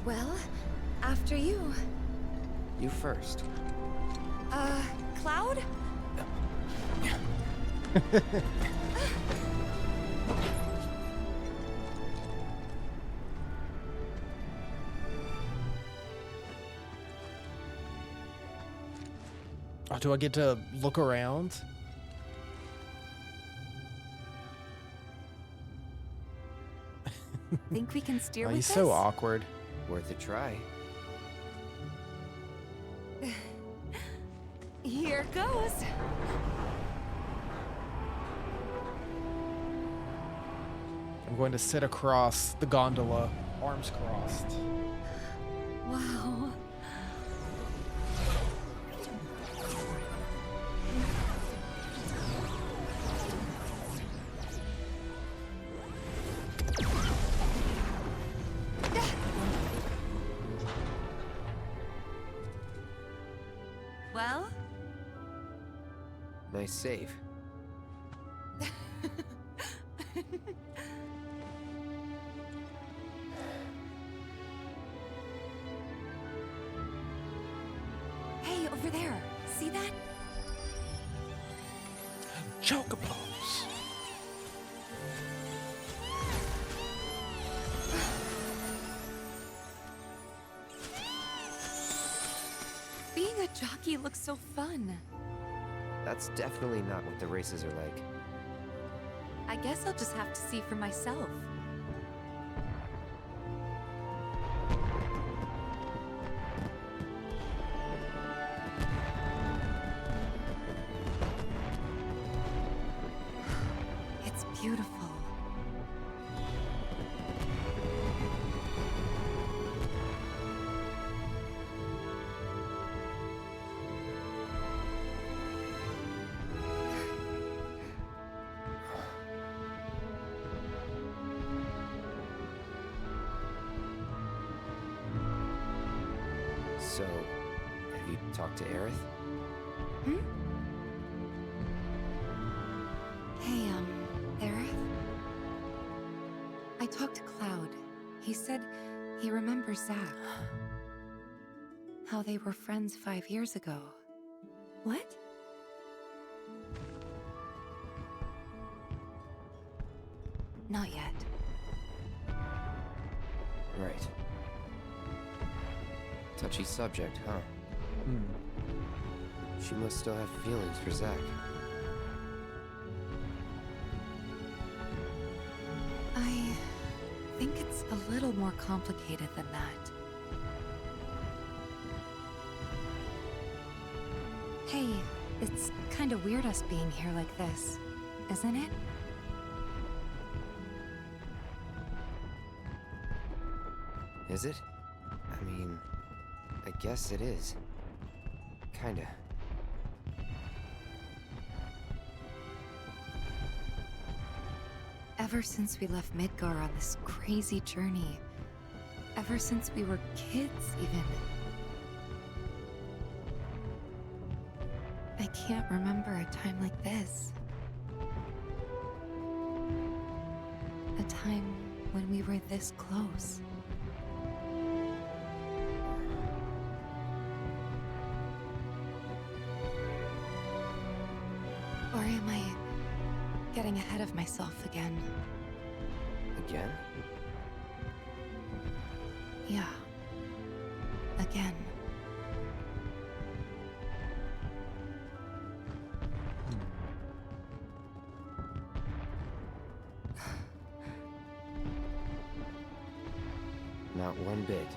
Well, after you. You first. Cloud? Oh, do I get to look around? Think we can steer with He's this? so awkward. Worth a try. Here goes. I'm going to sit across the gondola, arms crossed. Wow. Well? Nice save. Hey, over there. See that? Chocobos. Being a jockey looks so fun. That's definitely not what the races are like. I guess I'll just have to see for myself. It's beautiful. So, have you talked to Aerith? Hmm? Hey, Aerith? I talked to Cloud. He said he remembers Zack. How they were friends 5 years ago. What? Not yet. Right. Touchy subject, huh? She must still have feelings for Zack. I think it's a little more complicated than that. Hey, it's kind of weird us being here like this, isn't it? Is it? I mean, I guess it is. Kinda. Ever since we left Midgar on this crazy journey, ever since we were kids even, I can't remember a time like this. A time when we were this close. Or am I getting ahead of myself again? Again? Yeah. Again. Not one bit.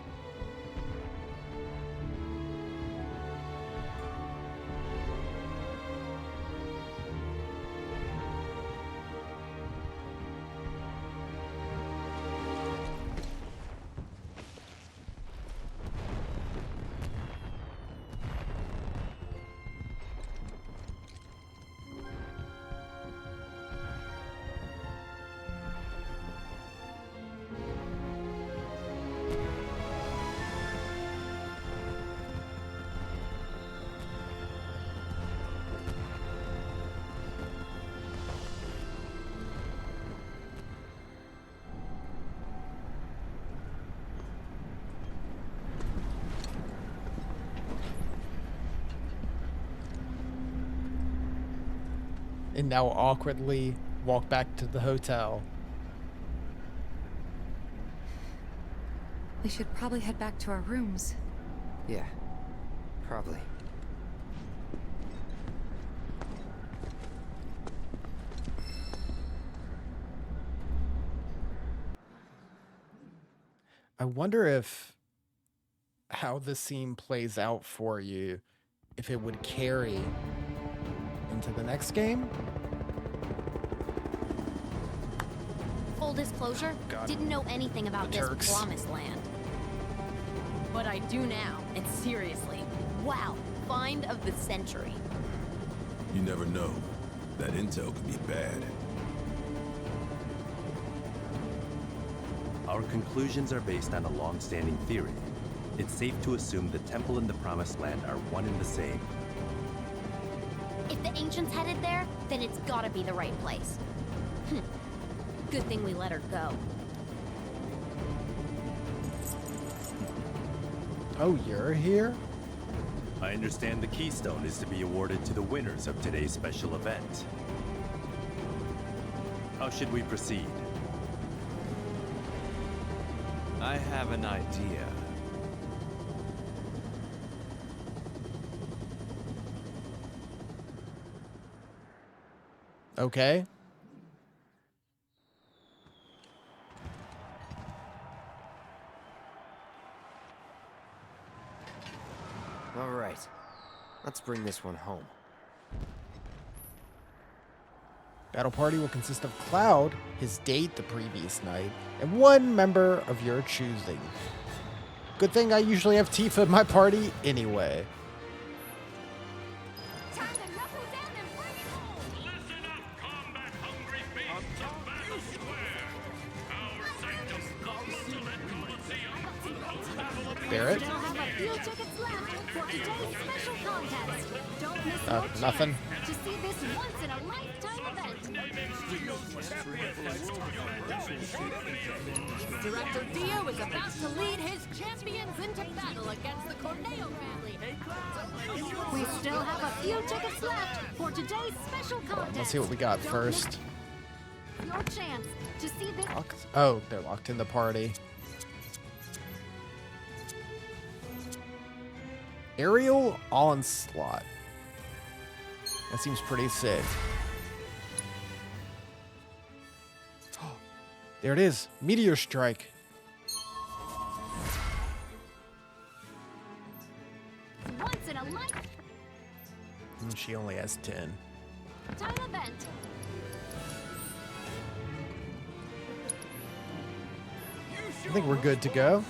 and now awkwardly walk back to the hotel. We should probably head back to our rooms. Yeah, probably. I wonder if how this scene plays out for you, if it would carry into the next game. Full disclosure, God. didn't know anything about The this Turks. promised land. But I do now, and seriously, wow, find of the century. You never know. That intel could be bad. Our conclusions are based on a long-standing theory. It's safe to assume the temple and the Promised Land are one and the same. If the ancients headed there, then it's gotta be the right place. Good thing we let her go. Oh, you're here? I understand the Keystone is to be awarded to the winners of today's special event. How should we proceed? I have an idea. Okay. All right. Let's bring this one home. Battle party will consist of Cloud, his date the previous night, and one member of your choosing. Good thing I usually have Tifa in my party anyway. Barrett? Still have a few tickets left for today's special contest. Don't miss your Nothing. chance to see this once-in-a-lifetime event. Director Dio is about to lead his champions into battle against the Corneo family. We still have a few tickets left for today's special contest. Let's see what we got Don't first. miss your chance to see this. Oh, they're locked in the party. Aerial Onslaught. That seems pretty sick. There it is. Meteor Strike. Once in a lifetime She only has 10. event. I think we're good to go.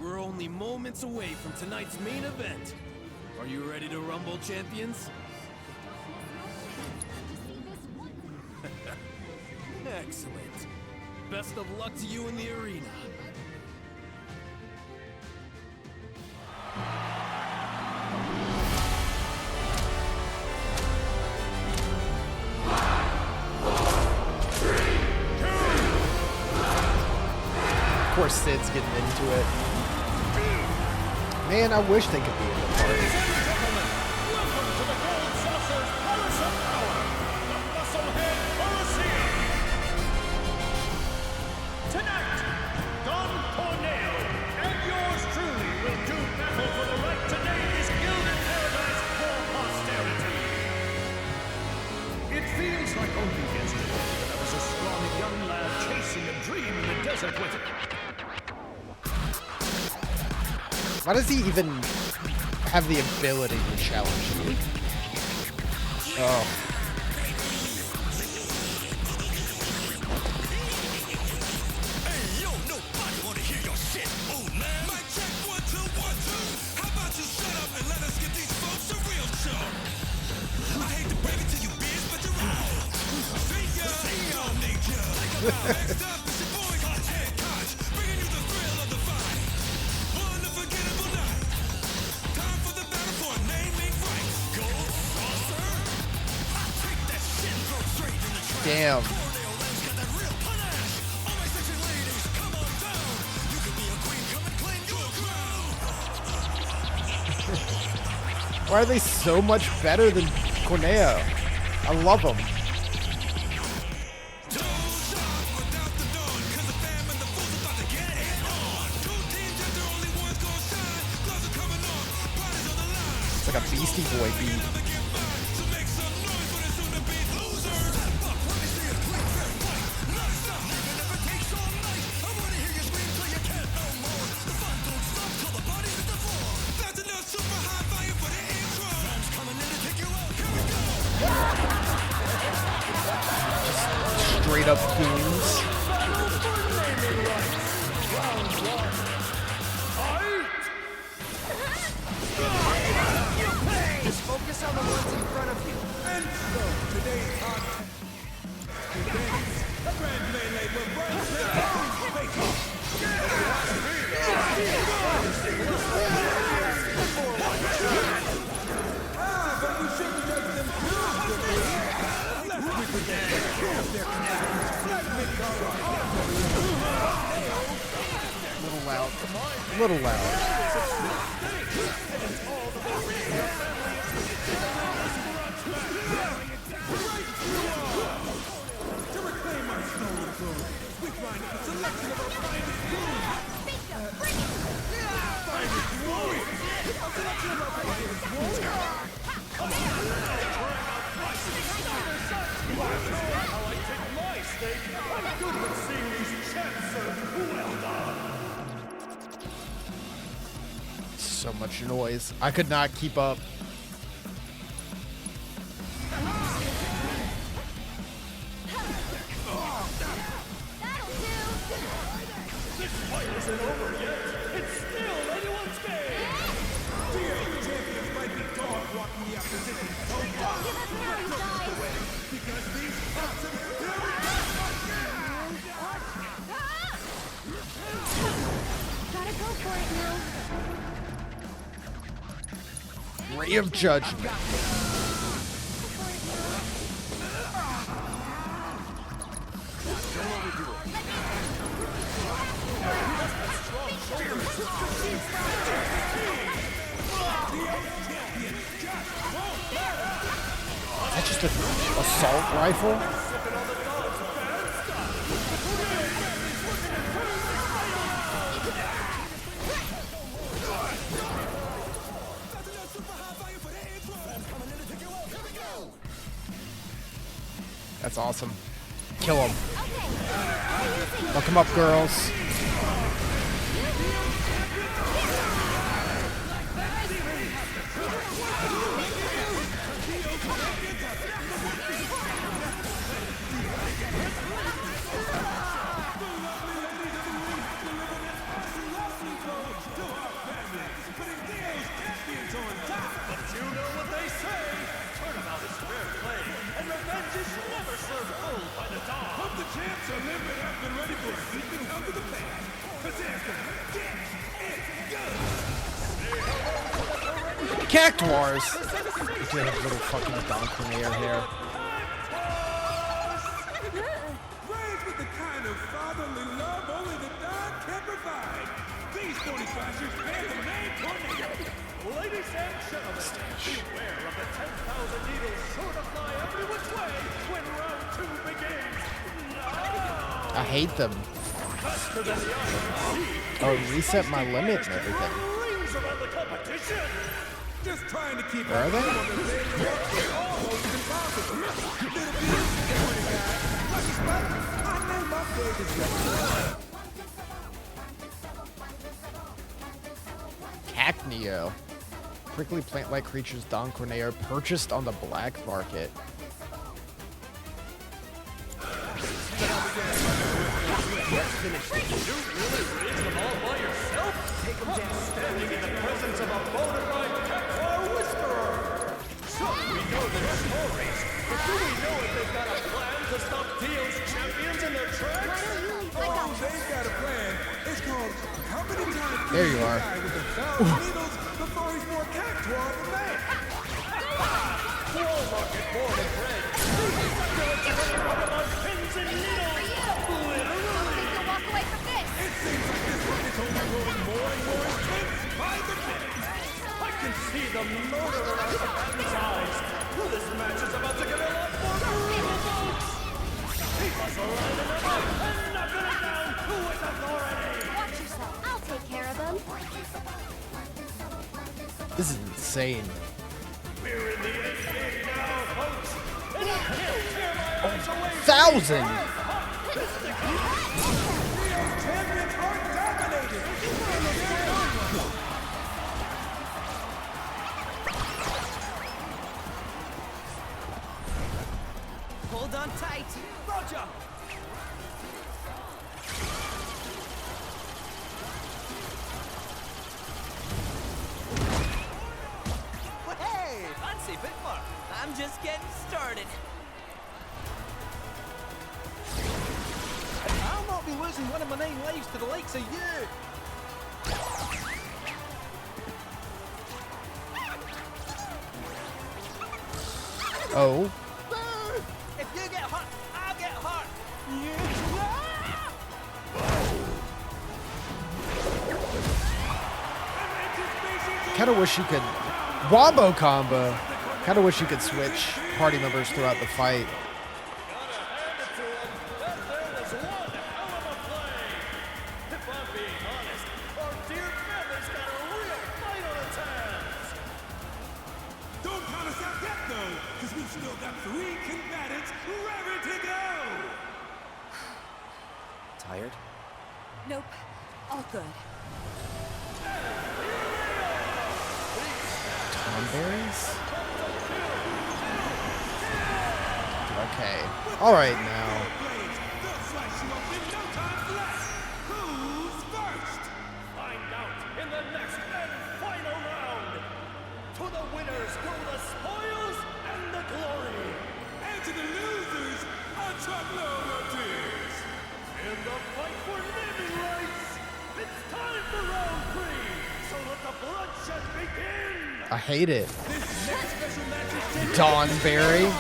We're only moments away from tonight's main event. Are you ready to rumble, champions? Excellent. Best of luck to you in the arena. Of course, Sid's getting into it. Man, I wish they could be in the party. Tonight, Don Corneo and yours truly will do battle for the right to name this gilded paradise for posterity. It feels like only yesterday that I was a scrawny young lad chasing a dream in the desert with it. Why does he even have the ability to challenge you? Oh. Damn. Why are they so much better than Corneo? I love them. a Beastie Boy beat. Straight up goons. Just focus on the ones in front of you. And so, today's content. Begins a grand melee where Bronze and Bronze face off. But we shouldn't judge them too quickly. Let's quickly take care of their connections. Let's make Little loud. Little loud. To reclaim our stolen food, we find a selection of our finest food. Finest food. A selection of our finest food. Come on. How I take my steak. I'm good with seeing these champs served well done. So much noise. I could not keep up. This fight isn't over yet. It's still anyone's game. VII champions might be dog walking the opposition. Don't give us the way. Because these parts of Gotta go for it now. Ray of Judgment. Is that just an assault rifle? That's awesome. Kill him. Look him up, girls. Cactuars! You do have little fucking donk in the air here. Raised with the kind of fatherly love only the dog can provide. These 45ers bear the name Tornado. Ladies and gentlemen, beware of the 10,000 needles sure to fly every which way when round 2 begins. I hate them. Oh, reset my limit and everything. Rings around the competition. Just trying to keep Where are they? almost impossible. Little bit guy. Lucky spot. I know my day is Cacneo. Prickly plant-like creatures Don Corneo purchased on the black market. Let's finish this. You really raised them all by yourself? Take them down standing in the presence of a bona fide Cactuar Whisperer. So we know their stories, but do we know if they've got a plan to stop Dio's champions in their tracks? Oh, they've got a plan. It's called How Many Times There you are. With a thousand needles before he's more Cactuar than that. Wall market born and bred. These succulents are going to run about pins and needles. Walk away from this. It seems like this one is only growing more and more intense by the minute. I can see the murder in our combatant's eyes. This match is about to get a lot more brutal, folks. Keep us lining them up and knocking it down with authority. Watch yourself. I'll take care of them. This is insane. 1,000. Hold on tight. Roger. Hey, fancy bit more. I'm just getting started. I'll not be losing one of my 9 lives to the likes of you. Oh. If you get hurt, I'll get hurt. Kind of wish you could wombo combo. Kind of wish you could switch party members throughout the fight. Don't count us out yet, though, because we've still got 3 combatants ready to go! Tired? Nope. All good. Tomberries? Okay. All right now. They'll slice you up in no time flat! Who's first? Find out in the next and final round. To the winners go the spoils and the glory. And to the losers, a truckload of tears! In the fight for naming rights, it's time for round 3. So let the bloodshed begin. I hate it. Dawnberry.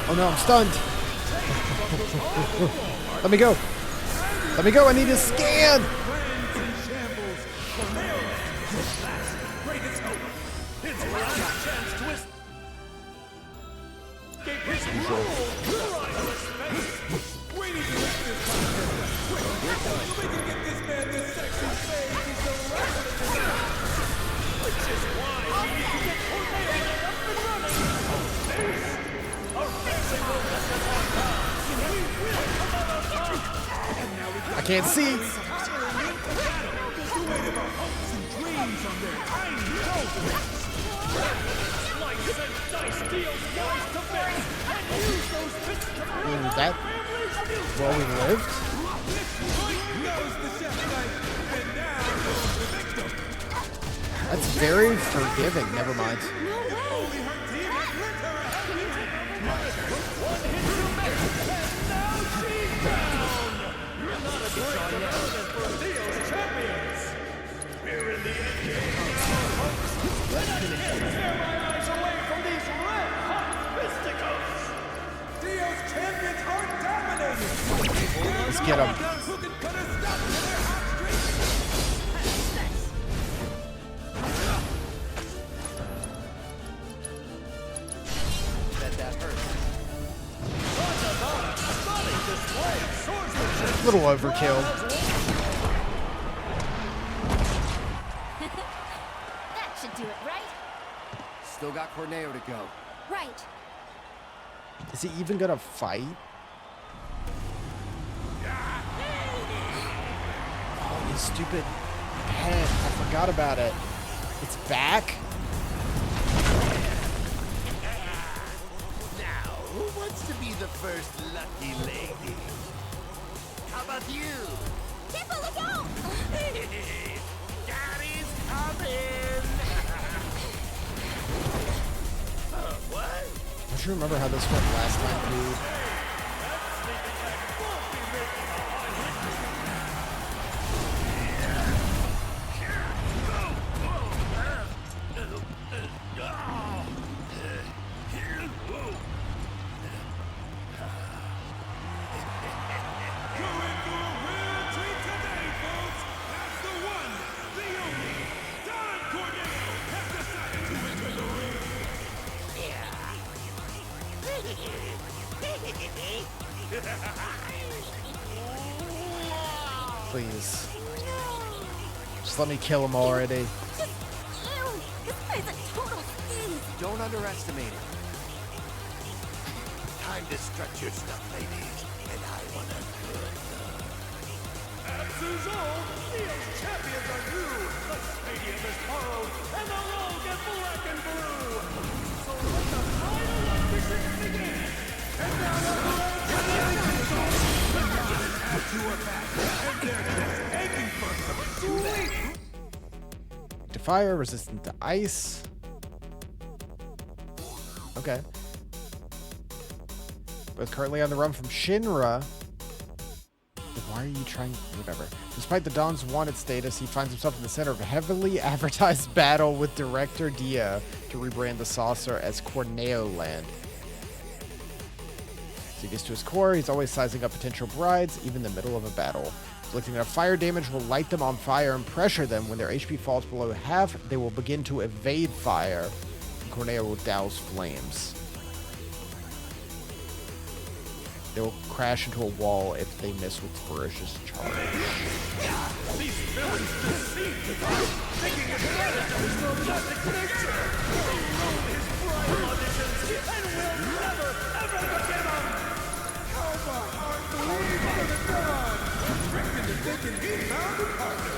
Oh no, I'm stunned. Let me go. Let me go. I need to scan. I can't see. That well we lived. That's very forgiving. Never mind. Let's get him. A little overkill. That should do it, right? Still got Corneo to go. Right. Is he even gonna fight? Oh, his stupid pen. I forgot about it. It's back? Now, who wants to be the first lucky lady? How about you? Tipple, look out! Daddy's coming! What? Don't you remember how this went last time, dude? Please. Just let me kill him already. Just, ew, this guy's a total skeeze. Don't underestimate it. Time to stretch your stuff, ladies. And I want a good As is old, Neo's champions are new. The stadium is borrowed, and the roll get black and blue. So let the final opposition begin. And now the you are back, and they're just aching for some sweet. To fire, resistant to ice. Okay. Both currently on the run from Shinra. Why are you trying? Whatever. Despite the Don's wanted status, he finds himself in the center of a heavily advertised battle with Director Dia to rebrand the saucer as Corneo Land. As he gets to his core, he's always sizing up potential brides, even in the middle of a battle. Inflicting enough fire damage will light them on fire and pressure them. When their HP falls below half, they will begin to evade fire, and Corneo will douse flames. They will crash into a wall if they miss with ferocious charge. These villains deceive the God, thinking it's better to his romantic nature. They ruin his bridal auditions, and will never, ever forgive him. How the heart bleeds for the God. Tricked into thinking he found a partner.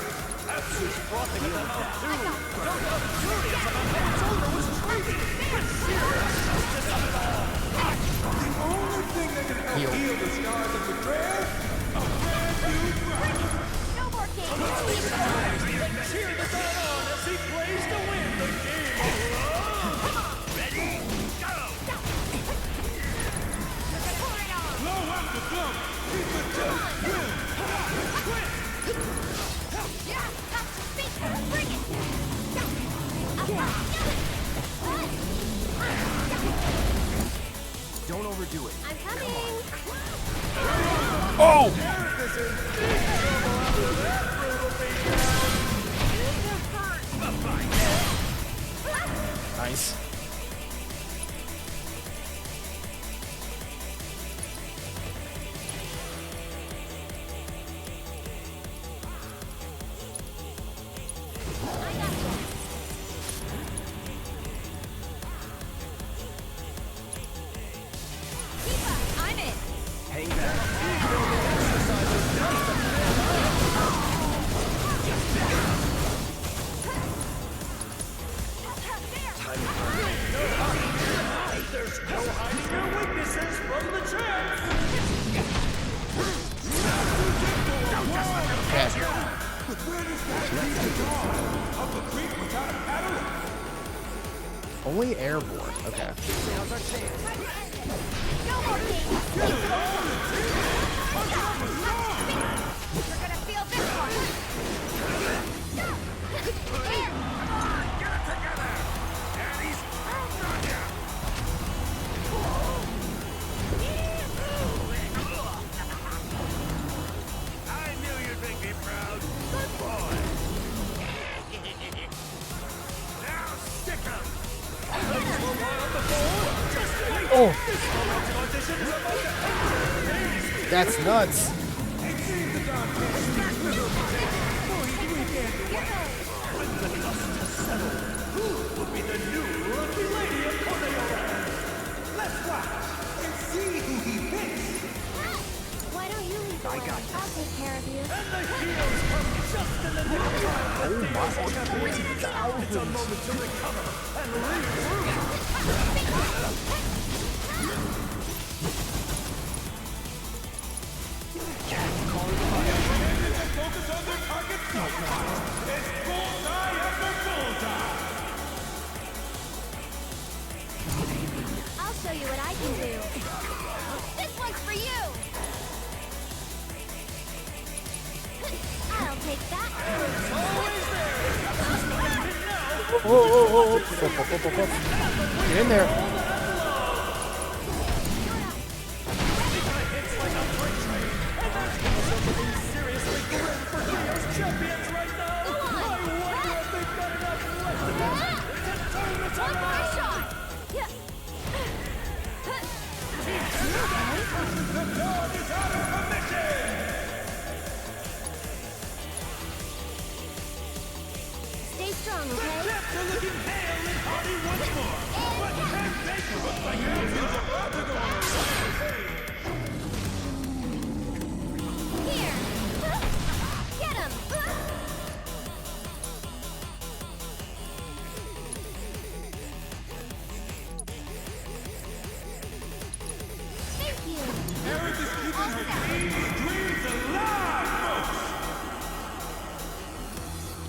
Absu's frothing at the mouth too. Don't look furious about how his owner was treated. With serious justice of it all. The only thing that can help heal the scars of betrayal, a brand new bride. No more games. Cheer the God on as he plays to win the game of love. Ready? Go! Blow out the thumb. Keep the two. Win. Quit. Yeah, that's the speed. Bring it. Don't overdo it. I'm coming. Oh! Nice. I'm in. Hang back. There's no hiding your weaknesses from the champ. But where does that leave the dog? Up a creek without a paddle? Only airborne. Okay. Now's our chance. No more games. You're gonna feel this one. Here. Get it together. Daddy's out on ya. I knew you'd make me proud. Good boy. Now stick 'em. Oh! That's nuts. Who will be the new lucky lady of Corneo? Let's watch and see who he picks. Why don't you lead the way? I'll take care of you. And the heels come just in the nick of time. Oh my! It's a moment to recover and regroup. Focus on their target so much. It's bullseye after bullseye. I'll show you what I can do. This one's for you. I'll take that. Oh. Get in there. Champions right now. I wonder if they've got enough left to turn the tide. The dog is out of commission.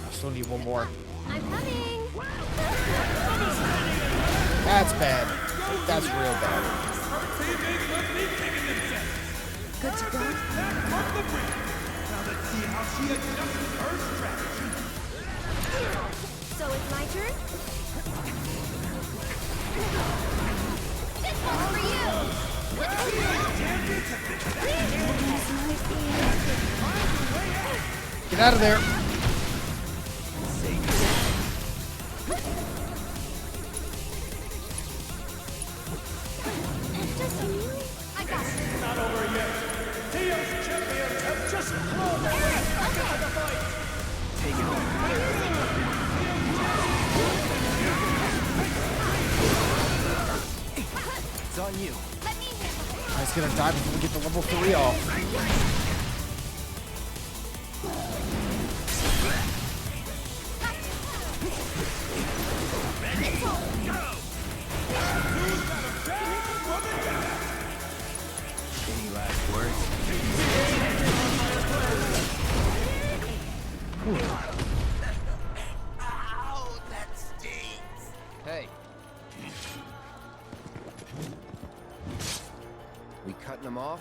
I still need one more. I'm coming. That's bad. That's real bad. Good to go. Now let's see how she adjusts her strategy. So it's my turn? This one's for you! Get out of there. I got it. Not over yet. Theo's champions have just thrown their way into the fight. Take it over. It's on you. I was gonna die before we get the level 3 off. Any last words? Ow, that stings. Hey. We cutting them off?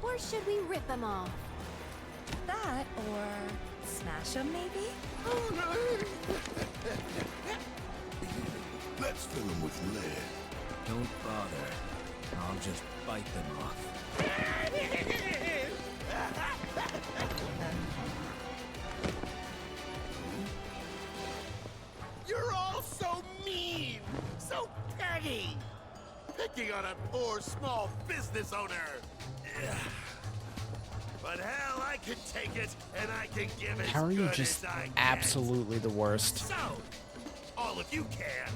Or should we rip them off? That, or smash them, maybe? Let's fill him with lead. Don't bother. I'll just bite them off. You're all so mean, so petty. Picking on a poor small business owner. Ugh. But hell, I can take it, and I can give it How are you good just as I get. absolutely the worst? So, all of you can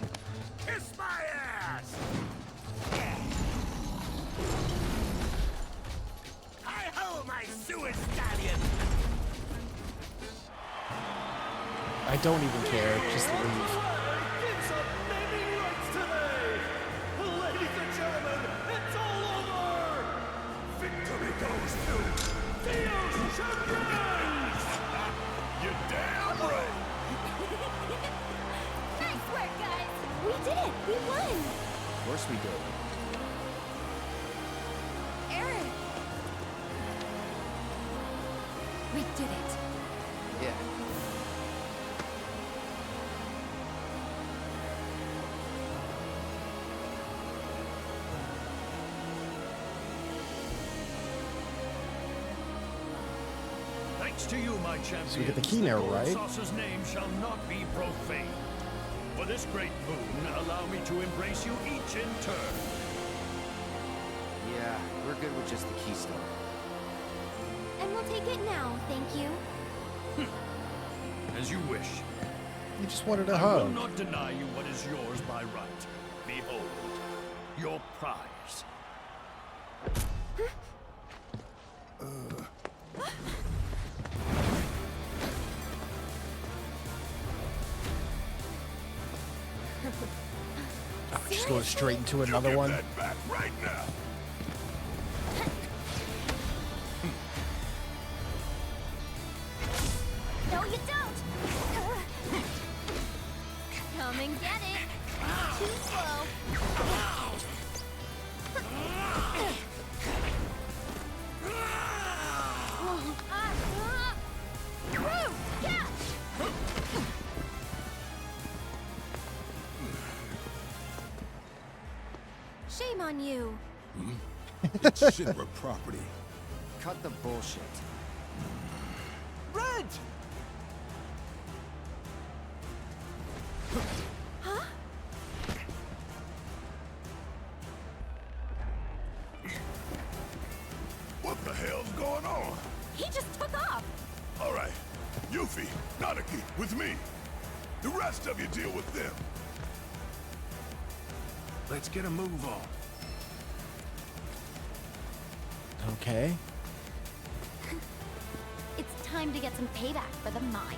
kiss my ass. Hi-ho, my sewer stallion. I don't even care. Just leave. It's a naming rights today. Ladies and gentlemen, it's all over. Victory goes to Theo's champions. You're damn right. Nice work, guys! We did it! We won! Of course we did. Eric! We did it. Yeah. Thanks to you, my champion. So we get the key now, right? Saucer's name shall not be profaned. For this great boon, allow me to embrace you each in turn. Yeah, we're good with just the keystone. And we'll take it now, thank you. As you wish. You just wanted a I will hug. not deny you what is yours by right. Behold, your prize. Oh, just going straight into another one. That back right now. No, you don't! Come and get it! Too slow. Shame on you. It's Shinra property. Cut the bullshit. Red! Huh? What the hell's going on? He just took off! All right, Yuffie, Nanaki, with me. The rest of you deal with them. Let's get a move on. Okay. It's time to get some payback for the mines.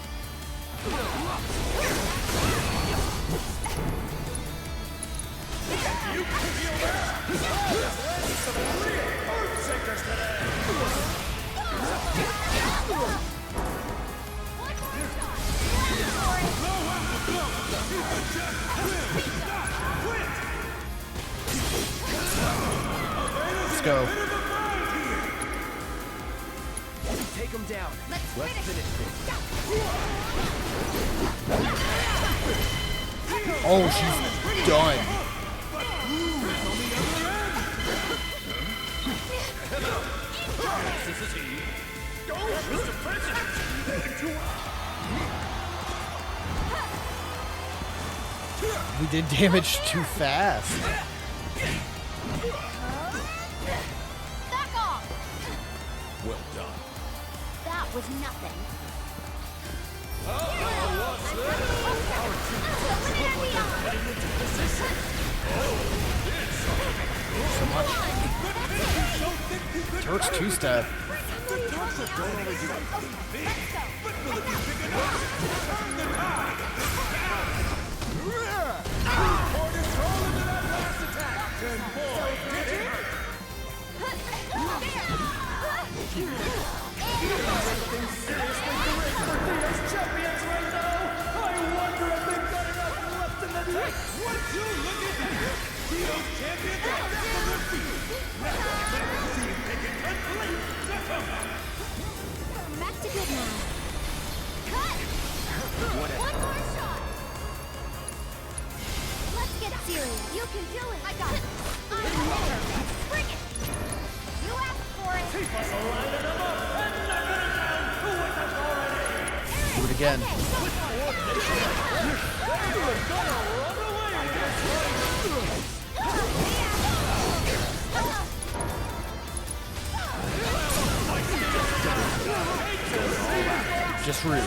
You could be aware! This landed some real earthshakers today! Let's go. Take him down. Let's finish this. Oh, she's done. This is he. Go, Mr. President! We did damage too fast. Back off! Well done. That was nothing. What's this? Our team look like they're getting into position. Turks two-step. The Turks don't only do something big, but will it be big enough to turn the tide? Pour control into that last attack, and boy, did it hurt! Something seriously great for Theo's champions right now! I wonder if they've got enough left in the tank! Would you look at that? Theo's champions are definitely defeated! Now, let's see if they can complete the comeback! Back to good now. Cut! One more shot! Let's get serious. You can do it. I got it. I'm ready. Bring it. You asked for it. Keep us lining them up and knocking it down with us already! Do it again. With coordination, you're gonna run away with this one! Just rude.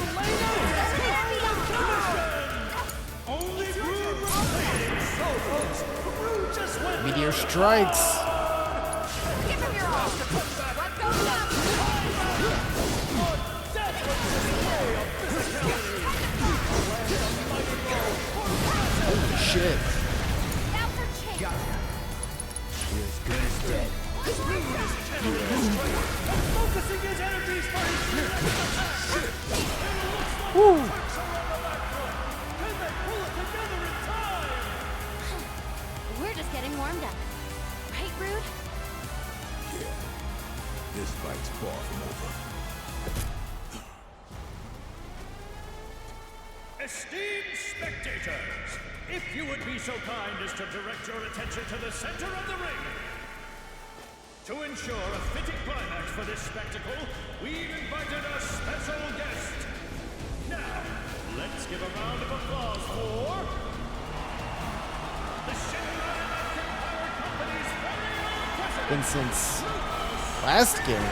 Only Rude remaining. So close. Rude just went. Meteor strikes. Give him your all. Let's go now. That's what display of physicality. Holy shit. Now for Chase. Got it. You're as good as dead. And focusing his energies for his next attack. Woo. Turks are on the back foot. Can they pull it together in time? We're just getting warmed up. Right, Rude? Yeah, this fight's far from over. Esteemed spectators, if you would be so kind as to direct your attention to the center of the ring. To ensure a fitting climax for this spectacle, we've invited a special guest. Now, let's give a round of applause for the Shinra Electric Power Company's very own president. Been since last game.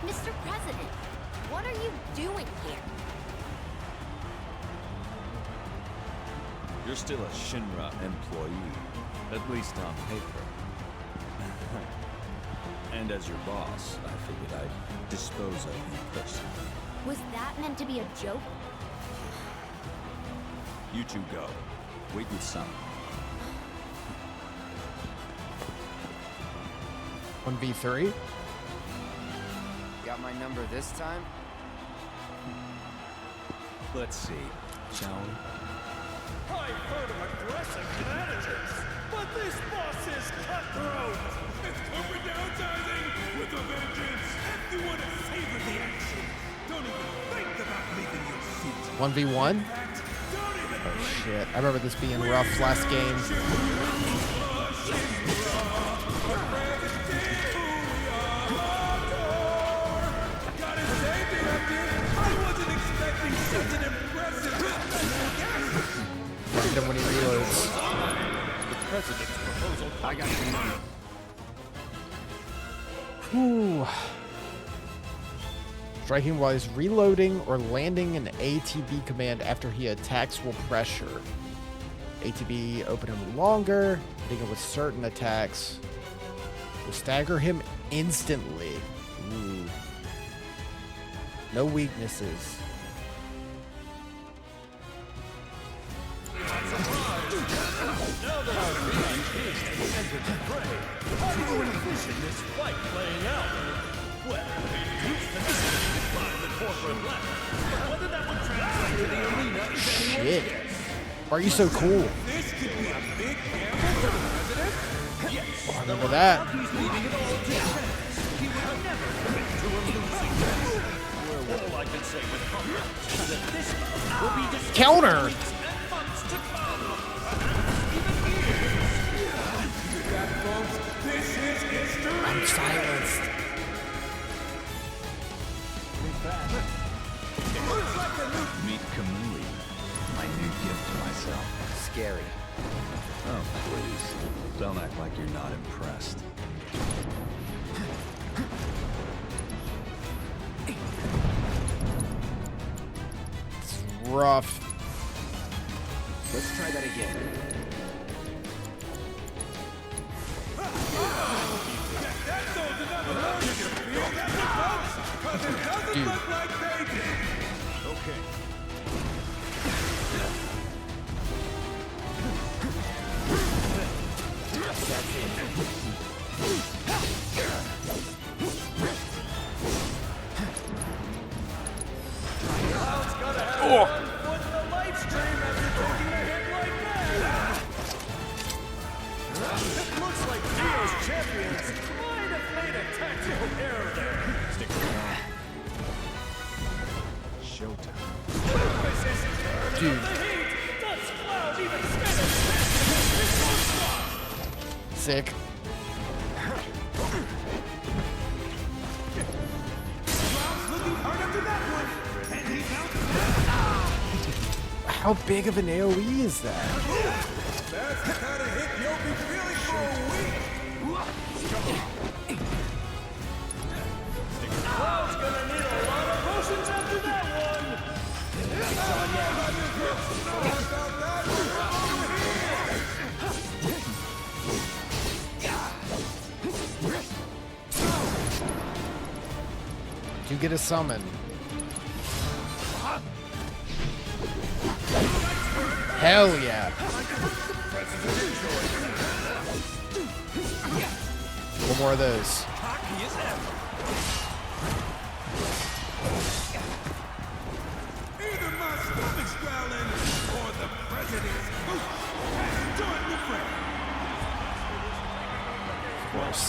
Mr. President, what are you doing here? You're still a Shinra employee, at least on paper. And as your boss, I figured I'd dispose of you personally. Was that meant to be a joke? You two go. Wait with some. 1v3. Got my number this time? Let's see, shall we? I've heard of aggressive managers, but this boss is cutthroat. It's corporate downsizing with a vengeance. If you want to savor the action, don't even think about leaving your seat. 1v1. Oh shit. I remember this being rough last game. Find him when he reloads. The president's proposal. I got your number. Whew. Striking while he's reloading or landing an ATB command after he attacks will pressure. ATB open him longer, hitting him with certain attacks. Will stagger him instantly. Ooh. No weaknesses. Now that our VIP has entered the fray, how do you envision this fight playing out? Well, it used to be the corporate ladder, but whether that would translate to the arena is anyone's Shit. guess. Why are you so cool? This could be a big gamble for the president? Yes. Oh, I remember that. He's leaving it all to chance. He would never commit to a losing match. All I can say with confidence is that this bout will be decided Counter. in weeks and months to come. Even years. That, folks, this is history. I'm silenced. Meet Kamui, my new gift to myself. Scary. Oh, please. Don't act like you're not impressed. It's rough. Let's try that again. Dude. Okay. Oh. It looks like Dio's champions might have made a tactical error there. Stick around. Showtime. Dude. Does Cloud even stand a chance against this monster? Sick. Cloud's looking hard after that one. And he bounced back. How big of an AoE is that? That's the kind of hit you'll be feeling for a week. Cloud's gonna need a lot of potions after that one. You get a summon. Hell yeah. One more of those. Either my stomach's growling or the president's poop has done the trick. Of course.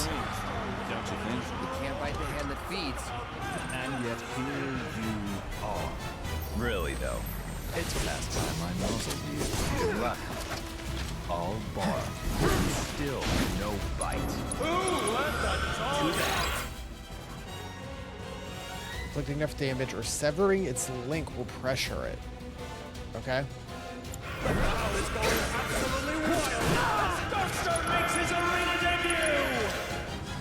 Don't you think? You can't bite the hand that feeds. And yet here you are. Really, though. It's past time I know some of you. Good luck. All bark. Still no bite. Ooh, let the talk. Inflicting enough damage or severing its link will pressure it. Okay? The crowd is going absolutely wild as Darkstar makes his arena debut.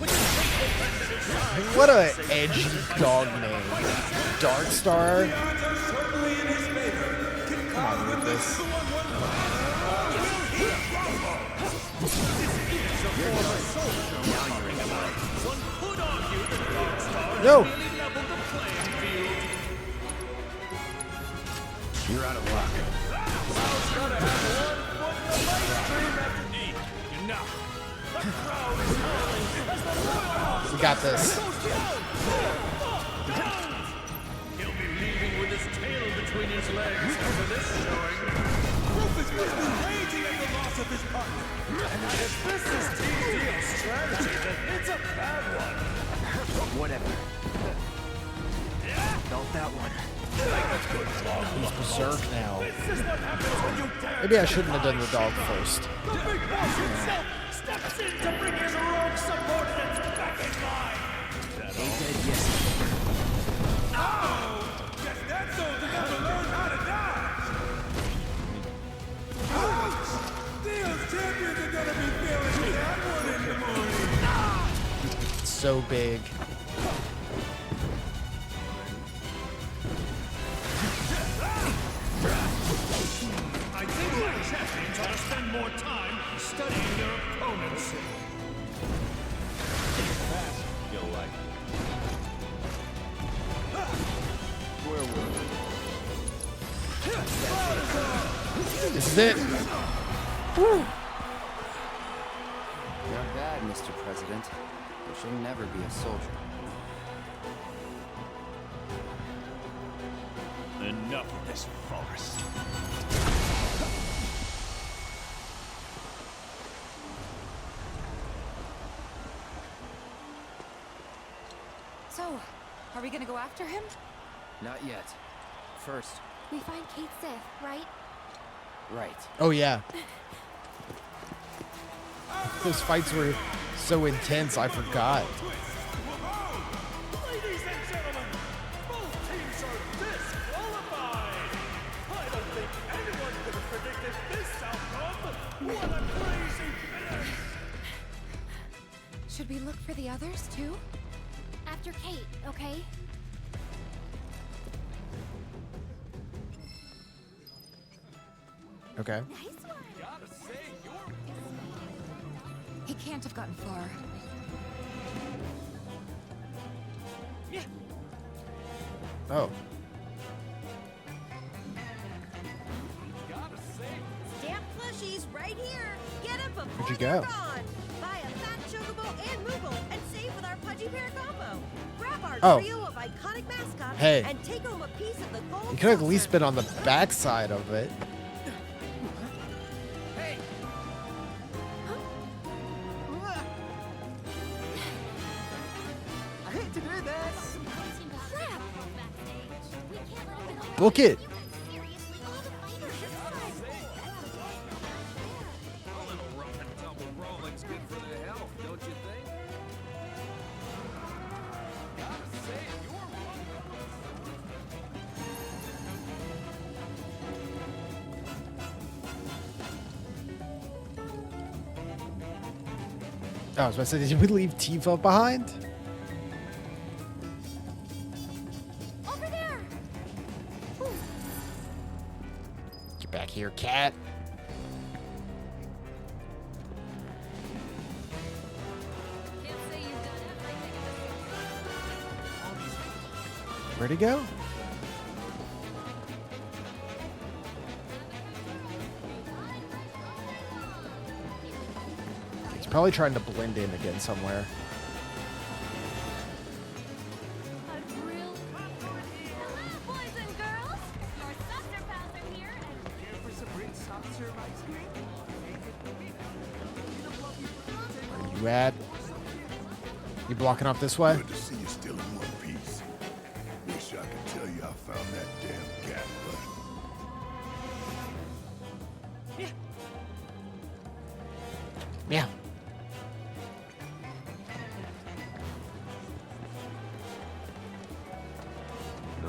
With his faithful friend at his side. What a edgy dog name. Darkstar. The odds are certainly in his favor. Can Cloud win this? Now you're in the way. One could argue that Darkstar No. has really leveled the playing field. You're out of luck. Cloud's gotta have one foot in the live stream after D. Enough. The crowd is howling as the Royal Hawks We got this. goes down. He'll be leaving with his tail between his legs after this showing. Rufus must be raging at the loss of his partner. And if this is Team Dio's strategy, then it's a bad one. Whatever. Felt that one. He's berserk now. This is what happens when you dare. Maybe I shouldn't have done the dog first. The big boss himself steps in to bring his rogue subordinates back in line. Ain't dead yet. Oh! Guess that soldier never learned how to dodge. Ouch! Dio's champions are gonna be feeling that one in the morning. It's so big. This is it. Woo. Not bad, Mr. President. But you'll never be a soldier. Enough of this farce. So, are we gonna go after him? Not yet. First, We find Kate Sith, right? right. Oh yeah. Those fights were so intense, I forgot. Ladies and gentlemen, both teams are disqualified. I don't think anyone could have predicted this outcome. What a crazy finish! Should we look for the others too? After Kate, okay? Okay. He can't have gotten far. Oh. Stamp plushies right here. Get them before Where'd you they're go? gone. Buy a fat chocobo and moogle and save with our Pudgy Pair combo. Grab our Oh. trio of iconic mascots Hey. and take home a piece of the gold. You could have at least been on the backside of it. I hate to do this. Book it. A little rough and tumble brawling's good for the health, don't you think? Gotta say, you're Oh, I was about to say, did we leave Tifa behind? Over there! Get back here, cat. Can't say you've done everything Where'd he go? He's probably trying to blend in again somewhere. boys and girls! Our saucer pals are here and Care for some rich soft serve ice cream? Where you at? You blocking off this way? Good to see you still in one piece. Wish I could tell you I found that damn cat, but Yeah.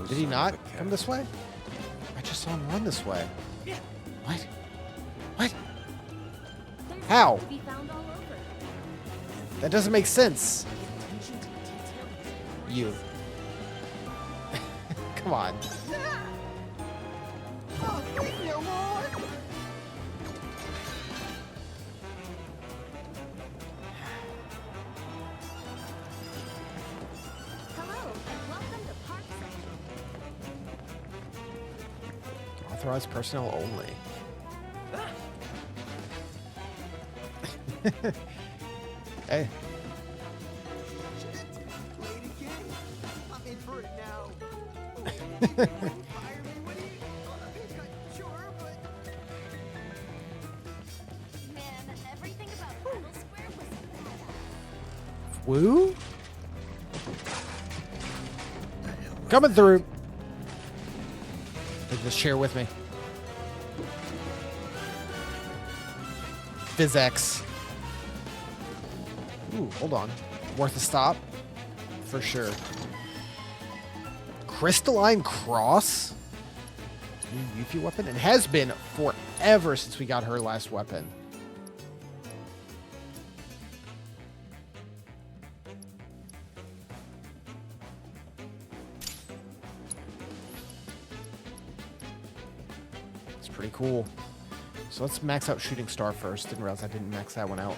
Did he not come this way? I just saw him run this way. What? What? How? to be found all over. That doesn't make sense. You. Come on. Oh, thank you, Lord. Hello, and welcome to Park Central. Authorized personnel only. Hey. Lady King, I'm in for it now. Man, everything about Battle Square was badass. Woo? Coming through. Take this chair with me. Physics. Ooh, hold on. Worth a stop? For sure. Crystalline Cross? New Yuffie weapon? It has been forever since we got her last weapon. It's pretty cool. So let's max out Shooting Star first. Didn't realize I didn't max that one out.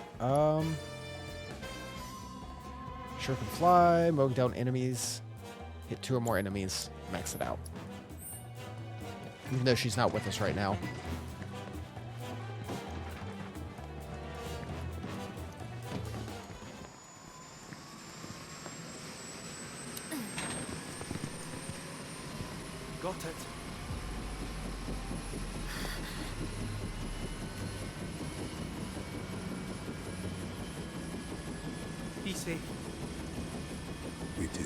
Sure can fly, mowing down enemies. Hit 2 or more enemies. Max it out. Even though she's not with us right now. got it. Be safe. We do.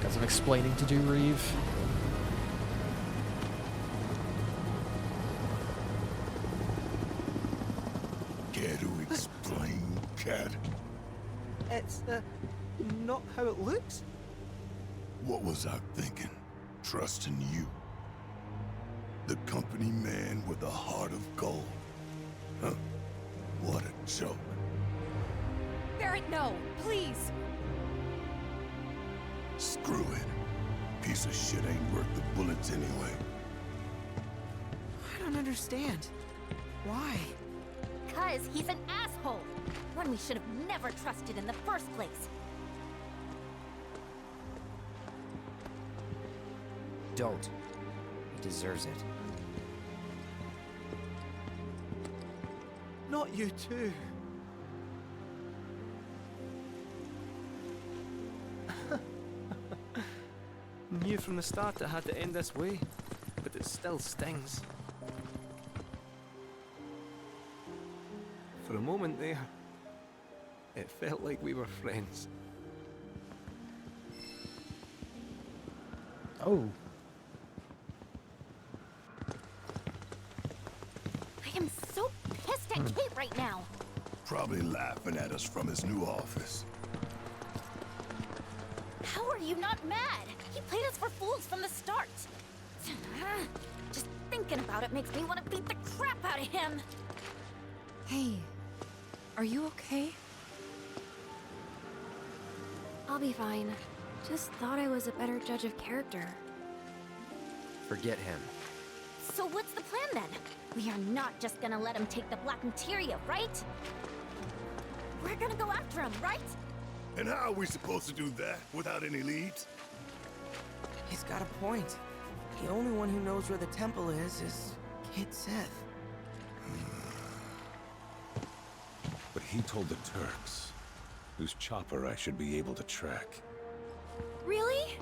Got some explaining to do, Reeve. Care to explain, cat? It's, not how it looks. What was I thinking? Trusting you. The company man with a heart of gold. Huh? What a joke. Barrett, no, please. Screw it. Piece of shit ain't worth the bullets anyway. I don't understand. Why? 'Cause he's an asshole. One we should have never trusted in the first place. Don't. He deserves it. Not you too. Knew from the start it had to end this way, but it still stings. For a moment there, it felt like we were friends. Oh. I am so pissed at Kate right now. Probably laughing at us from his new office. How are you not mad? He played us for fools from the start. Just thinking about it makes me want to beat the crap out of him. Hey, are you okay? I'll be fine. Just thought I was a better judge of character. Forget him. So what's the plan then? We are not just gonna let him take the black materia, right? We're gonna go after him, right? And how are we supposed to do that without any leads? He's got a point. The only one who knows where the temple is Kid Seth. But he told the Turks, whose chopper I should be able to track. Really?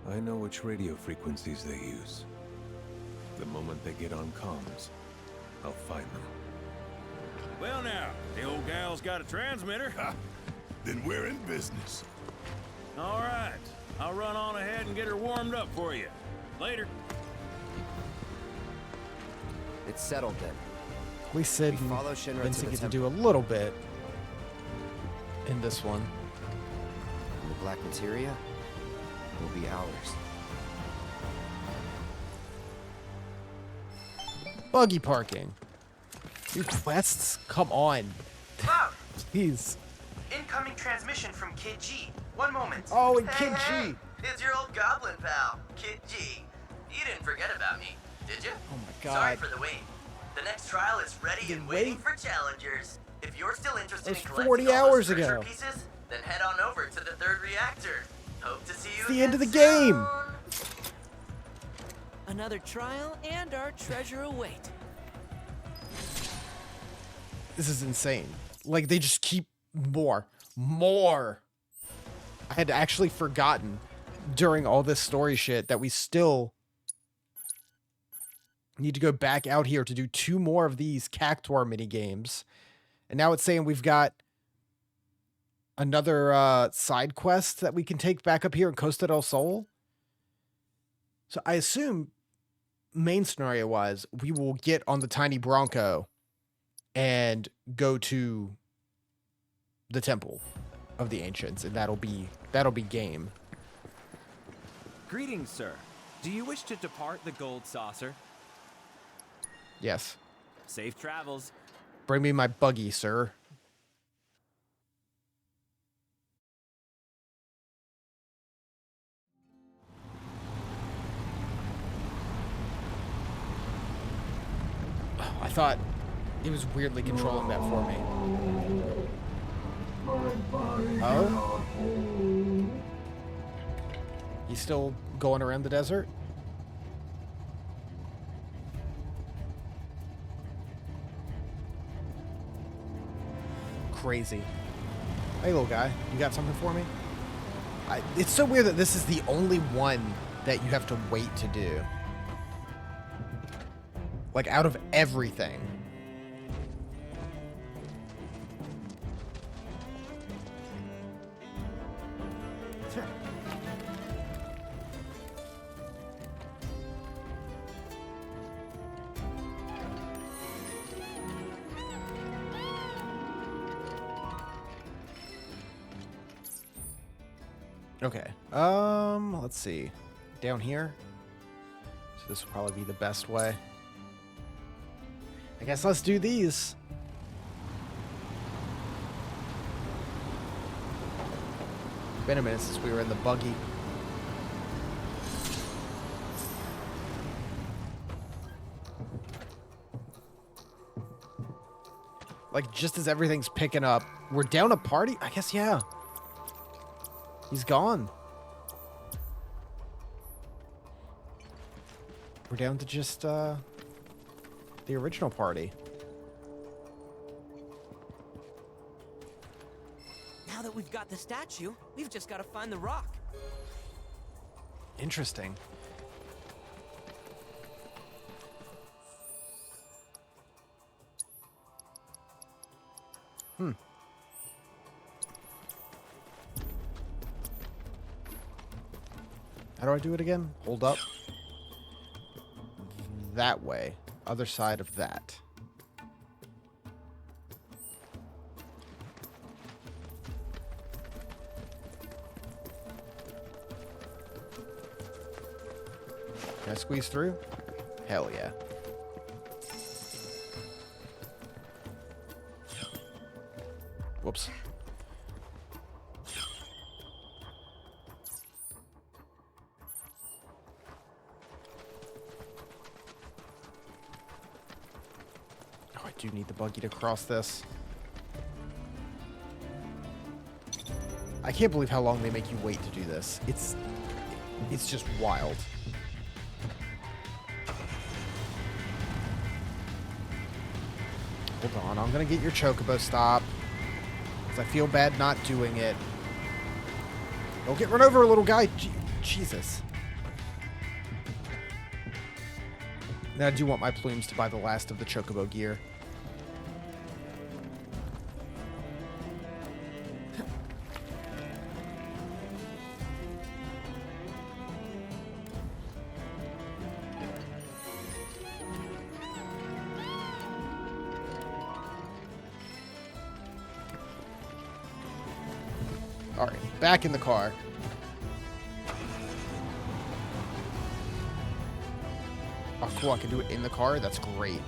I know which radio frequencies they use. The moment they get on comms, I'll find them. Well now, the old gal's got a transmitter. Ha! Then we're in business. All right, I'll run on ahead and get her warmed up for you. Later. It's settled then. At least Sid and follow Shinra Vincent to the get to do a little bit in this one. And the black materia will be ours. Buggy parking. New quests? Come on. Cloud! Jeez. Incoming transmission from Kid G. One moment. Oh, and Hey, Kid hey, G. It's your old goblin pal, Kid G. You didn't forget about me, did you? Oh my god. Sorry for the wait. The next trial is ready and waiting for challengers. If you're still interested in collecting 40 all hours those treasure ago. pieces, then head on over to the third reactor. Hope to see you It's the end of the again game. Another trial and our treasure await. This is insane. Like, they just keep more. I had actually forgotten during all this story shit that we still need to go back out here to do 2 more of these Cactuar mini games. And now it's saying we've got another side quest that we can take back up here in Costa del Sol. So I assume, main scenario wise, we will get on the tiny Bronco and go to the Temple of the Ancients, and that'll be game. Greetings, sir. Do you wish to depart the Gold Saucer? Yes. Safe travels. Bring me my buggy, sir. I thought it was weirdly controlling that for me. Oh? He's still going around the desert? crazy. Hey, little guy, you got something for me? It's so weird that this is the only one that you have to wait to do. Like, out of everything. Okay. Let's see. Down here. So this will probably be the best way. I guess let's do these. Been a minute since we were in the buggy. Like, just as everything's picking up, we're down a party? I guess, yeah. He's gone. We're down to just, the original party. Now that we've got the statue, we've just got to find the rock. Interesting. How do I do it again? Hold up. That way. Other side of that. Can I squeeze through? Hell yeah. Whoops. I do need the buggy to cross this. I can't believe how long they make you wait to do this. It's just wild. Hold on, I'm gonna get your chocobo stop. Because I feel bad not doing it. Don't get run over, little guy. Jesus. Now I do want my plumes to buy the last of the chocobo gear. Alright, back in the car. Oh, cool, I can do it in the car? That's great.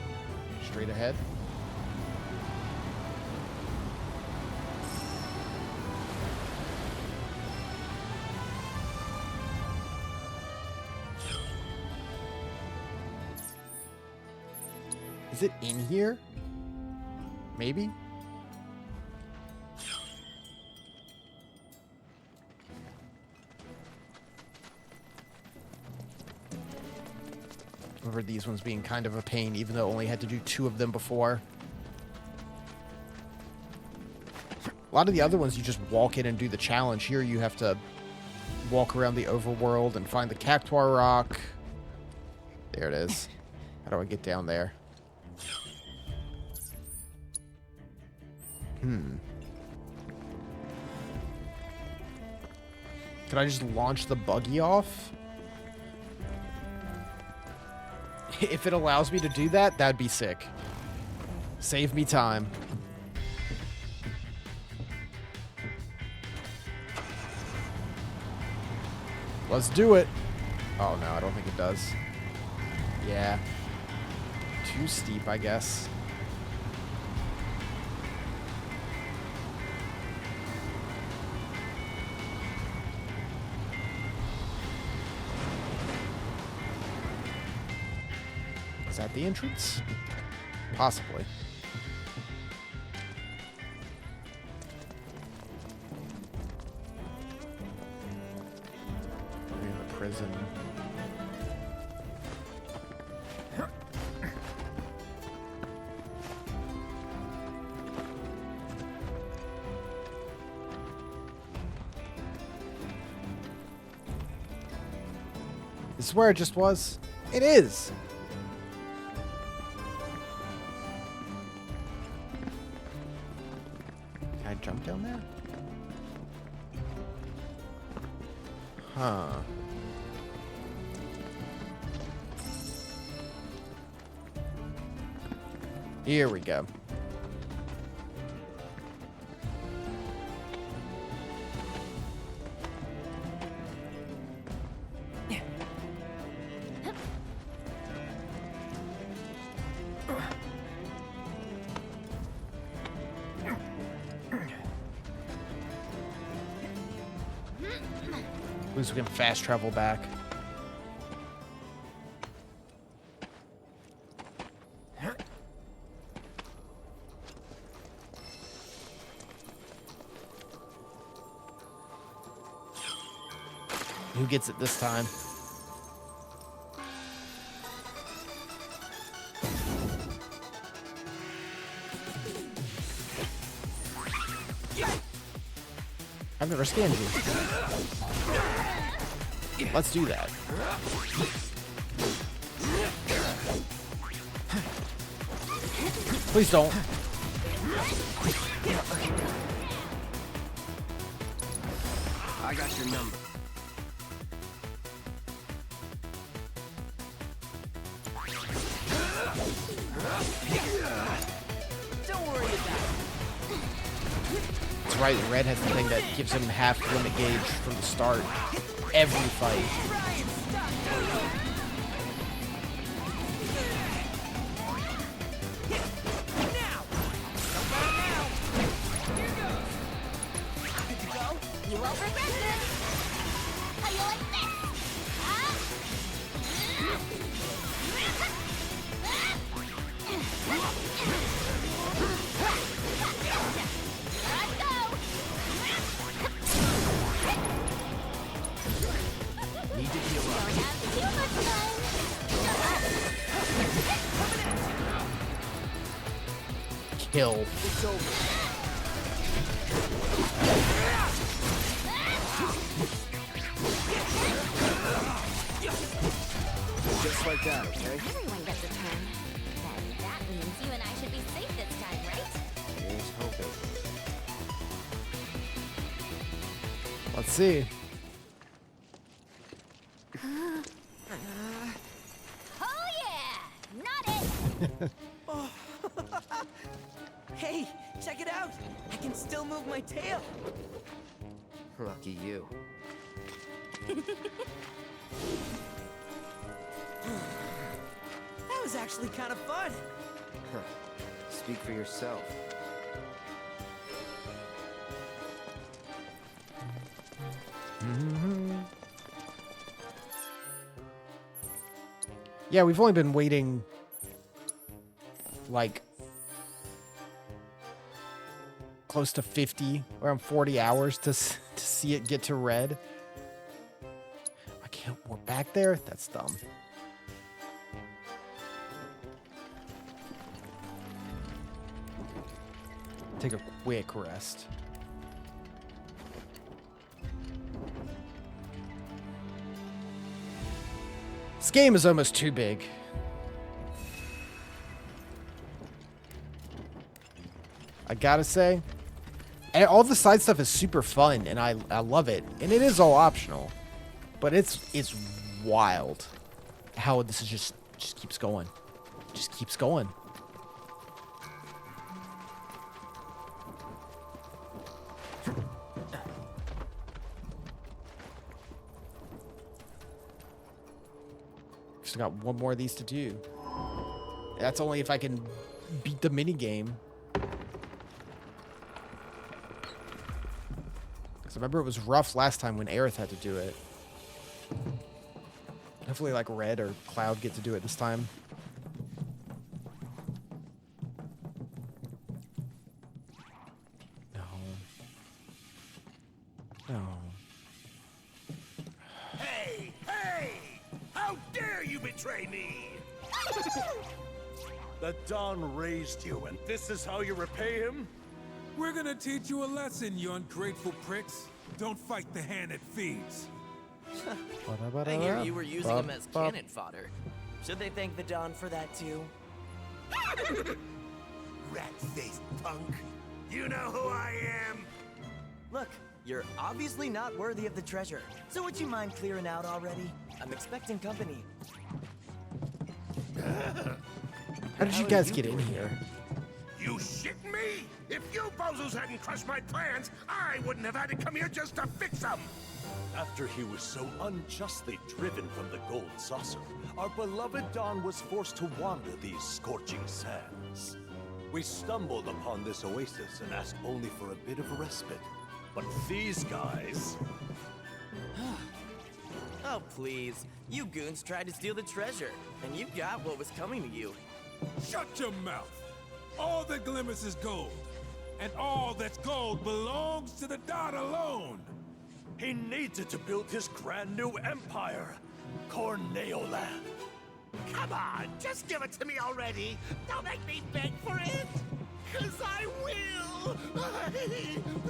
Straight ahead. Is it in here? Maybe? Over these ones being kind of a pain, even though I only had to do 2 of them before. A lot of the other ones, you just walk in and do the challenge. Here, you have to walk around the overworld and find the Cactuar Rock. There it is. How do I get down there? Can I just launch the buggy off? If it allows me to do that, that'd be sick. Save me time. Let's do it. Oh, no, I don't think it does. Yeah. Too steep, I guess. Is that the entrance? Possibly. We're in the prison. This is where it just was. It is. Can I jump down there? Huh. Here we go. At least we can fast travel back. Who gets it this time? I've never scanned you. Let's do that. Please don't. I got your number. Don't worry about it. That's right, Red has the thing that gives him half limit gauge from the start. Every fight. You won't regret this. How you like this? Let's go. Need to heal up. Don't have too much time. Kill. It's over. Just like that, okay? Everyone gets a turn. Then that means you and I should be safe this time, right? Here's hoping. Let's see. Oh yeah! Not it! Hey, check it out! I can still move my tail! Lucky you. That was actually kind of fun! Huh. Speak for yourself. Yeah, we've only been waiting like close to 50, around 40 hours to see it get to red. I can't. We're back there? That's dumb. Take a quick rest. This game is almost too big. I gotta say. And all the side stuff is super fun, and I love it. And it is all optional. But it's wild how this is just keeps going. Just keeps going. Still got one more of these to do. That's only if I can beat the mini game. Because I remember it was rough last time when Aerith had to do it. Hopefully like Red or Cloud get to do it this time. No. No. Hey! Hey! How dare you betray me! The Dawn raised you, and this is how you repay him? We're gonna teach you a lesson, you ungrateful pricks. Don't fight the hand that feeds. I hear you were using them as cannon fodder. Should they thank the Dawn for that too? Rat-faced punk. You know who I am? Look, you're obviously not worthy of the treasure. So would you mind clearing out already? I'm expecting company. How did you guys get in here? You shit me? If you bozos hadn't crushed my plans, I wouldn't have had to come here just to fix them. After he was so unjustly driven from the gold saucer, our beloved Dawn was forced to wander these scorching sands. We stumbled upon this oasis and asked only for a bit of respite. But these guys... Oh, please. You goons tried to steal the treasure, and you got what was coming to you. Shut your mouth! All that glimmers is gold, and all that's gold belongs to the Dawn alone! He needed to build his grand new empire, Corneoland. Come on, just give it to me already. Don't make me beg for it. 'Cause I will.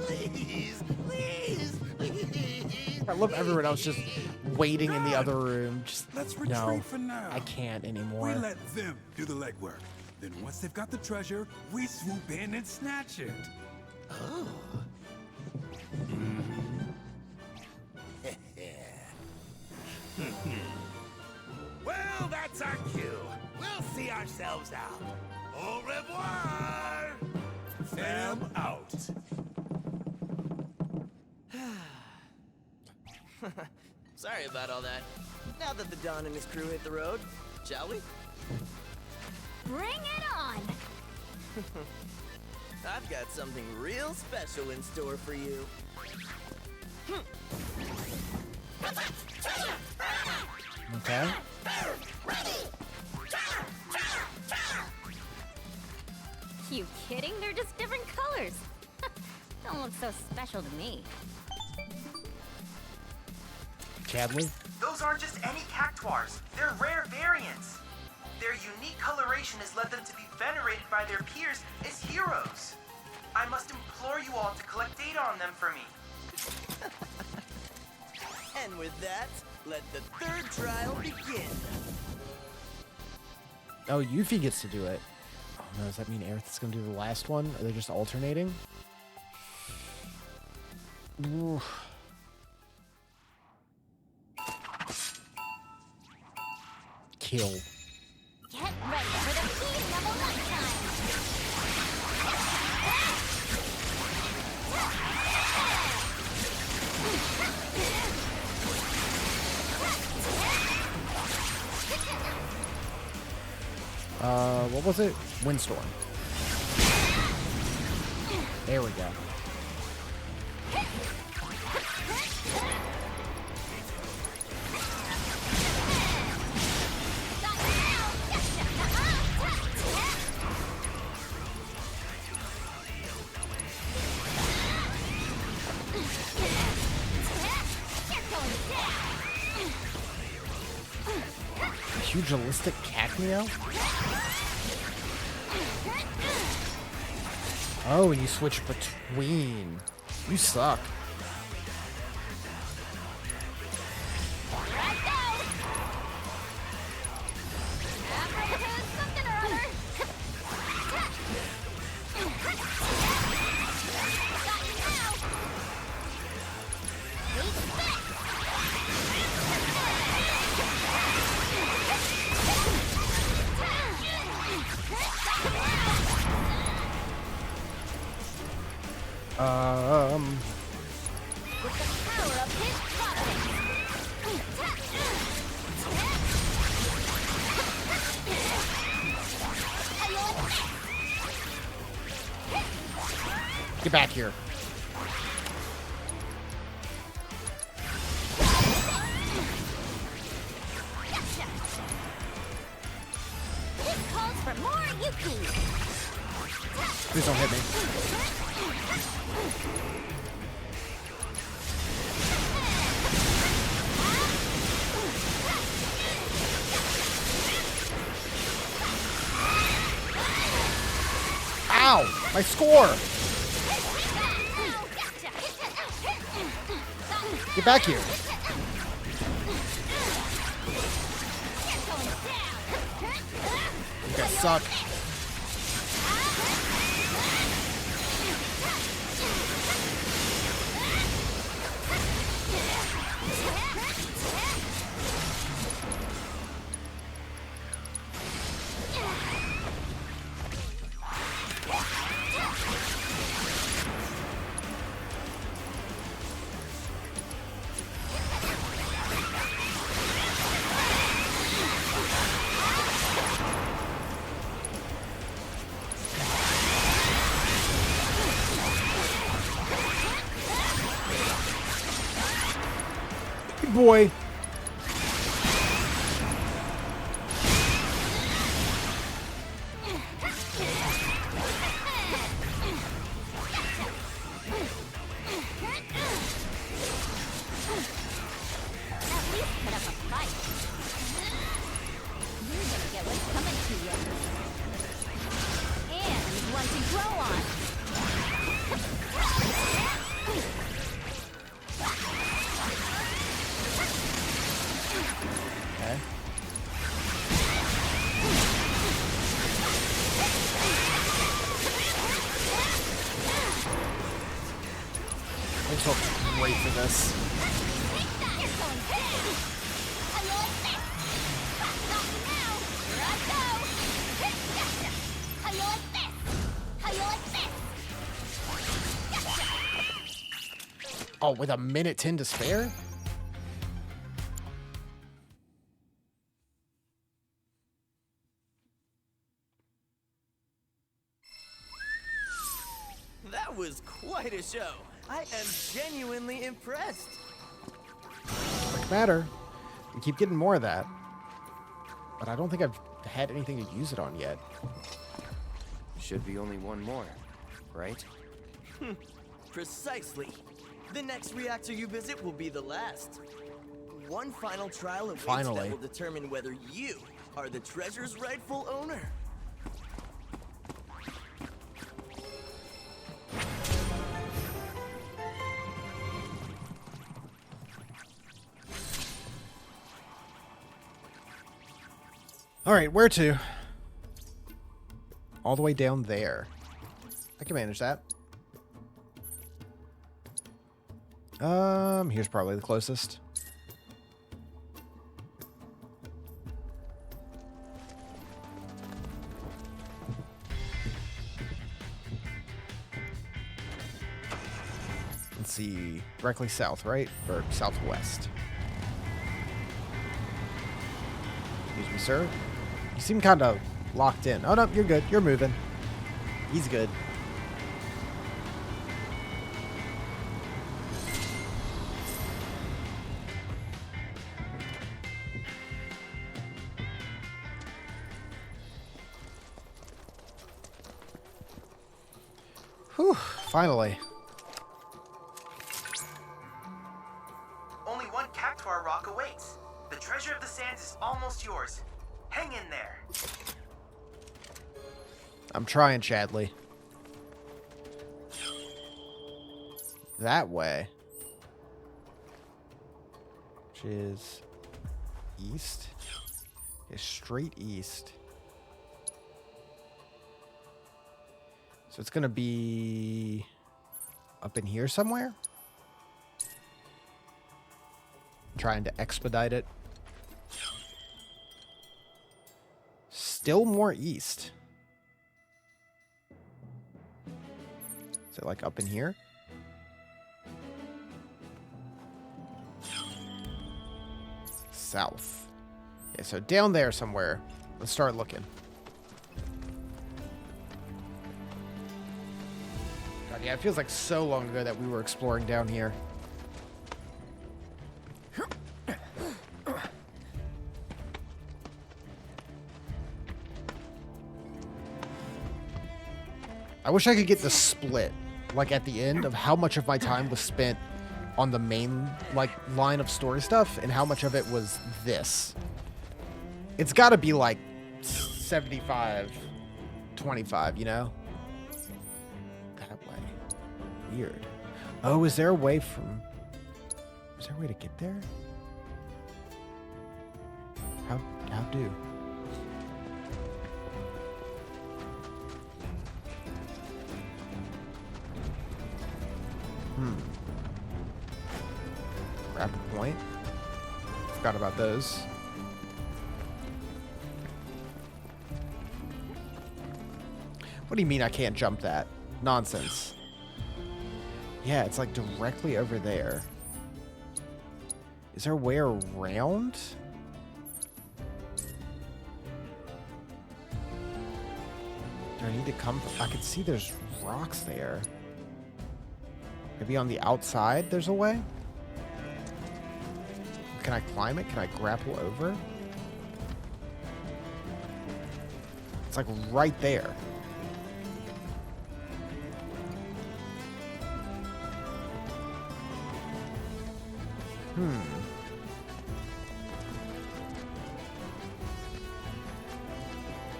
Please, please, please. I love everyone else just waiting in the other room. Just Let's retreat no, for now. I can't anymore. We let them do the legwork. Then once they've got the treasure, we swoop in and snatch it. Oh. Well, that's our cue. We'll see ourselves out. Au revoir! Fam out. Sorry about all that. Now that the Dawn and his crew hit the road, shall we? Bring it on! I've got something real special in store for you. Okay. You kidding? They're just different colors. Don't look so special to me. Chadley? Those aren't just any cactuars. They're rare variants. Their unique coloration has led them to be venerated by their peers as heroes. I must implore you all to collect data on them for me. And with that, let the third trial begin. Oh, Yuffie gets to do it. Oh no, does that mean Aerith is going to do the last one? Are they just alternating? Ooh. Kill. Get ready for the key level lunchtime! What was it? Windstorm. There we go. Pugilistic Cacneo? Oh, and you switch between. You suck. With the power of his Get back here. This calls for more Yuki. Please don't hit me. Ow! My score! Get back here. suck. Good boy. I'm so great for this. Oh, with a minute 10 to spare? That was quite a show. I am genuinely impressed. Doesn't matter. We keep getting more of that. But I don't think I've had anything to use it on yet. Should be only one more, right? Precisely. The next reactor you visit will be the last. One final trial awaits that will determine whether you are the treasure's rightful owner. All right, where to? All the way down there. I can manage that. Here's probably the closest. Let's see, directly south, right? Or southwest. Excuse me, sir. You seem kind of locked in. Oh, no, you're good. You're moving. He's good. Whew, finally. Only one Cactuar rock awaits. The treasure of the sands is almost yours. Hang in there. I'm trying, Chadley. That way. Which is east. Okay, straight east. So it's gonna be up in here somewhere. Trying to expedite it. Still more east. Is it like up in here? South. Okay, so down there somewhere. Let's start looking. God, yeah, it feels like so long ago that we were exploring down here. I wish I could get the split, like at the end, of how much of my time was spent on the main line of story stuff and how much of it was this. It's got to be like 75, 25, you know? That way. Weird. Oh, is there a way to get there? How do? Forgot about those. What do you mean I can't jump that? Nonsense. Yeah, it's like directly over there. Is there a way around? Do I need to come? I can see there's rocks there. Maybe on the outside there's a way? Can I climb it? Can I grapple over? It's like right there.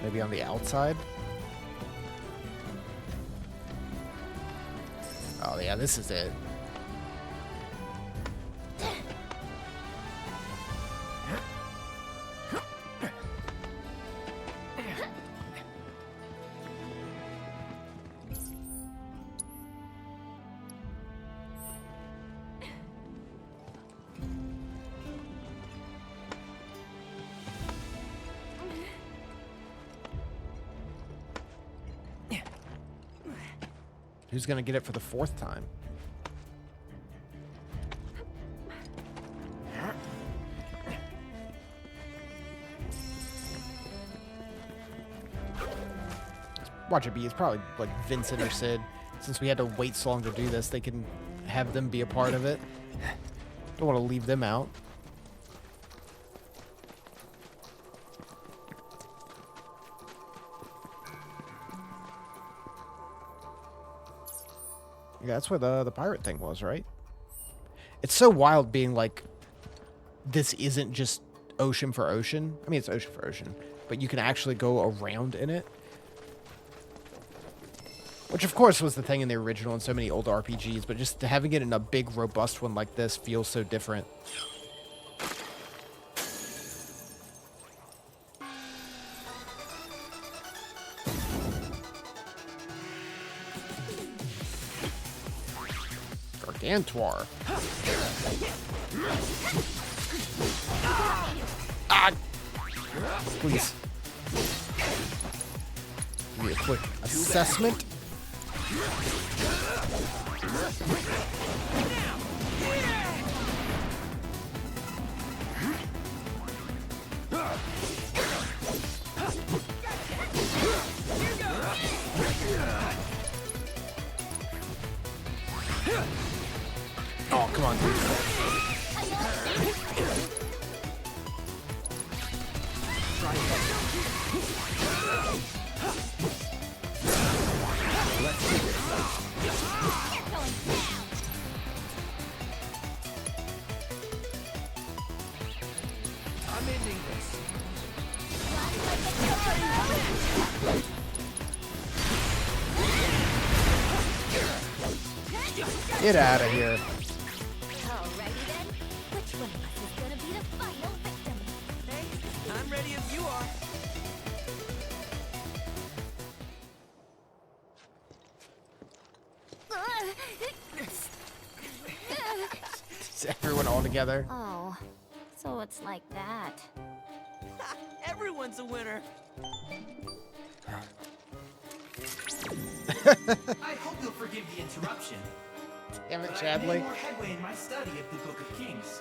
Maybe on the outside? Oh yeah, this is it. Who's gonna get it for the 4th time? Watch it be. It's probably like Vincent or Sid. Since we had to wait so long to do this, they can have them be a part of it. Don't want to leave them out. Yeah, that's where the pirate thing was, right? It's so wild being like, this isn't just ocean for ocean. I mean, it's ocean for ocean, but you can actually go around in it. Which, of course, was the thing in the original and so many old RPGs, but just having it in a big, robust one like this feels so different. Gargantuar. Ah! Please. Give me a quick assessment. Oh, come on, dude. Let's do this. I'm ending this. Get out of here. Alrighty then. Which one of us is gonna be the final victim? Hey, I'm ready if you are. Is everyone all together? Oh, so it's like that. Everyone's a winner. I hope you'll forgive the interruption. Damn it, but Chadley. I made more headway in my study of the Book of Kings.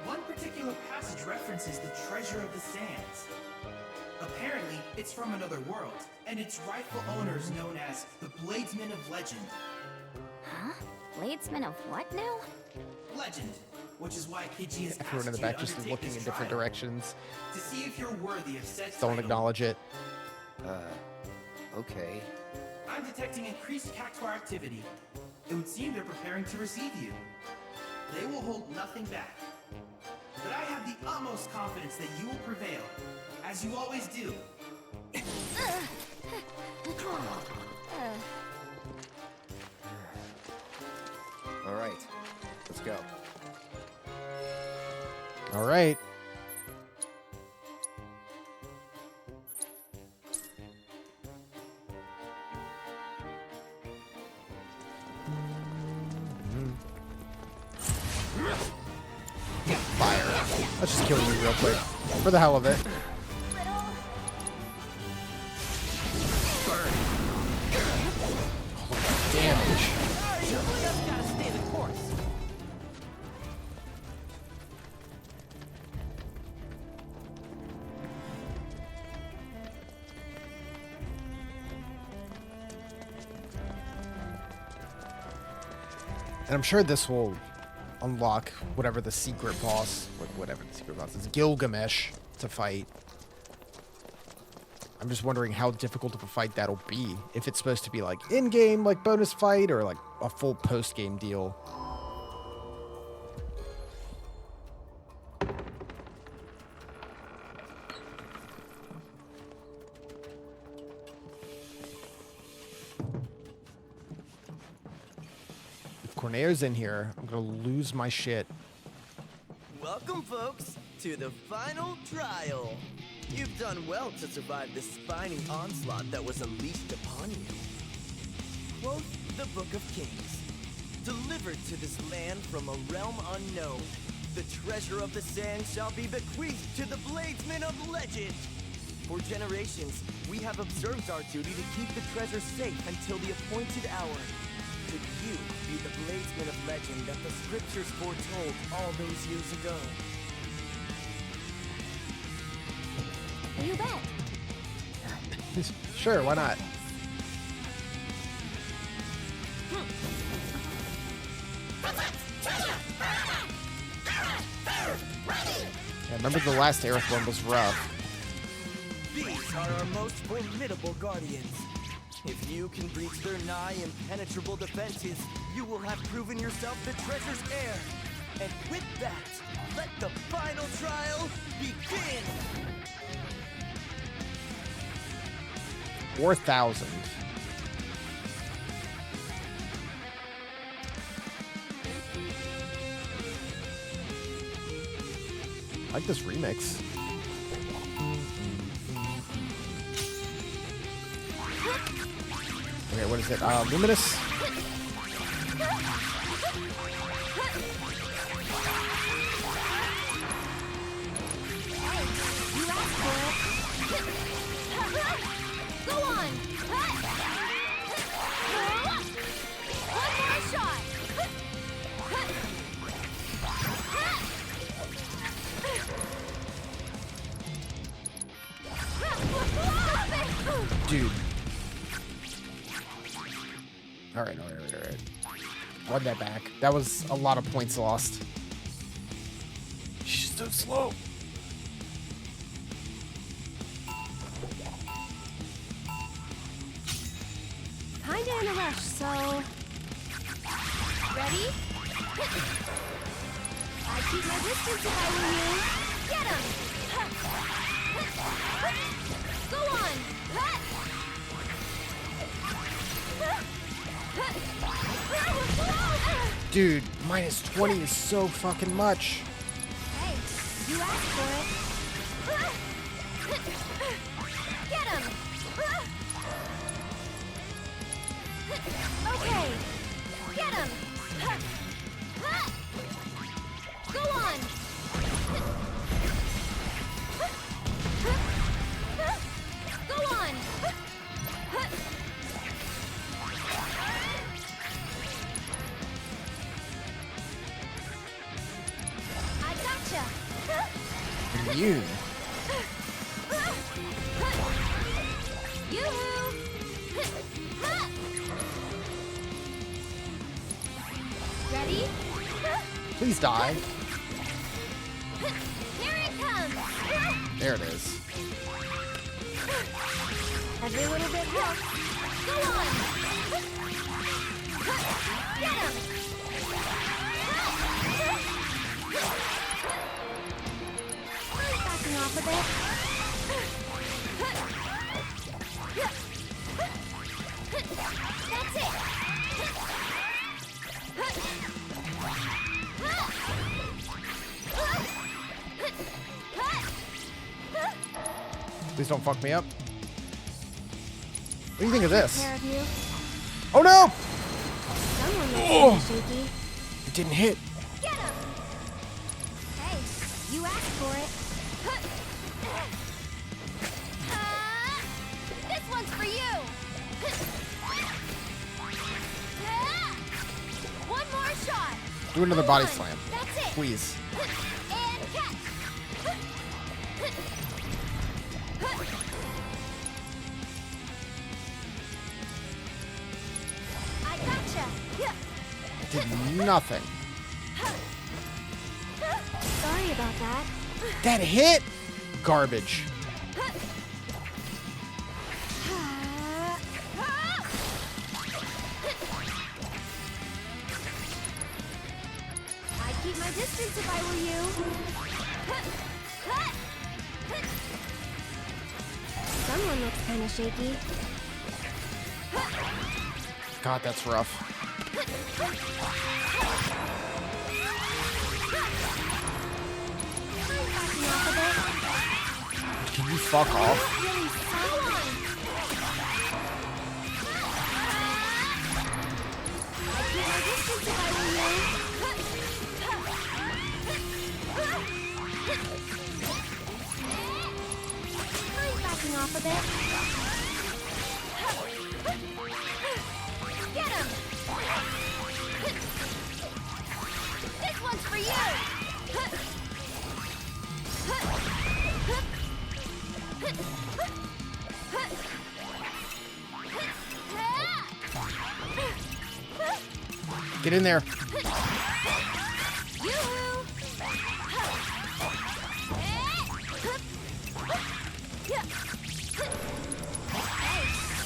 One particular passage references the treasure of the sands. Apparently, it's from another world, and its rightful owner is known as the Bladesman of Legend. Huh? Bladesman of what now? Legend, which is why Pidgey has Everyone in the asked you back to just undertake looking this in different trial, directions. to see if you're worthy of said Don't title. acknowledge it. Okay. I'm detecting increased Cactuar activity. It would seem they're preparing to receive you. They will hold nothing back. But I have the utmost confidence that you will prevail, as you always do. All right. Let's go. All right. Fire. Let's just kill you real quick. For the hell of it. Oh, damage. Just gotta stay the course. And I'm sure this will unlock whatever the secret boss, whatever the secret boss is, Gilgamesh, to fight. I'm just wondering how difficult of a fight that'll be. If it's supposed to be like in-game, like bonus fight, or like a full post-game deal. If Corneo's in here, I'm gonna lose my shit. Welcome, folks, to the final trial. You've done well to survive the spiny onslaught that was unleashed upon you. Quote the Book of Kings. Delivered to this land from a realm unknown, the treasure of the sand shall be bequeathed to the bladesmen of legend. For generations, we have observed our duty to keep the treasure safe until the appointed hour. Could you be the bladesman of legend that the scriptures foretold all those years ago? You bet. Sure, why not? Yeah, remember the last Aerith one was rough. These are our most formidable guardians. If you can breach their nigh impenetrable defenses, you will have proven yourself the treasure's heir. And with that, let the final trial begin! 4,000. I like this remix. Okay, what is it? Luminous? Go on! One more shot! Dude. Alright. Won that back. That was a lot of points lost. She's so slow. Kinda in a rush, so... Ready? I'd keep my distance if I were you. Get him! Go on! Dude, minus 20 is so fucking much. Hey, you asked for it. Get him! Okay, get him! Go on! Go on! I gotcha! Immune. Yoo-hoo! Ready? Please die. Here it comes! There it is. Every little bit helps. Go on! Get him! Backing off a bit. That's it! Please don't fuck me up. What do you think of this? Care of you. Oh no! Someone looks Oh! shaky. It didn't hit. Get him! Hey, You asked for it. This one's for you. One more shot. Do another body slam. That's it. Please. And catch. I gotcha. Did nothing. Sorry about that. That hit? Garbage. I'd keep my distance if I were you. Someone looks kind of shaky. God, that's rough. Can you fuck off? Backing off a bit. Get him! This one's for you! Get in there. Hey,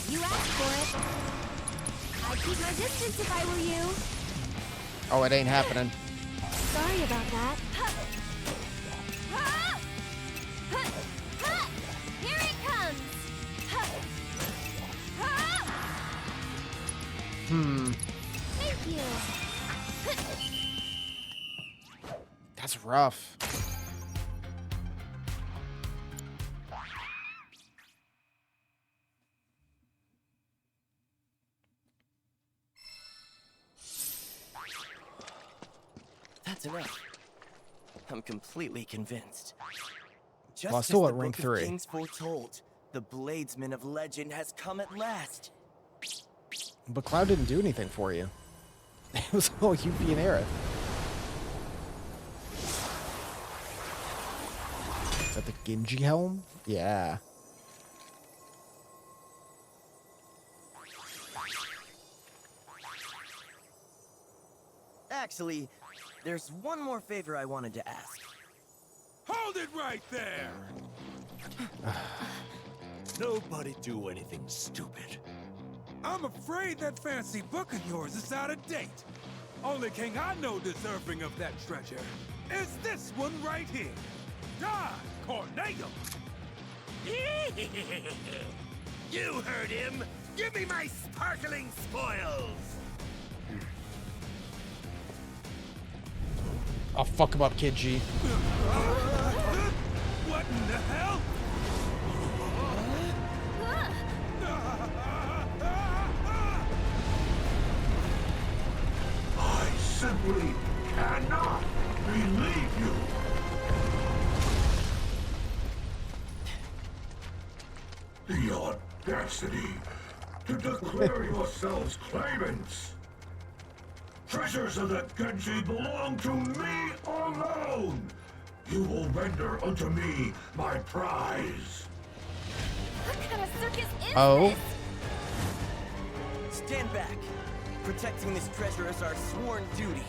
you asked for it. I'd keep my distance if I were you. Oh, it ain't happening. Sorry about that. Here it comes. Thank you. That's rough. That's enough. I'm completely convinced. Just Well, as still the at rank Book of 3. Kings foretold, the Bladesman of Legend has come at last. But Cloud didn't do anything for you. It was all Yuffie and Aerith. Is that the Genji helm? Yeah. Actually, there's one more favor I wanted to ask. Hold it right there! Nobody do anything stupid. I'm afraid that fancy book of yours is out of date. Only king I know deserving of that treasure is this one right here. Die, Corneo! You heard him! Give me my sparkling spoils! I'll fuck him up, Kid G. What in the hell? I simply cannot believe you. The audacity to declare yourselves claimants. Treasures of the Genji belong to me alone. You will render unto me my prize. What kind of circus is Oh. this? Stand back. Protecting this treasure is our sworn duty.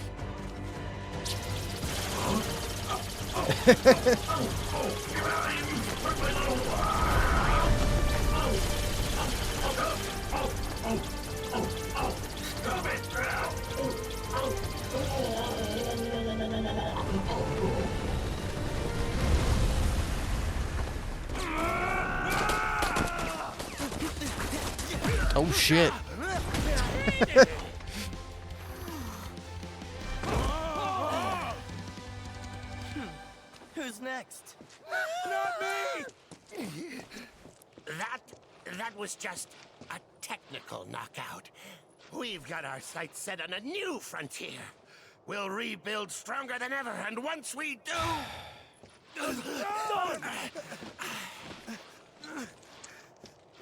Oh shit. Who's next? Not me! That was just a technical knockout. We've got our sights set on a new frontier. We'll rebuild stronger than ever, and once we do...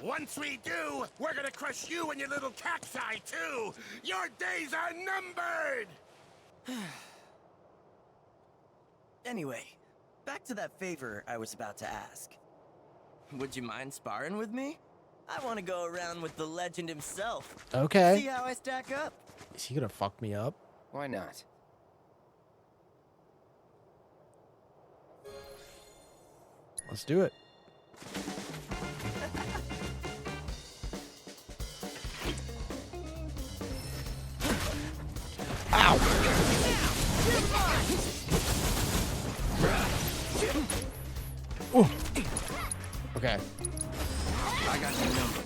Once we do, we're gonna crush you and your little cacti too! Your days are numbered! Anyway, back to that favor I was about to ask. Would you mind sparring with me? I want to go around with the legend himself. Okay. See how I stack up? Is he gonna fuck me up? Why not? Let's do it. Ow! Ooh. Okay. I got your number.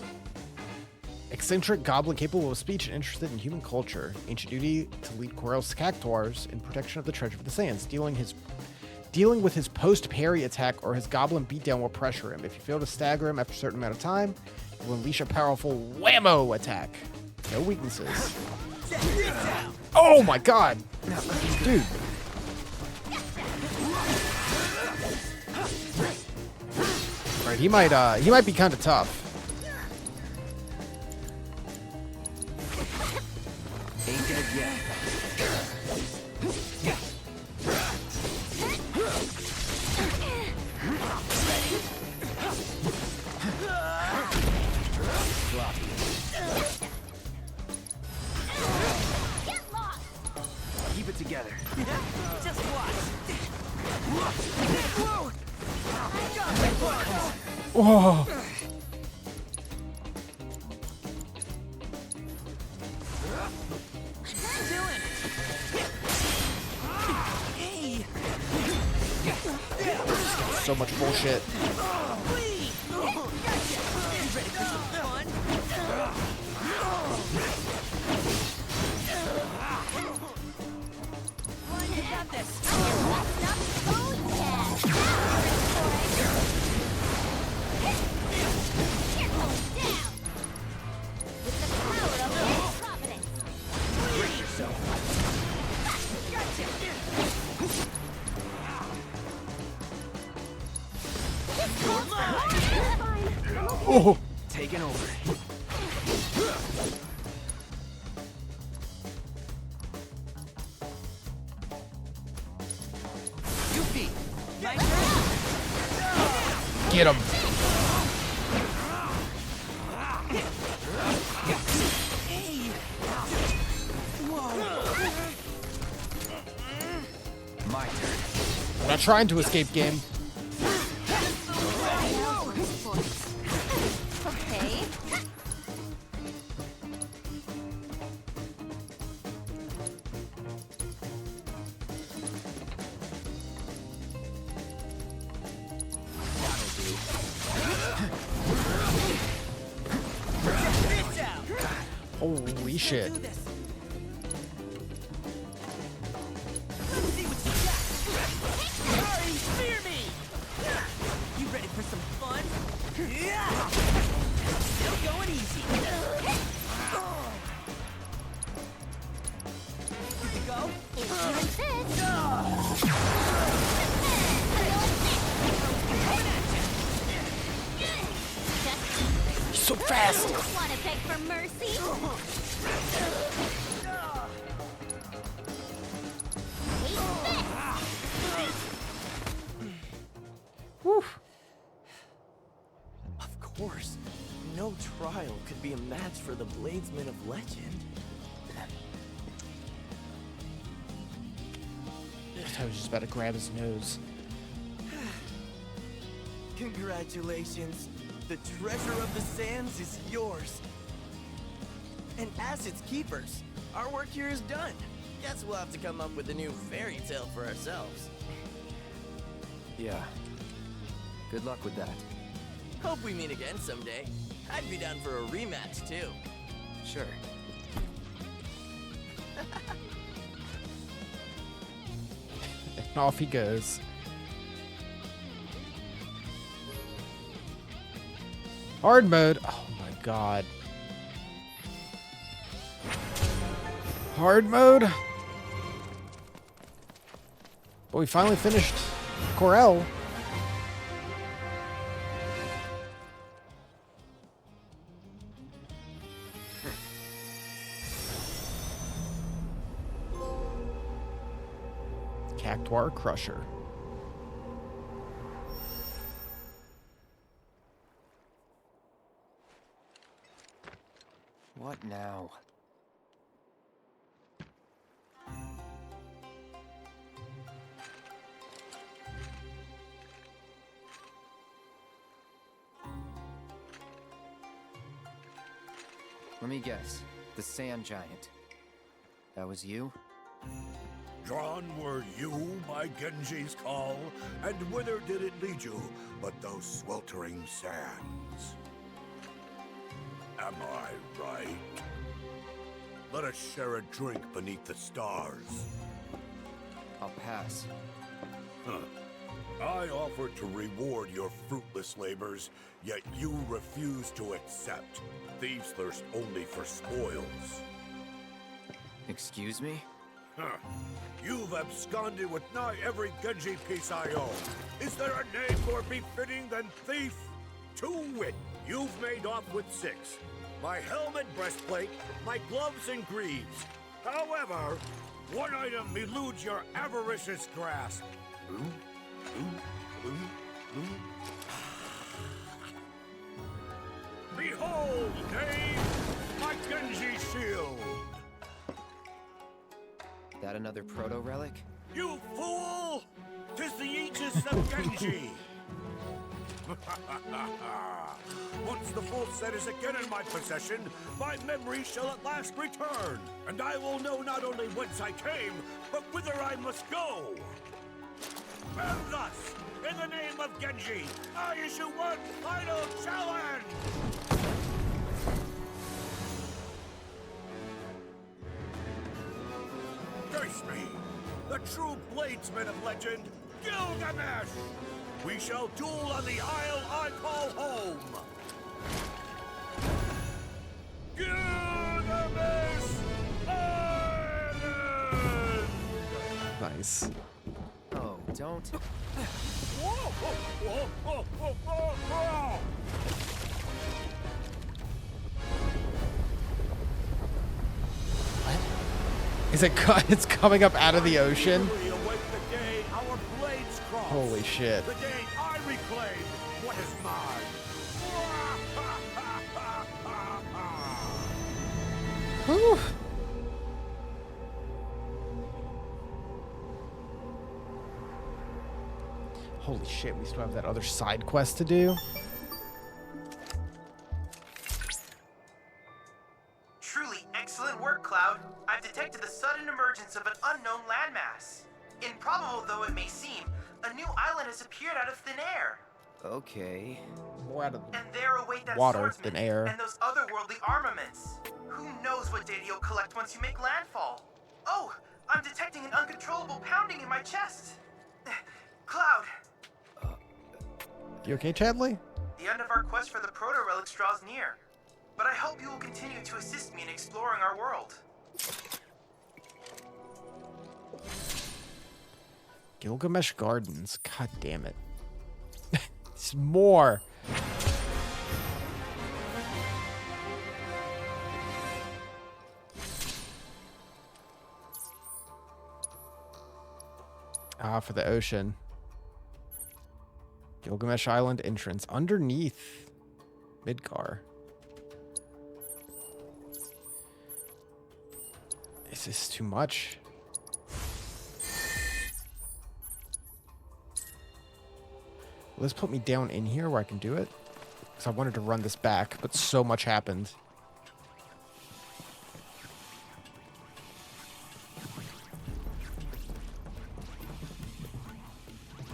Eccentric goblin capable of speech and interested in human culture. Ancient duty to lead Corel's cactuars in protection of the treasure of the sands. Dealing with his post-parry attack or his goblin beatdown will pressure him. If you fail to stagger him after a certain amount of time, it will unleash a powerful whammo attack. No weaknesses. Oh my god! Dude. Alright, he might be kind of tough. Ain't dead yet. Keep it together. Just watch. Whoa. Hey. So much bullshit. Oh. Taking over. Get him. My turn. I'm not trying to escape, game. Okay. Holy shit. You ready for some fun? Yeah! Still going easy. Here we go. He's so fast. Want to beg for mercy? Whew. Of course. No trial could be a match for the Bladesman of Legend. I was just about to grab his nose. Congratulations. The treasure of the sands is yours. And as its keepers, our work here is done. Guess we'll have to come up with a new fairy tale for ourselves. Yeah. Good luck with that. Hope we meet again someday. I'd be down for a rematch, too. Sure. And off he goes. Hard mode. Oh my god. Hard mode. But we finally finished Corel. Cactuar Crusher. What now? Let me guess. The Sand Giant. That was you? Drawn were you by Genji's call, and whither did it lead you but those sweltering sands? Am I right? Let us share a drink beneath the stars. I'll pass. Huh. I offered to reward your fruitless labors, yet you refuse to accept. Thieves thirst only for spoils. Excuse me? Huh. You've absconded with nigh every Genji piece I own. Is there a name more befitting than thief? To wit, you've made off with 6. My helmet breastplate, my gloves and greaves. However, one item eludes your avaricious grasp. Behold, knave, my Genji shield! That another proto-relic? You fool! 'Tis the Aegis of Genji! Once the full set is again in my possession, my memory shall at last return, and I will know not only whence I came, but whither I must go! And thus, in the name of Genji, I issue one final challenge! Face me, the true bladesman of legend, Gilgamesh! We shall duel on the isle I call home! Gilgamesh Island! Nice. Oh, don't. Whoa, whoa, whoa, whoa, whoa, whoa. Is it? It's coming up out of the ocean. We await the day our blades cross. Holy shit! The day I reclaim what is mine. Whew. Holy shit! We still have that other side quest to do. Truly excellent work, Cloud. I've detected the sudden emergence of an unknown landmass. Improbable though it may seem, a new island has appeared out of thin air. Okay. More out of And there await that water swordsman than air. and those otherworldly armaments. Who knows what data you'll collect once you make landfall? Oh, I'm detecting an uncontrollable pounding in my chest. Cloud, You okay, Chadley? the end of our quest for the proto-relics draws near. But I hope you will continue to assist me in exploring our world. Gilgamesh Gardens. God damn it. It's more. For the ocean. Gilgamesh Island entrance underneath Midgar. Is this too much? Will this put me down in here where I can do it? Because I wanted to run this back, but so much happened.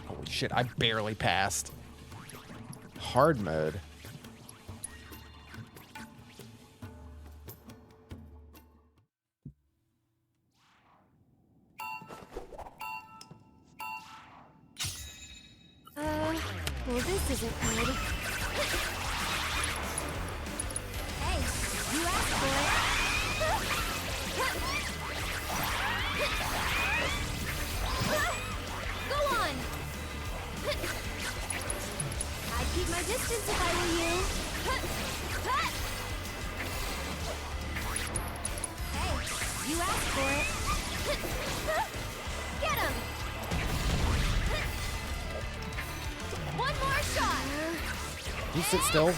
Holy shit, I barely passed. Hard mode. Well, this isn't good. Hey, you asked for it. Go on! I'd keep my distance if I were you. Hey, you asked for it. Get him! You sit still.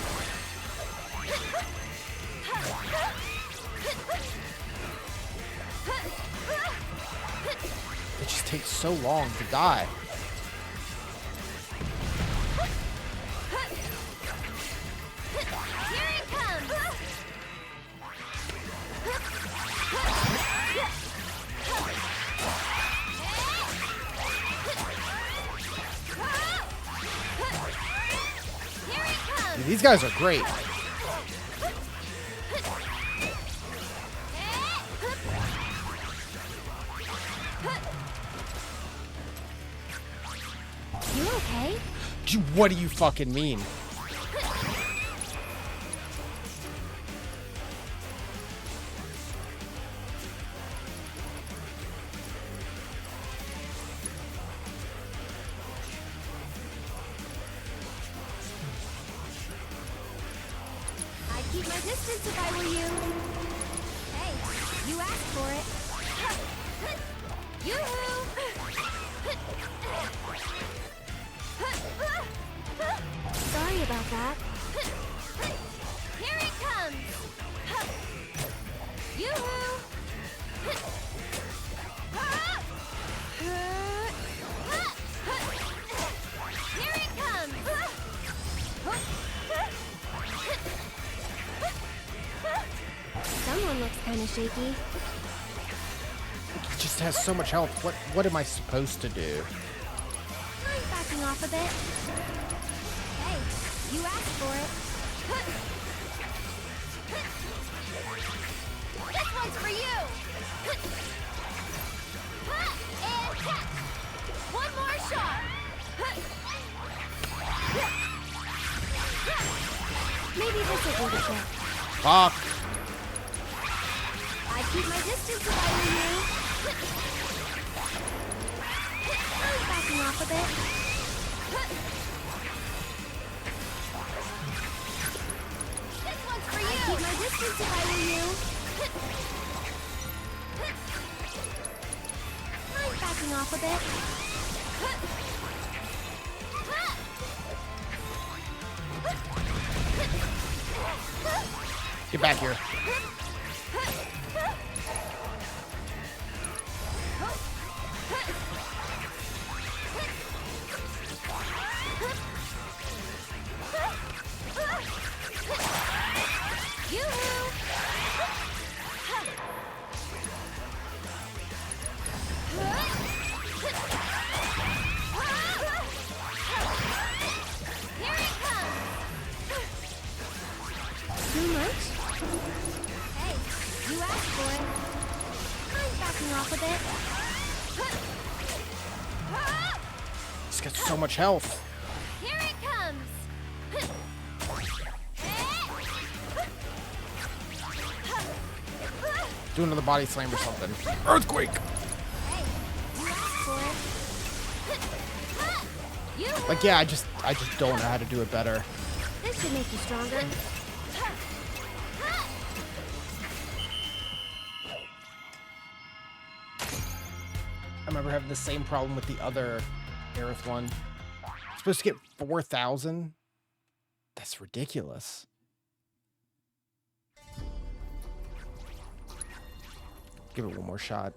It just takes so long to die. Here it comes! Here it comes! Dude, these guys are great. You okay? What do you fucking mean? I'd keep my distance if I were you. Hey, you asked for it. Yoo-hoo! Sorry about that. Here it comes! Yoo-hoo! Here it comes! Someone looks kind of shaky. It just has so much health. What am I supposed to do? I'm backing off a bit. Hey, you asked for it. This one's for you! And catch! One more shot! Maybe this will do the trick. Fuck. I'd keep my distance if I were you. I'm backing off a bit. This one's for you. I'd keep my distance if I were you. I'm backing off a bit. Get back here. Too much? Hey, you asked for it. I'm backing off a bit. It's got so much health. Here it comes. Do another body slam or something. Earthquake. Hey, you asked for it. Like, yeah, I just don't know how to do it better. This should make you stronger. I remember having the same problem with the other Aerith one. Supposed to get 4,000? That's ridiculous. Give it one more shot.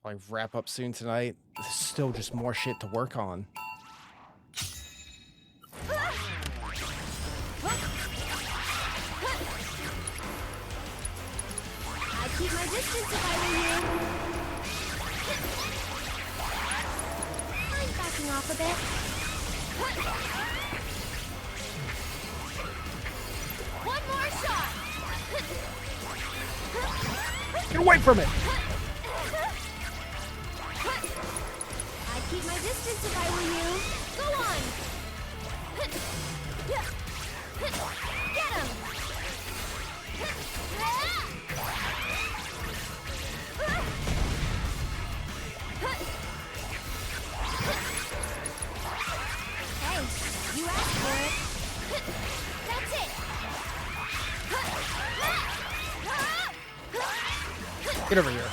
Probably wrap up soon tonight. There's still just more shit to work on. I'd keep my distance if I were you. I'm backing off a bit. One more shot. Get away from it! I'd keep my distance if I were you. Go on. Get him. Hey, you asked for it. That's it. Get over here.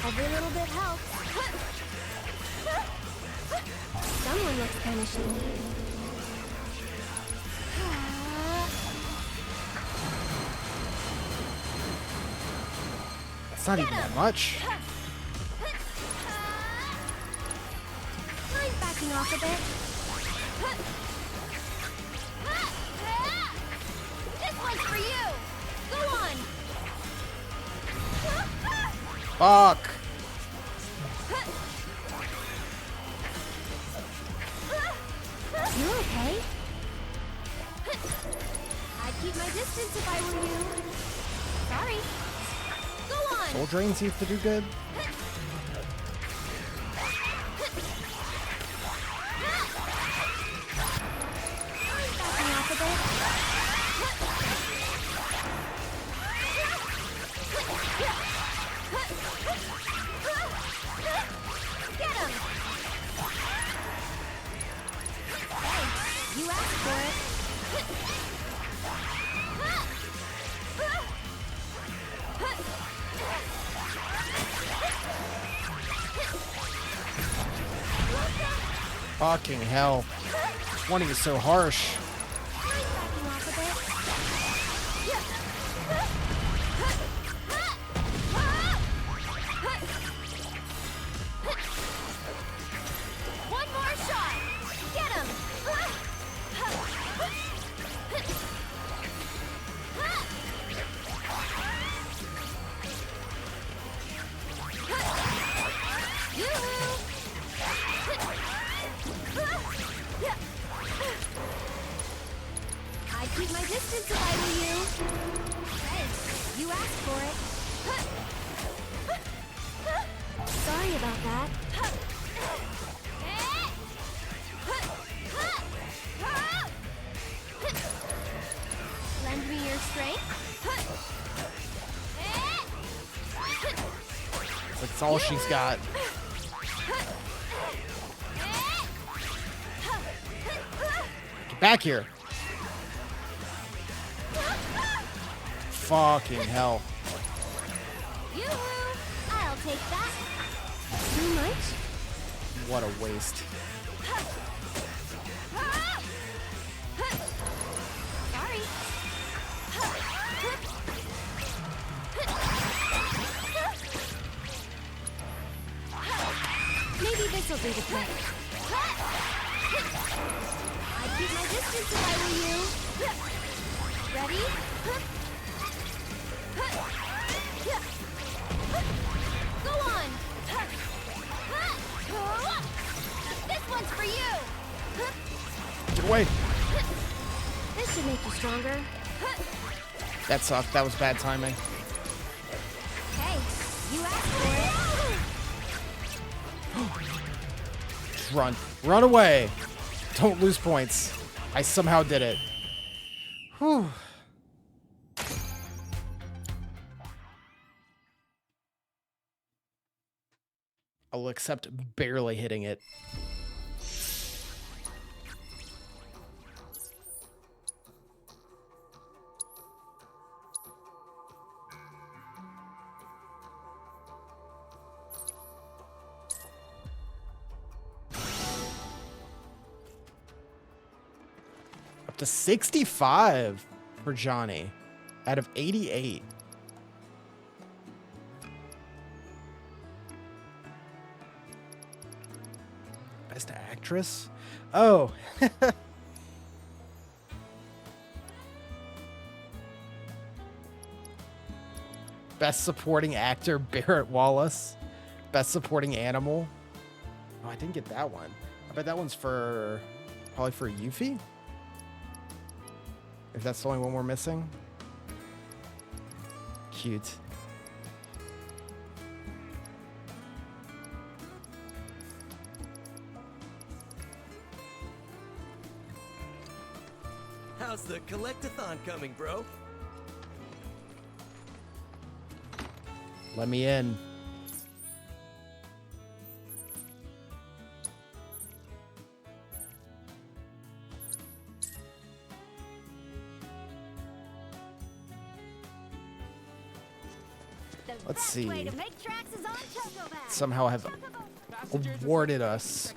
Every little bit helps. Someone looks kind of shaky. It's not even that much. I'm backing off a bit. This one's for you. Go on. Fuck. You okay? I'd keep my distance if I were you. Sorry. Go on. Soul Drain seems to do good. Backing off a bit. Get him! Hey, you asked for it. Fucking hell. 20 is so harsh. One more shot. Get him. I'd keep my distance if I were you. Hey, you asked for it. Sorry about that. Lend me your strength. That's all she's got. Get back here. Fucking hell. Yoo-hoo! I'll take that. Too much? What a waste. Sorry. Maybe this'll do the trick. I'd keep my distance if I were you. Ready? Go on! This one's for you! Get away. This should make you stronger. That sucked. That was bad timing. Hey, you asked for it. Just run. Run away. Don't lose points. I somehow did it. Whew. I'll accept barely hitting it. Up to 65 for Johnny out of 88. Best actress? Oh. Best supporting actor, Barrett Wallace. Best supporting animal. Oh, I didn't get that one. I bet that one's for, probably for Yuffie? If that's the only one we're missing. Cute. How's the collectathon coming, bro? Let me in. The Let's best see. way to make tracks is on Chocoback. Somehow have awarded us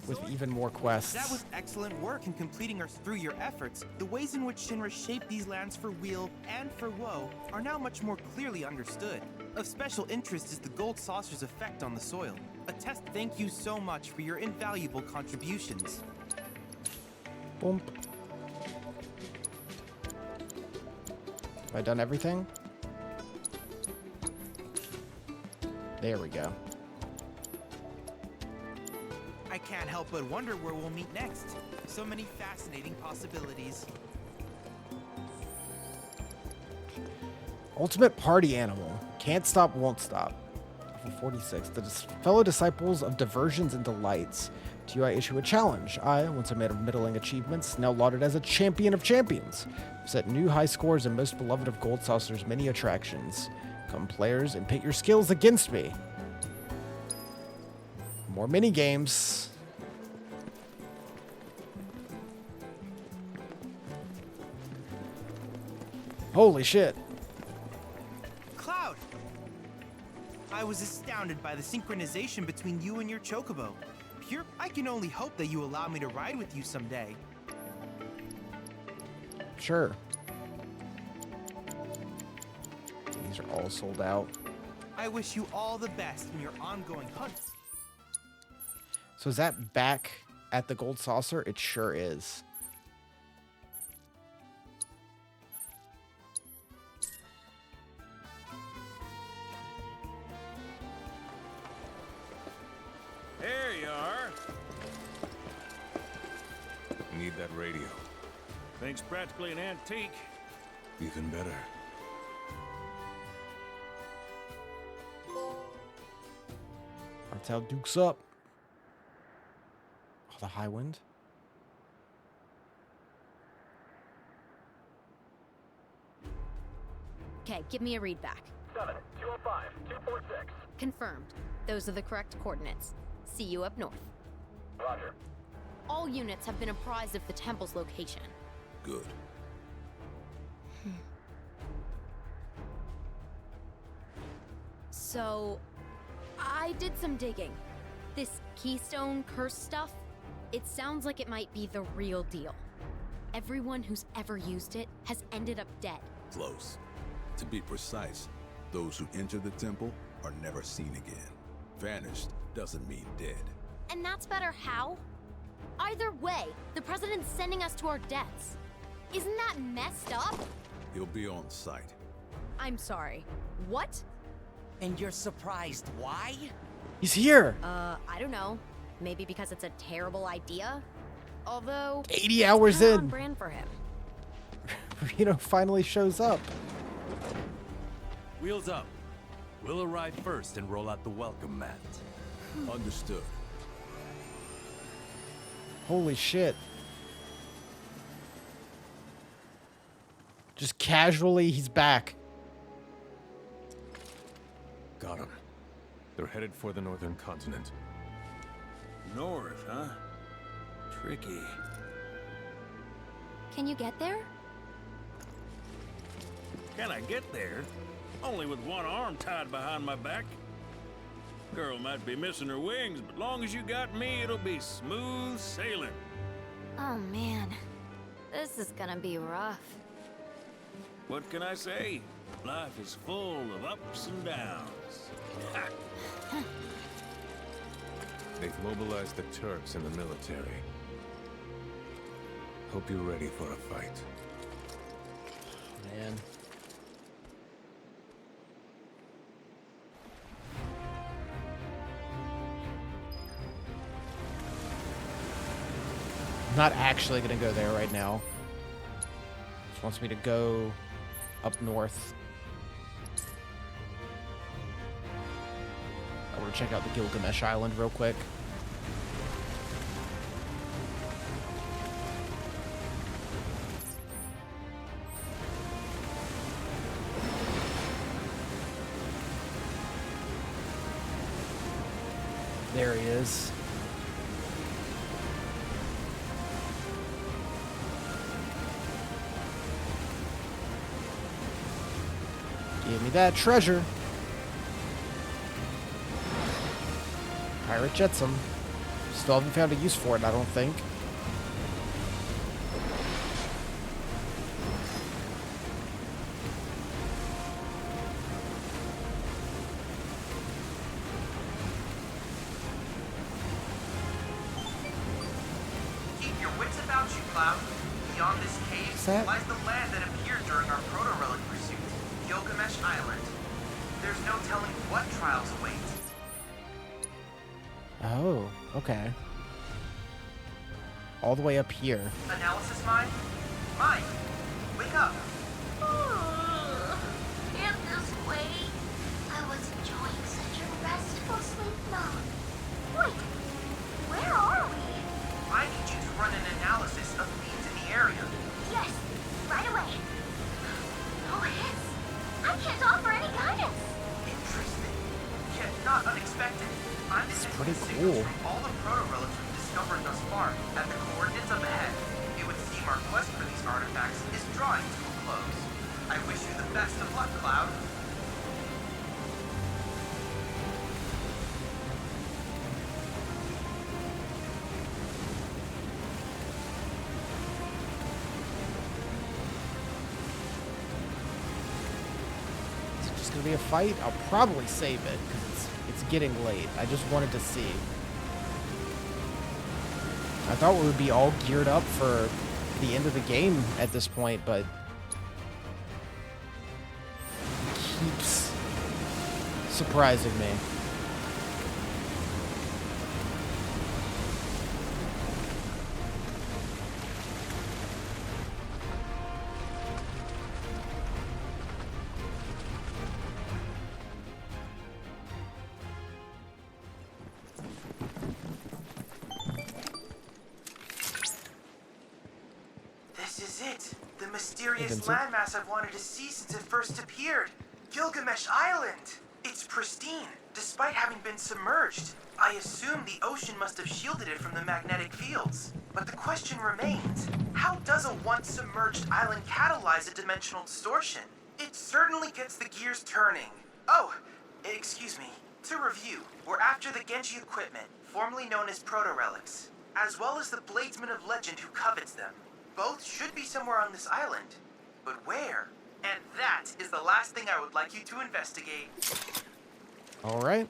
with even more quests. That was excellent work in completing our through your efforts. The ways in which Shinra shaped these lands for weal and for woe are now much more clearly understood. Of special interest is the gold saucer's effect on the soil. Attest thank you so much for your invaluable contributions. Boom. Have I done everything? There we go. I can't help but wonder where we'll meet next. So many fascinating possibilities. Ultimate party animal. Can't stop, won't stop. Level 46. The fellow disciples of diversions and delights. To you I issue a challenge. I, once a man of middling achievements, now lauded as a champion of champions, have set new high scores and most beloved of Gold Saucer's many attractions. Come players and pit your skills against me. More mini games. Holy shit. Cloud! I was astounded by the synchronization between you and your chocobo. Pure, I can only hope that you allow me to ride with you someday. Sure. These are all sold out. I wish you all the best in your ongoing hunt. So is that back at the Gold Saucer? It sure is. There you are. Need that radio. Thing's practically an antique. Even better. That's how Duke's up. Oh, the high wind. Okay, give me a read back. 7, 205, 246. Confirmed. Those are the correct coordinates. See you up north. Roger. All units have been apprised of the temple's location. Good. So, I did some digging. This keystone curse stuff, it sounds like it might be the real deal. Everyone who's ever used it has ended up dead. Close. To be precise, those who enter the temple are never seen again. Vanished doesn't mean dead. And that's better how? Either way, the president's sending us to our deaths. Isn't that messed up? He'll be on site. I'm sorry. What? And you're surprised why? He's here. I don't know. Maybe because it's a terrible idea? Although 80 hours it's kinda in. on brand for him. Reno finally shows up. Wheels up. We'll arrive first and roll out the welcome mat. Understood. Holy shit. Just casually, he's back. Got him. They're headed for the northern continent. North, huh? Tricky. Can you get there? Can I get there? Only with one arm tied behind my back. Girl might be missing her wings, but long as you got me, it'll be smooth sailing. Oh man. This is gonna be rough. What can I say? Life is full of ups and downs. Ha! They've mobilized the Turks and the military. Hope you're ready for a fight. Man. I'm not actually gonna go there right now. Just wants me to go up north. I want to check out the Gilgamesh Island real quick. There he is. Give me that treasure. Pirate Jetsam. Still haven't found a use for it, I don't think. Keep your wits about you, Cloud. Beyond this cave lies the land that appeared during our proto-relic pursuit, Gilgamesh Island. There's no telling what trials await. Oh, okay. All the way up here. Analysis mind? Mind, wake up. Can't this wait? I was enjoying such a restful sleep mode. Wait, where are we? I need you to run an analysis of leads in the area. Yes, right away. No hits. I can't offer any guidance. Interesting, yet not unexpected. I'm pretty detecting signals cool. from all the proto-relics we've discovered thus far at the coordinates up ahead. It would seem our quest for these artifacts is drawing to a close. I wish you the best of luck, Cloud. Is it just gonna be a fight? I'll probably save it because it's getting late. I just wanted to see. I thought we would be all geared up for the end of the game at this point, but it keeps surprising me. This is it. The mysterious Vincent? landmass I've wanted to see since it first appeared. Gilgamesh Island. It's pristine, despite having been submerged. I assume the ocean must have shielded it from the magnetic fields. But the question remains, how does a once submerged island catalyze a dimensional distortion? It certainly gets the gears turning. Oh, excuse me. To review, we're after the Genji equipment, formerly known as proto-relics, as well as the bladesman of legend who covets them. Both should be somewhere on this island. But where? And that is the last thing I would like you to investigate. All right.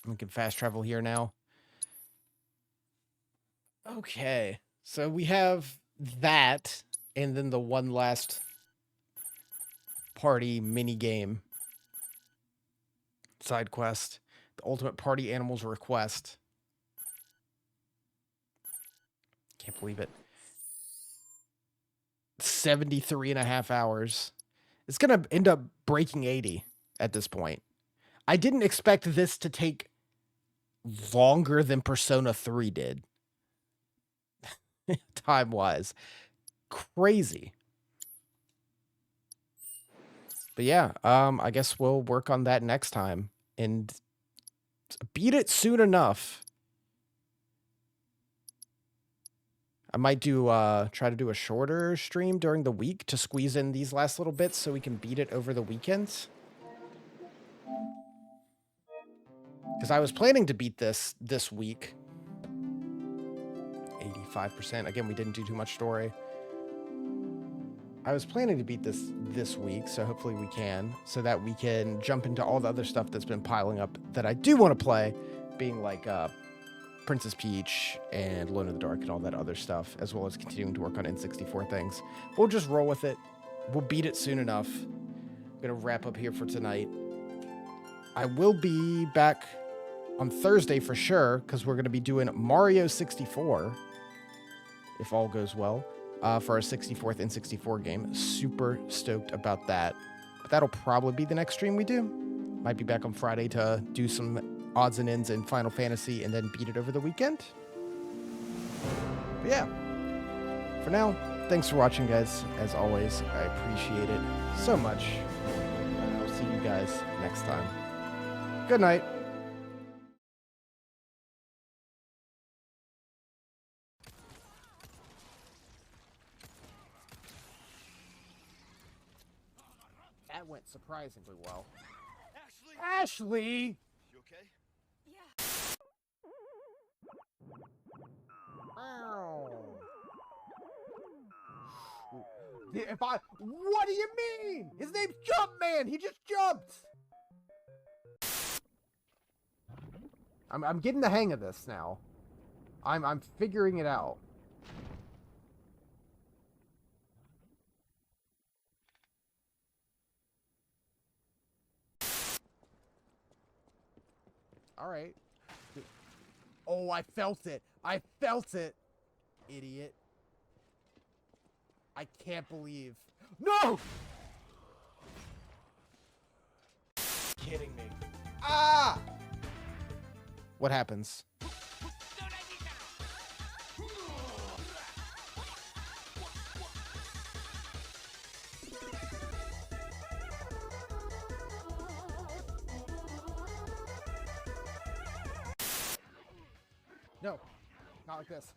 We can fast travel here now. Okay. So we have that, and then the one last party mini game. Side quest. The Ultimate Party Animals Request. Can't believe it. 73.5 hours. It's going to end up breaking 80 at this point. I didn't expect this to take longer than Persona 3 did. Time-wise. Crazy. But yeah, I guess we'll work on that next time and beat it soon enough. I might do try to do a shorter stream during the week to squeeze in these last little bits so we can beat it over the weekends. Because I was planning to beat this week. 85%. Again, we didn't do too much story. I was planning to beat this week, so hopefully we can, so that we can jump into all the other stuff that's been piling up that I do want to play, being like Princess Peach and Alone in the Dark and all that other stuff, as well as continuing to work on N64 things. We'll just roll with it. We'll beat it soon enough. I'm going to wrap up here for tonight. I will be back on Thursday for sure, because we're going to be doing Mario 64, if all goes well, for our 64th N64 game. Super stoked about that. But that'll probably be the next stream we do. Might be back on Friday to do some odds and ends in Final Fantasy and then beat it over the weekend. But yeah, for now, thanks for watching, guys. As always, I appreciate it so much. And I'll see you guys next time. Good night. That went surprisingly well. Ashley! You okay? Yeah, If I, what do you mean? His name's Jumpman. He just jumped. I'm getting the hang of this now. I'm figuring it out. All right. Oh, I felt it. I felt it. Idiot. I can't believe. No! Kidding me. Ah! What happens? No, not like this.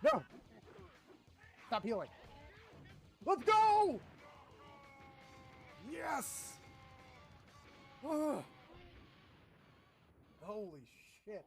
No! Stop healing. Let's go! Yes! Ugh. Holy shit.